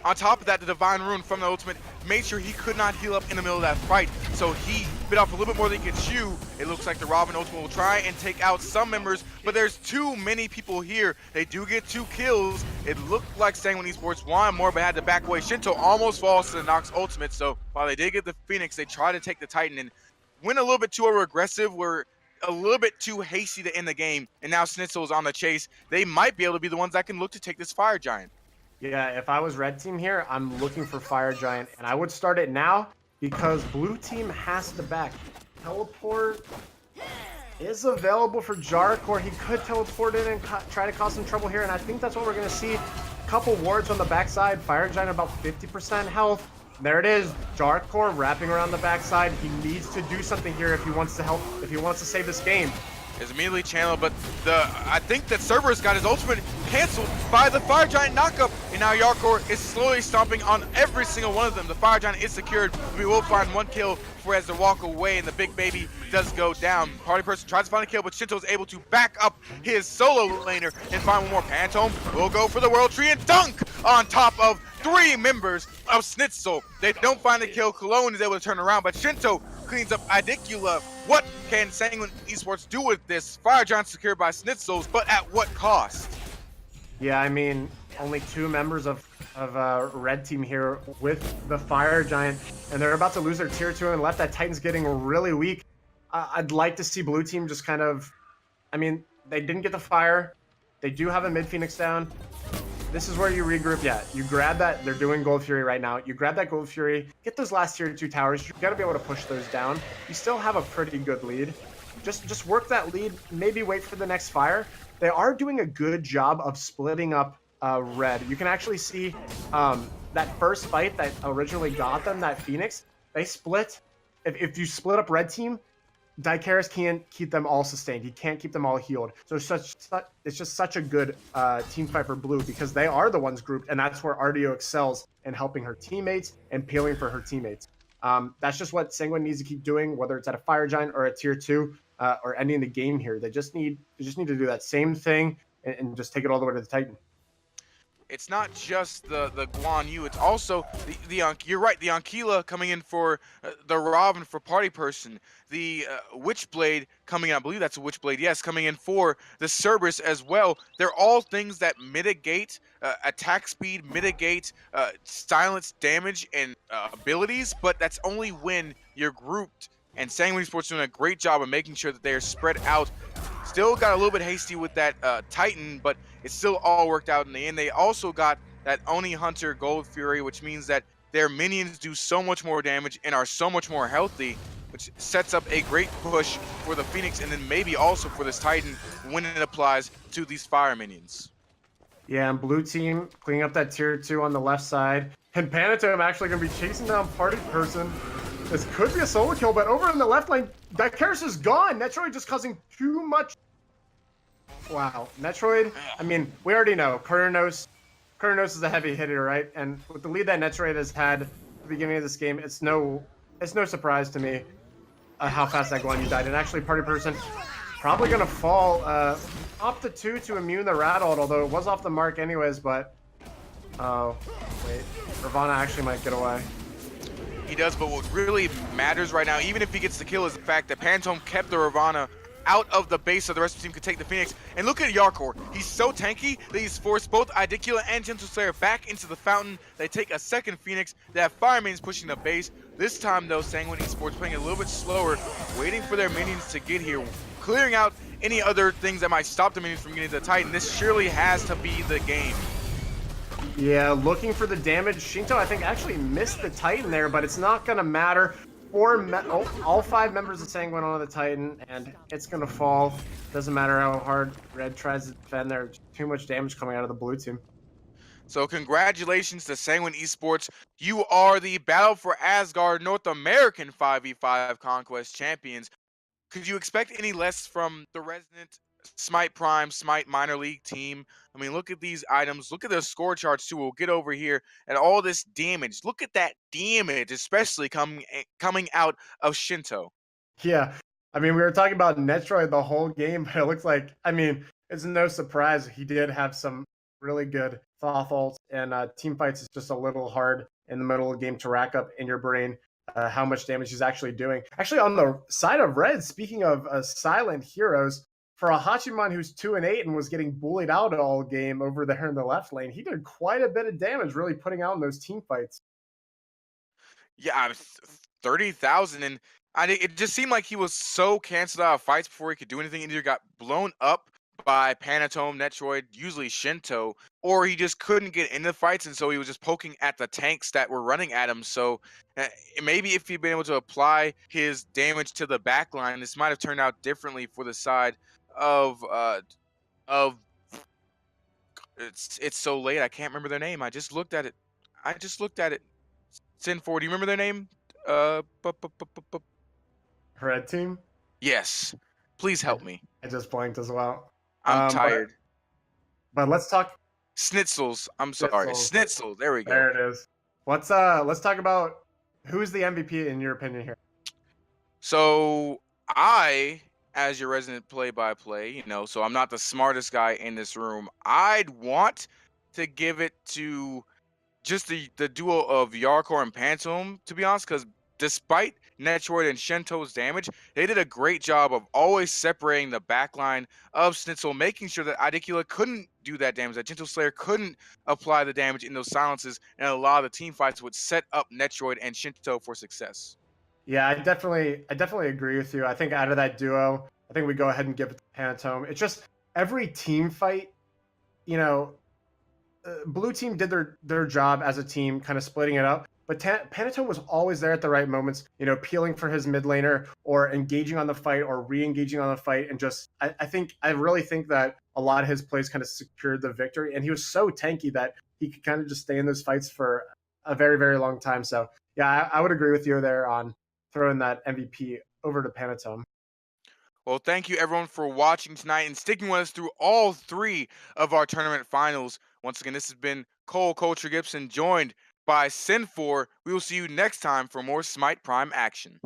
On top of that, the Divine Ruin from the ultimate made sure he could not heal up in the middle of that fight. So he bit off a little bit more than he could chew. It looks like the Robin ultimate will try and take out some members, but there's too many people here. They do get 2 kills. It looked like Sanguine Esports wanted more, but had to back away. Shinto almost falls to the Nox ultimate. So while they did get the Phoenix, they tried to take the Titan and went a little bit too aggressive. Were a little bit too hasty to end the game. And now Schnitzel is on the chase. They might be able to be the ones that can look to take this Fire Giant. Yeah, if I was Red Team here, I'm looking for Fire Giant, and I would start it now because Blue Team has to back. Teleport is available for Jarkor. He could teleport in and try to cause some trouble here, and I think that's what we're going to see. A couple wards on the backside. Fire Giant about 50% health. There it is. Dark Core wrapping around the backside. He needs to do something here if he wants to help, if he wants to save this game. Is immediately channeled, but I think that Cerberus got his ultimate canceled by the Fire Giant knockup, and now Yarkor is slowly stomping on every single one of them. The Fire Giant is secured. We will find one kill before he has to walk away, and the big baby does go down. Party person tries to find a kill, but Shinto is able to back up his solo laner and find one more. Pantone will go for the World Tree and dunk on top of 3 members of Snitzel. They don't find the kill. Cologne is able to turn around, but Shinto cleans up Idicula. What can Sanguine Esports do with this? Fire Giant secured by Schnitzels, but at what cost? Yeah, I mean, only 2 members of red team here with the Fire Giant, and they're about to lose their tier 2 and left. That Titan's getting really weak. I'd like to see blue team just kind of, I mean, they didn't get the fire. They do have a mid Phoenix down. This is where you regroup. Yeah, you grab that. They're doing Gold Fury right now. You grab that Gold Fury, get those last tier 2 towers. You got to be able to push those down. You still have a pretty good lead. Just work that lead. Maybe wait for the next fire. They are doing a good job of splitting up red. You can actually see that first fight that originally got them, that Phoenix. They split. If you split up red team, Dicaris can't keep them all sustained. He can't keep them all healed. So it's just such a good team fight for blue because they are the ones grouped, and that's where RDO excels in helping her teammates and peeling for her teammates. That's just what Sanguine needs to keep doing, whether it's at a Fire Giant or a tier 2 or ending the game here. They just need to do that same thing and just take it all the way to the Titan. It's not just the Guan Yu, it's also you're right, the Ankyla coming in for the Robin for Party Person, the Witchblade coming in, I believe that's a Witchblade, yes, coming in for the Cerberus as well. They're all things that mitigate attack speed, mitigate silence damage and abilities, but that's only when you're grouped. And Sanguine Sports doing a great job of making sure that they are spread out. Still got a little bit hasty with that Titan, but it still all worked out in the end. They also got that Oni Hunter Gold Fury, which means that their minions do so much more damage and are so much more healthy, which sets up a great push for the Phoenix and then maybe also for this Titan when it applies to these fire minions. Yeah, and blue team cleaning up that tier 2 on the left side. And Panatome actually going to be chasing down Party Person. This could be a solo kill, but over in the left lane, Dicaris is gone. Netroid just causing too much. Wow, Netroid, I mean, we already know. Kurnos is a heavy hitter, right? And with the lead that Netroid has had at the beginning of this game, it's no surprise to me how fast that Guan Yu died. And actually, Party Person probably going to fall off the 2 to immune the Rattled, although it was off the mark anyways, but... Oh, wait. Ravana actually might get away. He does, but what really matters right now, even if he gets the kill, is the fact that Pantone kept the Ravana out of the base so the rest of the team could take the Phoenix. And look at Yarkor. He's so tanky that he's forced both Idicula and Gentle Slayer back into the fountain. They take a second Phoenix. They have Fire Minions pushing the base. This time, though, Sanguine Esports playing a little bit slower, waiting for their minions to get here, clearing out any other things that might stop the minions from getting to the Titan. This surely has to be the game. Yeah, looking for the damage. Shinto, I think, actually missed the Titan there, but it's not going to matter. All 5 members of Sanguine on the Titan, and it's going to fall. Doesn't matter how hard Red tries to defend. There's too much damage coming out of the blue team. So congratulations to Sanguine Esports. You are the Battle for Asgard North American 5v5 Conquest Champions. Could you expect any less from the resident Smite Prime, Smite minor league team? I mean, look at these items. Look at the score charts too. We'll get over here and all this damage. Look at that damage, especially coming out of Shinto. Yeah, I mean, we were talking about Netroid the whole game, but it looks like, I mean, it's no surprise he did have some really good Thoth ults, and team fights is just a little hard in the middle of the game to rack up in your brain how much damage he's actually doing. Actually, on the side of red, speaking of silent heroes, for a Hachiman who's 2-8 and was getting bullied out all game over there in the left lane, he did quite a bit of damage, really putting out in those team fights. Yeah, 30,000, and it just seemed like he was so canceled out of fights before he could do anything. Either got blown up by Panatome, Netroid, usually Shinto, or he just couldn't get into fights, and so he was just poking at the tanks that were running at him. So maybe if he'd been able to apply his damage to the back line, this might have turned out differently for the side of it's so late I can't remember their name. I just looked at it. Sin 4, do you remember their name? Red team. Yes. Please I, help me. I just blanked as well. I'm Um, but tired. but let's talk Schnitzels. I'm sorry. Schnitzels. Schnitzel. There we go. There it is. Let's talk about who is the MVP in your opinion here. So I, as your resident play-by-play, so I'm not the smartest guy in this room. I'd want to give it to just the duo of Yarkor and Pantom, to be honest, because despite Netroid and Shento's damage, they did a great job of always separating the backline of Schnitzel, making sure that Idicula couldn't do that damage, that Gentle Slayer couldn't apply the damage in those silences, and a lot of the team fights would set up Netroid and Shinto for success. Yeah, I definitely agree with you. I think out of that duo, I think we go ahead and give it to Panatome. It's just every team fight, you know, blue team did their job as a team, kind of splitting it up. But Panatone was always there at the right moments, peeling for his mid laner or engaging on the fight or re-engaging on the fight. And just, I really think that a lot of his plays kind of secured the victory. And he was so tanky that he could kind of just stay in those fights for a very, very long time. So yeah, I would agree with you there on throwing that MVP over to Panatone. Well, thank you everyone for watching tonight and sticking with us through all three of our tournament finals. Once again, this has been Cole Culture Gibson, joined by Sin4. We will see you next time for more Smite Prime action.